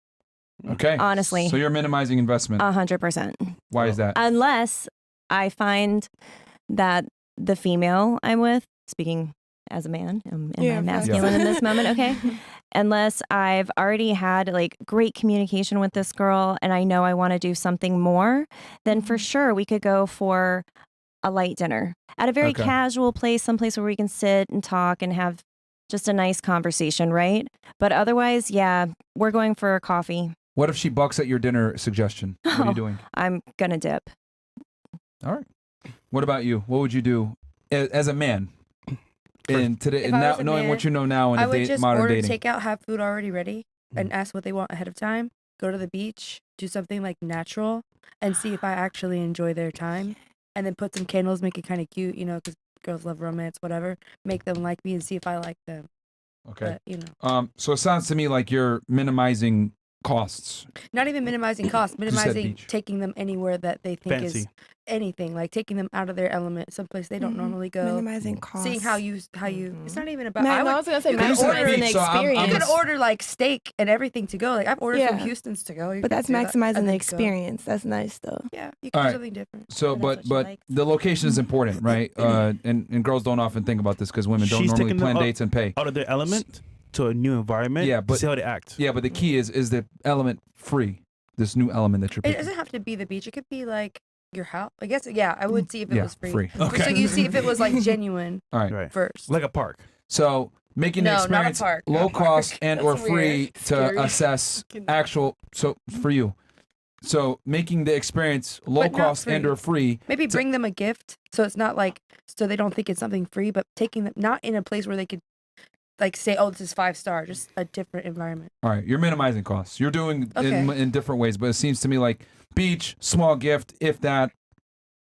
Okay. Honestly. So you're minimizing investment. 100%. Why is that? Unless I find that the female I'm with, speaking as a man, am I masculine in this moment? Okay. Unless I've already had like great communication with this girl and I know I want to do something more, then for sure we could go for a light dinner at a very Okay. casual place, someplace where we can sit and talk and have just a nice conversation, right? But otherwise, yeah, we're going for a coffee. What if she bucks at your dinner suggestion? What are you doing? I'm gonna dip. All right. What about you? What would you do as a man? In today, If I now was a knowing man, what you know now in I a would just modern order dating. takeout, have food already ready, and ask what they want ahead of time. Go to the beach, do something like natural, and see if I actually enjoy their time. And then put some candles, make it kind of cute, because girls love romance, whatever. Make them like me and see if I like them. Okay. But, So it sounds to me like you're minimizing costs. not even minimizing costs, You said minimizing beach. taking them anywhere that they think is Fancy. anything, like taking them out of their element, someplace they don't normally go. Minimizing costs. Seeing how you. It's not even about. No, I I was gonna say you could You said order- beach, so I'm- You I'm could ass- order like steak and everything to go. Like I've ordered from Yeah. Houston's to go. You But could that's do that maximizing and the then go. experience. That's nice though. Yeah, you All can right. do something different. So, but the location is important, right? And girls don't often think about this because women don't She's normally taking them plan out- dates and pay. out of their element to a new environment. Yeah, to but see how they act. Yeah, but the key is the element free. This new element that you're It picking. doesn't have to be the beach. It could be like your house. I guess. Yeah, I would see if it Yeah, was free. free. So Okay. you see if it was like genuine All right. Right. first. Like a park. So making the No, not a experience park, not low a park. cost and or That's free weird. to Scary. assess actual. So for you, so making the experience low But not cost and free. or free. Maybe bring them a gift so it's not like so they don't think it's something free, but taking them not in a place where they could like say, oh, this is 5-star, just a different environment. All right, you're minimizing costs. You're doing Okay. in different ways, but it seems to me like beach, small gift, if that.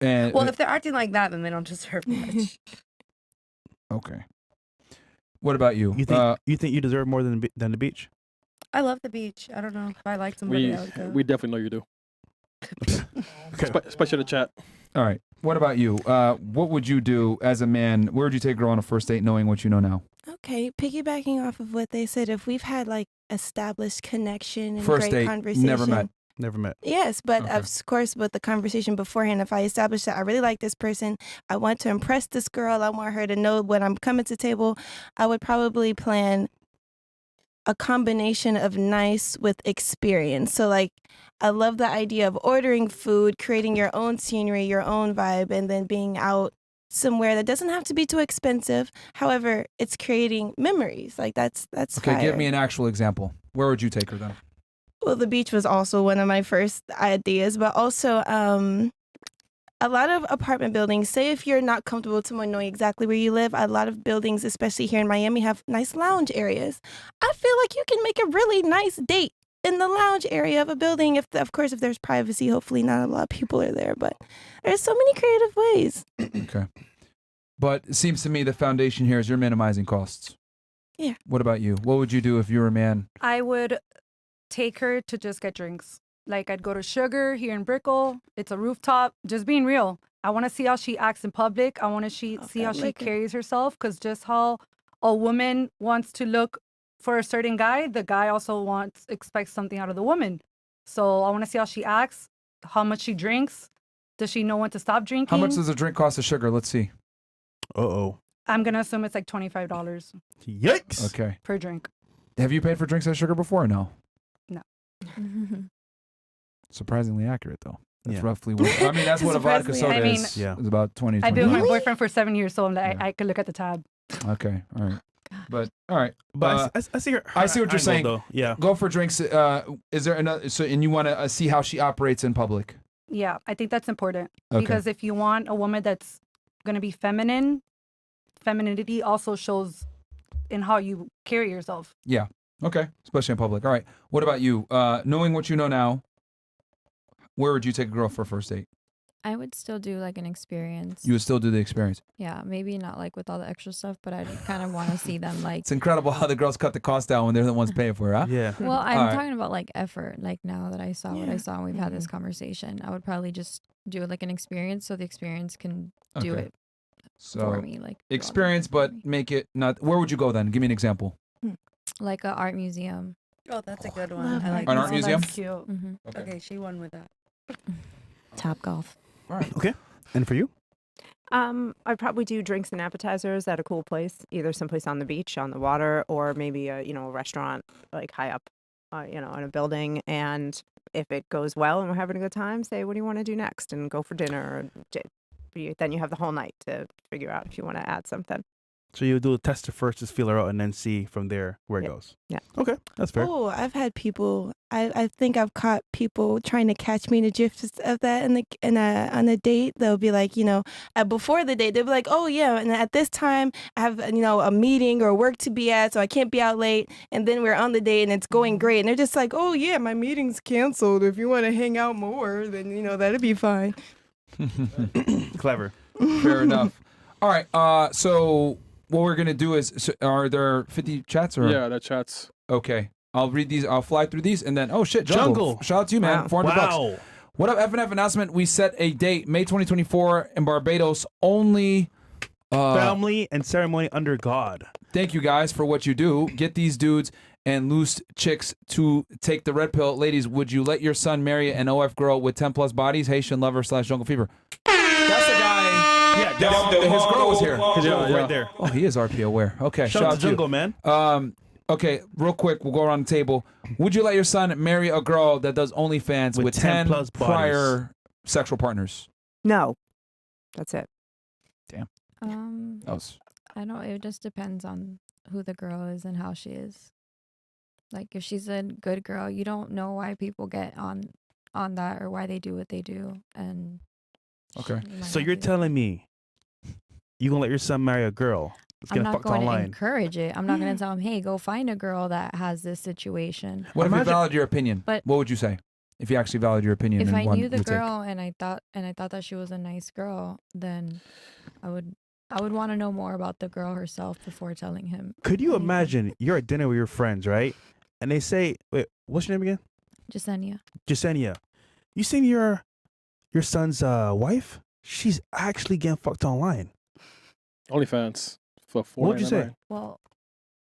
And Well, if they're acting like that, then they don't deserve much. okay. What about you? You think you deserve more than the beach? I love the beach. I don't know if I like somebody. We I would go. we definitely know you do. Especially the chat. All right. What about you? What would you do as a man? Where would you take a girl on a first date, knowing what you know now? Okay, piggybacking off of what they said, if we've had like established connection and First great date, conversation, never met. Never met. Yes, but Okay. of course, with the conversation beforehand, if I establish that I really like this person, I want to impress this girl, I want her to know when I'm coming to table, I would probably plan a combination of nice with experience. So, like, I love the idea of ordering food, creating your own scenery, your own vibe, and then being out somewhere that doesn't have to be too expensive. However, it's creating memories. Like that's Okay, give fire. me an actual example. Where would you take her then? Well, the beach was also one of my first ideas, but also a lot of apartment buildings, say if you're not comfortable with someone knowing exactly where you live, a lot of buildings, especially here in Miami, have nice lounge areas. I feel like you can make a really nice date in the lounge area of a building. Of course, if there's privacy, hopefully not a lot of people are there, but there's so many creative ways. Okay. But it seems to me the foundation here is you're minimizing costs. Yeah. What about you? What would you do if you were a man? I would take her to just get drinks. Like I'd go to Sugar here in Brickell. It's a rooftop. Just being real. I want to see how she acts in public. I want to see how she liquor. carries herself. Because just how a woman wants to look for a certain guy, the guy also expects something out of the woman. So I want to see how she acts, how much she drinks. Does she know when to stop drinking? How much does a drink cost of Sugar? Let's see. Uh-oh. I'm going to assume it's like $25 Yikes. Okay. per drink. Have you paid for drinks at Sugar before or no? No. Surprisingly accurate though. That's roughly what. I mean, that's what a vodka Surprisingly, soda I mean, is. It's about 20. I've been with my 20. boyfriend for 7 years, so I could look at the tab. Okay, all right. But all right. But I see her. I see what you're angle, saying. though. Yeah. Go for drinks. Is there another? So, and you want to see how she operates in public? Yeah, I think that's important Okay. because if you want a woman that's going to be feminine, femininity also shows in how you carry yourself. Yeah. Okay. Especially in public. All right. What about you? Knowing what you know now, where would you take a girl for a first date? I would still do like an experience. You would still do the experience. Yeah, maybe not like with all the extra stuff, but I kind of want to see them like. It's incredible how the girls cut the cost down when they're the ones paying for it, huh? Yeah. Well, I'm All right. talking about like effort. Like now that I saw what I saw and we've had this conversation, I would probably just do like an experience so the experience can do Okay. it So for me. Like experience, but make it not. Where would you go then? Give me an example. like a art museum. Oh, that's a good one. Love I like An that. art museum? That's cute. Mm-hmm. Okay, she won with that. Top golf. All right. Okay. And for you? I'd probably do drinks and appetizers at a cool place, either someplace on the beach, on the water, or maybe a a restaurant like high up, in a building. And if it goes well and we're having a good time, say, what do you want to do next? And go for dinner. Then you have the whole night to figure out if you want to add something. So you do a tester first, just feel her out, and then see from there where it goes. Yeah. Okay, that's fair. Oh, I've had people. I think I've caught people trying to catch me in the gist of that on a date. They'll be like, before the date, they'll be like, oh yeah, and at this time I have a meeting or work to be at, so I can't be out late. And then we're on the date and it's going great, and they're just like, oh yeah, my meeting's canceled. If you want to hang out more, then that'd be fine. Clever. Fair enough. All right. So what we're gonna do is, are there 50 chats or? Yeah, the chats. Okay. I'll read these. I'll fly through these, and then Jungle. Shout out to you, man. Wow. $400. What up, FNF announcement? We set a date, May 2024 in Barbados. Only family and ceremony under God. Thank you guys for what you do. Get these dudes and loose chicks to take the red pill. Ladies, would you let your son marry an OF girl with 10 plus bodies? Haitian lover / Jungle Fever. That's the guy. Yeah, his girl was here. Right there. Oh, he is RP aware. Okay, Shout out to Jungle, man. Okay, real quick, we'll go around the table. Would you let your son marry a girl that does OnlyFans with 10 plus prior sexual partners? No, that's it. Damn. That was... I know it just depends on who the girl is and how she is. Like if she's a good girl, you don't know why people get on that or why they do what they do. And okay, so you're telling me you gonna let your son marry a girl that's I'm gonna not fuck going to online? encourage it. I'm not going to tell him, hey, go find a girl that has this situation. What if he valued your opinion? But what would you say if he actually valued your opinion? if and I one knew the would take? girl and I thought that she was a nice girl, then I would want to know more about the girl herself before telling him. Could you imagine you're at dinner with your friends, right? And they say, wait, what's your name again? Jasenia. You seen your son's wife? She's actually getting fucked online. OnlyFans for $4.99. What'd you say? Well,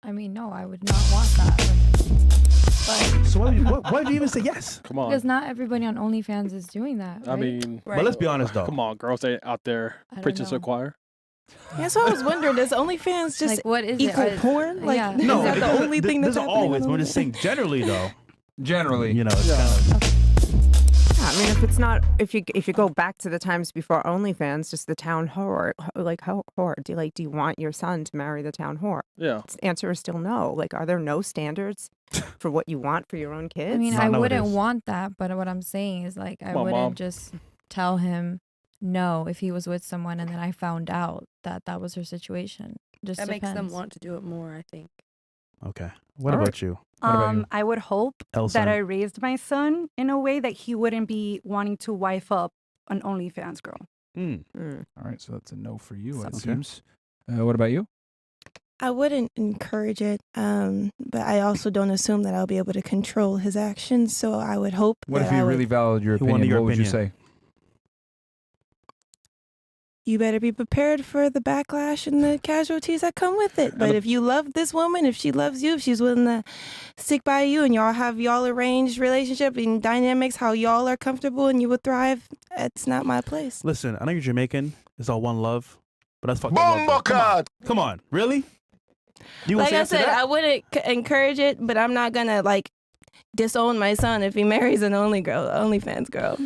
I mean, no, I would not want that. But So why did you even say yes? Come on. because not everybody on OnlyFans is doing that. I right? mean, But let's be honest though. Come on, girls they out there don't preaching to know. the choir. Yeah, so I was wondering, does OnlyFans just Like, what is equal it? porn? Like, yeah. No, is that the only thing that's there's happening? always. on We're just saying generally though. Generally, It's kind of. I mean, if it's not, if you go back to the times before OnlyFans, just the town whore, whore. Do you want your son to marry the town whore? Yeah. The answer is still no. Like, are there no standards for what you want for your own kids? I mean, Not I wouldn't nowadays. want that, but what I'm saying is like I Come on, wouldn't Mom. just tell him no if he was with someone and then I found out that was her situation. Just That makes them depends. want to do it more, I think. Okay. What All about you? I would hope Elsa. that I raised my son in a way that he wouldn't be wanting to wife up an OnlyFans girl. All right, so that's a no for you, it Okay. seems. What about you? I wouldn't encourage it, but I also don't assume that I'll be able to control his actions. So I would hope What that if he I would, really valued your He wanted opinion? your What would you opinion. say? you better be prepared for the backlash and the casualties that come with it. But if you love this woman, if she loves you, if she's willing to stick by you and y'all have arranged relationship and dynamics, how y'all are comfortable and you would thrive, it's not my place. Listen, I know you're Jamaican. It's all one love, but that's fucked up. Come on, really? You Like I answer said, that? I wouldn't encourage it, but I'm not gonna disown my son if he marries an OnlyFans girl.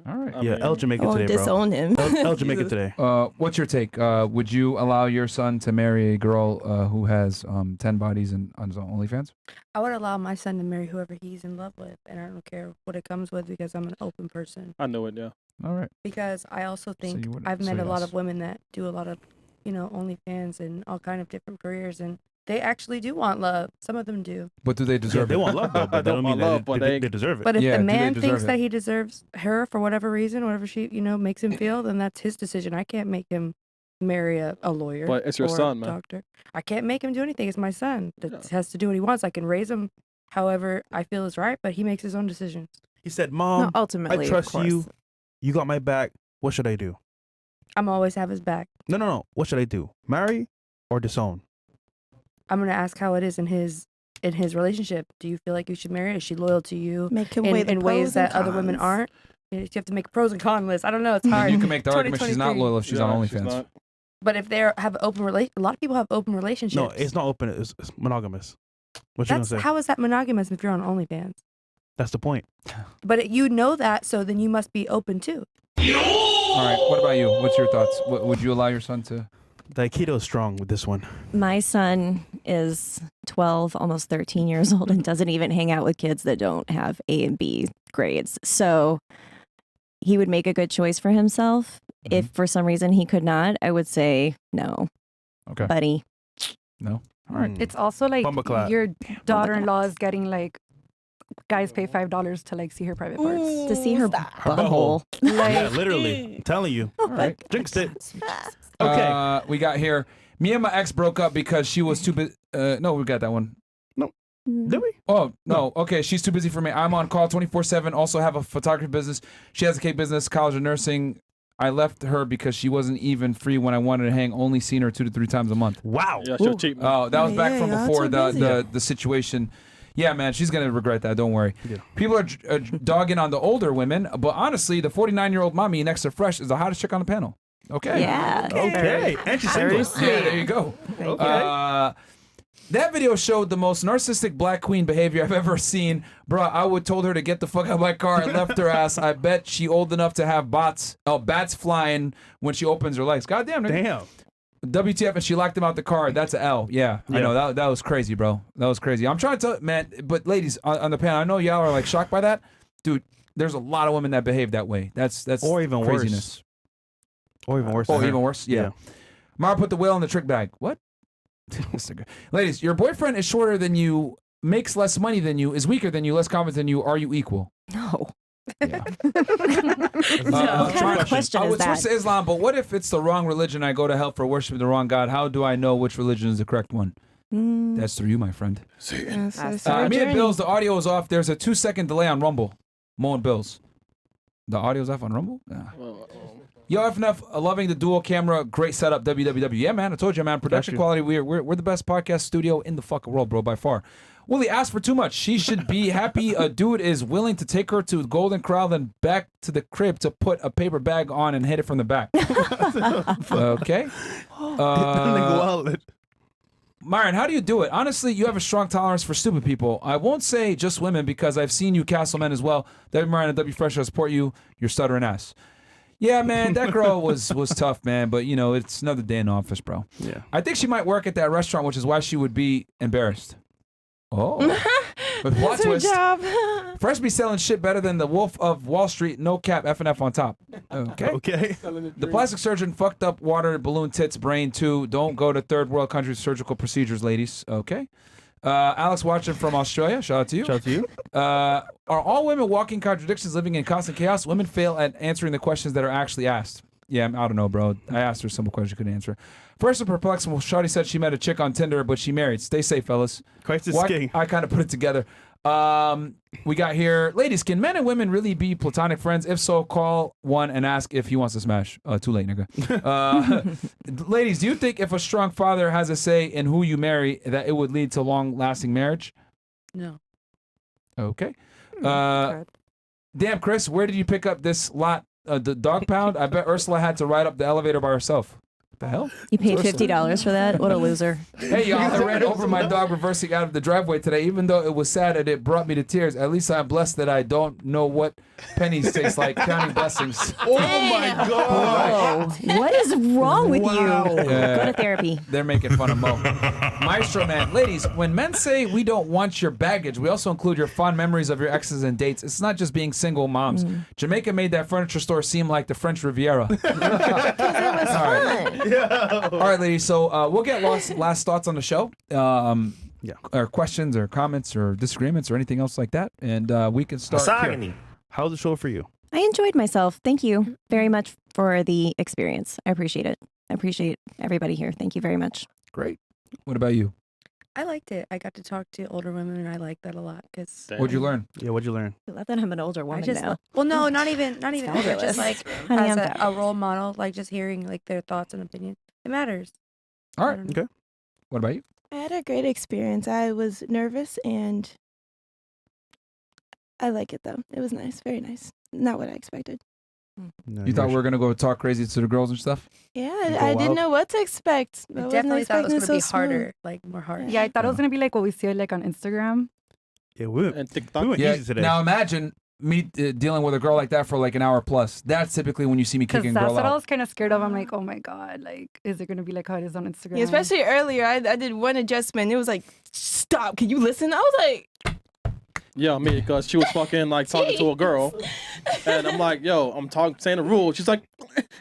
All right. Yeah, El Jamaican I won't today, bro. disown him. El Jamaican today. What's your take? Would you allow your son to marry a girl who has 10 bodies and on his OnlyFans? I would allow my son to marry whoever he's in love with, and I don't care what it comes with because I'm an open person. I know it, yeah. All right. Because I also think you wouldn't- I've so met a lot yes. of women that do a lot of, OnlyFans and all kind of different careers, and they actually do want love. Some of them do. But do they Yeah, deserve they it? want love though, but that don't mean love, that but they they- deserve it. But if Yeah, the do they man deserve thinks it? that he deserves her for whatever reason, whatever she, makes him feel, then that's his decision. I can't make him marry a lawyer. But it's your or son, a man. doctor. I can't make him do anything. It's my son that has to do what he wants. I can raise him however I feel is right, but he makes his own decisions. He said, "Mom, No, ultimately, I of trust course. you. You got my back. What should I do?" I'm always have his back. No. What should I do? Marry or disown? I'm gonna ask how it is in his relationship. Do you feel like you should marry her? Is she loyal to you Make him weigh the in ways pros that and other women cons. aren't? You have to make a pros and con list. I don't know. It's hard. You can make the argument she's not 2023. loyal if she's on Yeah, she's OnlyFans. not. But if they have open a lot of people have open relationships. No, it's not open. It's monogamous. What you gonna That's say? how is that monogamous if you're on OnlyFans? That's the point. But you know that, so then you must be open too. All right. What about you? What's your thoughts? Would you allow your son to? The Aikido is strong with this one. My son is 12, almost 13 years old, and doesn't even hang out with kids that don't have A and B grades. So he would make a good choice for himself. If for some reason he could not, I would say no. Okay. Buddy. No. All right. It's also like Bumba clap. your daughter-in-law is getting like guys pay $5 to like see her private parts. To see her butthole. Yeah, literally. I'm telling you. All right. Jinxed it. Okay. We got here. Me and my ex broke up because she was too busy. No, we got that one. Did we? Oh, no. Okay, she's too busy for me. I'm on call 24/7. Also have a photography business. She has a cake business, college of nursing. I left her because she wasn't even free when I wanted to hang. Only seen her 2 to 3 times a month. Wow. Yeah, she'll cheat. Man. Oh, that was back from y'all before too the busy. situation. Yeah, man, she's gonna regret that. Don't worry. Yeah. People are dogging on the older women, but honestly, the 49-year-old mommy next to Fresh is the hottest chick on the panel. Okay. Yeah. Okay. And she's single. Yeah, there you go. That video showed the most narcissistic black queen behavior I've ever seen. Bruh, I would told her to get the fuck out of my car and left her ass. I bet she old enough to have bats flying when she opens her legs. Goddamn. Damn. WTF, and she locked him out the car. That's a L. Yeah, I Yeah. know. That was crazy, bro. That was crazy. I'm trying to tell, man, but ladies on the panel, I know y'all are like shocked by that. Dude, there's a lot of women that behave that way. That's Or even craziness. worse. Or even worse. Oh, than her. even worse? Yeah. Mara put the whale in the trick bag. What? Ladies, your boyfriend is shorter than you, makes less money than you, is weaker than you, less confident than you. Are you equal? No. Yeah. What kind of question I is would that? switch to Islam, but what if it's the wrong religion? I go to hell for worshiping the wrong God. How do I know which religion is the correct one? That's through you, my friend. That's Me and Bills, the audio is off. There's a 2-second delay on Rumble. Mo and Bills. The audio's off on Rumble? Yeah. Yo, FNF, loving the dual camera, great setup, www. Yeah, man, I told you, man, production you. quality, we're the best podcast studio in the fucking world, bro, by far. Willie asked for too much. She should be happy a dude is willing to take her to Golden Corral, then back to the crib to put a paper bag on and hit it from the back. Okay. Myron, how do you do it? Honestly, you have a strong tolerance for stupid people. I won't say just women because I've seen you castle men as well. W Myron and W Fresh, I support you. You're stuttering ass. Yeah, man, that girl was tough, man. But, you know, it's another day in the office, bro. Yeah. I think she might work at that restaurant, which is why she would be embarrassed. Oh. With plot That's her twist. job. Fresh be selling shit better than the Wolf of Wall Street, no cap, FNF on top. Okay. Okay. The plastic surgeon fucked up water balloon tits brain too. Don't go to third world countries surgical procedures, ladies. Okay. Alex watching from Australia. Shout out to you. Shout out to you. Are all women walking contradictions, living in constant chaos? Women fail at answering the questions that are actually asked. Yeah, I don't know, bro. I asked her a simple question, she couldn't answer. First, a perplexing. Well, Shawty said she met a chick on Tinder, but she married. Stay safe, fellas. Christ is Well, king. I kind of put it together. We got here, ladies, can men and women really be platonic friends? If so, call one and ask if he wants to smash. Too late, nigga. Ladies, do you think if a strong father has a say in who you marry, that it would lead to long-lasting marriage? No. Okay. Damn, Chris, where did you pick up this lot? The dog pound? I bet Ursula had to ride up the elevator by herself. The hell? You paid $50 for that? What a loser. Hey, y'all, I ran over my dog reversing out of the driveway today. Even though it was sad and it brought me to tears, at least I'm blessed that I don't know what pennies taste like. Counting blessings. Oh, my God. Whoa. What is wrong with you? Go Yeah. to therapy. They're making fun of Mo. Maestro Man. Ladies, when men say we don't want your baggage, we also include your fond memories of your exes and dates. It's not just being single moms. Jamaica made that furniture store seem like the French Riviera. It was fun. All right, ladies. So we'll get last thoughts on the show. Or questions or comments or disagreements or anything else like that. And we can start here. How's the show for you? I enjoyed myself. Thank you very much for the experience. I appreciate it. I appreciate everybody here. Thank you very much. Great. What about you? I liked it. I got to talk to older women, and I like that a lot. Cause What'd you learn? Yeah, what'd you learn? I love that I'm an older woman now. Well, no, not even older. fabulous. Just like Honey, as I'm a role model, like just hearing like their thoughts and opinions. It matters. All right. Okay. What about you? I had a great experience. I was nervous and I like it though. It was nice, very nice. Not what I expected. You thought we were gonna go talk crazy to the girls and stuff? Yeah, You I go didn't out? know what to expect. I I definitely wasn't thought it was expecting gonna be so harder, smooth. like more harder. Yeah, I thought it was gonna be like what we see like on Instagram. Yeah, we And TikTok. went easy today. Now imagine me dealing with a girl like that for like an hour plus. That's typically when you see me Because kicking that's girl what I out. was kind of scared of. I'm like, oh my god, like, is it gonna be like how it is on Instagram? Yeah, especially earlier, I did one adjustment. It was like, stop, can you listen? I was like, Yeah, me, because she was fucking like talking to a girl, and I'm like, yo, I'm saying the rule. She's like,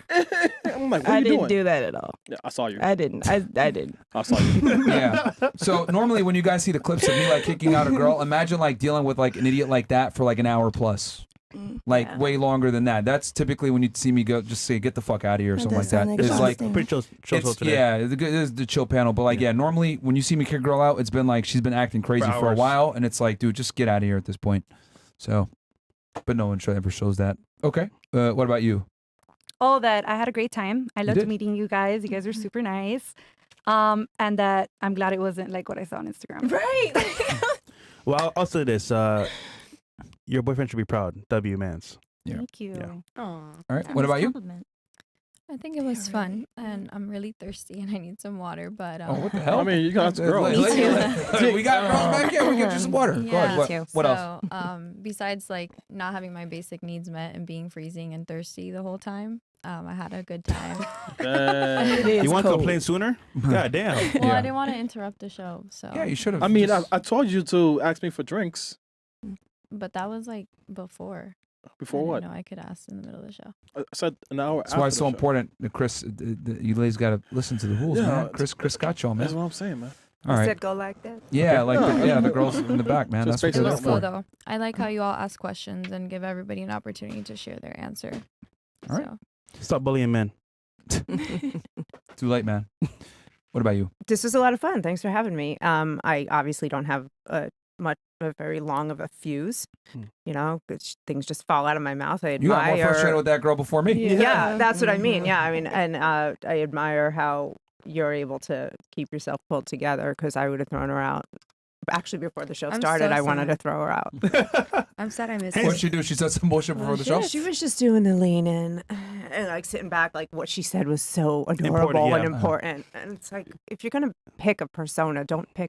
I'm like, what are I you didn't doing? do that at all. Yeah, I saw you. I didn't. I didn't. I saw you. Yeah. So normally when you guys see the clips of me like kicking out a girl, imagine like dealing with like an idiot like that for like an hour plus. Like way longer than that. That's typically when you see me go, just say, "Get the fuck out of here" or something like that. sound It's like exhausting. Pretty chill it's, today. yeah, it is the chill panel. But like, yeah, normally when you see me kick a girl out, it's been like she's been acting crazy for a hours. while, and it's like, dude, just get out of here at this point. So, but no one ever shows that. Okay. What about you? Oh, that I had a great time. I loved did? meeting you guys. You guys were super nice. And that I'm glad it wasn't like what I saw on Instagram. Right. Well, I'll say this. Your boyfriend should be proud. W Mans. Yeah. Thank you. Yeah. All right. What about you? I think it was fun, and I'm really thirsty, and I need some water. But Oh, what the hell? I mean, you got girls. We got girls back here. We get you some water. Go ahead. Yeah. What else? So, besides like not having my basic needs met and being freezing and thirsty the whole time, I had a good time. It is You want to cold. complain sooner? God damn. Well, I didn't want to interrupt the show, so. Yeah, you should have. I mean, I told you to ask me for drinks. But that was like before. Before what? No, I could ask in the middle of the show. I said an hour. That's why it's so after the show. important, that Chris. You ladies got to listen to the rules, Yeah, man. Chris got y'all, man. That's what I'm saying, man. All right. Said go like that. Yeah, like the girls in the back, man. Just That's what space they're it there out, It's cool for. though. I like how you all ask questions and give everybody an opportunity to share their answer. All right. So. Stop bullying men. Too late, man. What about you? This was a lot of fun. Thanks for having me. I obviously don't have a very long of a fuse. You know, things just fall out of my mouth. I You got more admire. frustrated with that girl before me. Yeah, that's what I mean. Yeah, I mean, and I admire how you're able to keep yourself pulled together, because I would have thrown her out. Actually, before the show I'm started, so I wanted to sad. throw her out. I'm sad I missed What'd it. she do? She said some bullshit before the show? She was just doing the lean in and like sitting back. Like what she said was so adorable Important, and yeah. important. And it's like, if you're gonna pick a persona, don't pick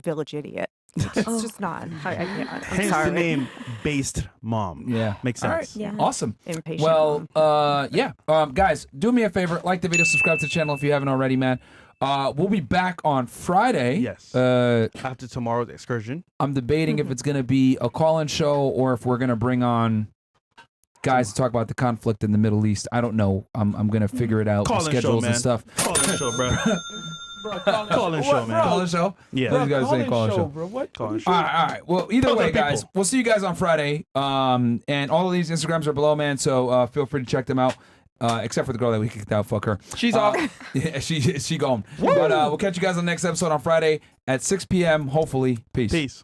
Village Idiot. It's just not. I can't. I'm Hence sorry. the name Based Mom. Yeah. Makes All sense. right. Yeah. Awesome. Impatient Well, mom. yeah. Guys, do me a favor. Like the video, subscribe to the channel if you haven't already, man. We'll be back on Friday. Yes. After tomorrow's excursion. I'm debating if it's going to be a call-in show or if we're going to bring on guys to talk about the conflict in the Middle East. I don't know. I'm going to figure it out with Call-in show, schedules and man. stuff. Call-in show, bro. Call-in show, man. Call-in show? Yeah. What are you guys saying? Call-in show. bro. What? Call-in show. All right. Well, either Tell way, the people. guys, we'll see you guys on Friday. And all of these Instagrams are below, man. So feel free to check them out. Except for the girl that we kicked out, fuck her. She's off. Yeah, she gone. But we'll catch you guys on the next episode on Friday at 6 p.m. Hopefully, peace. Peace.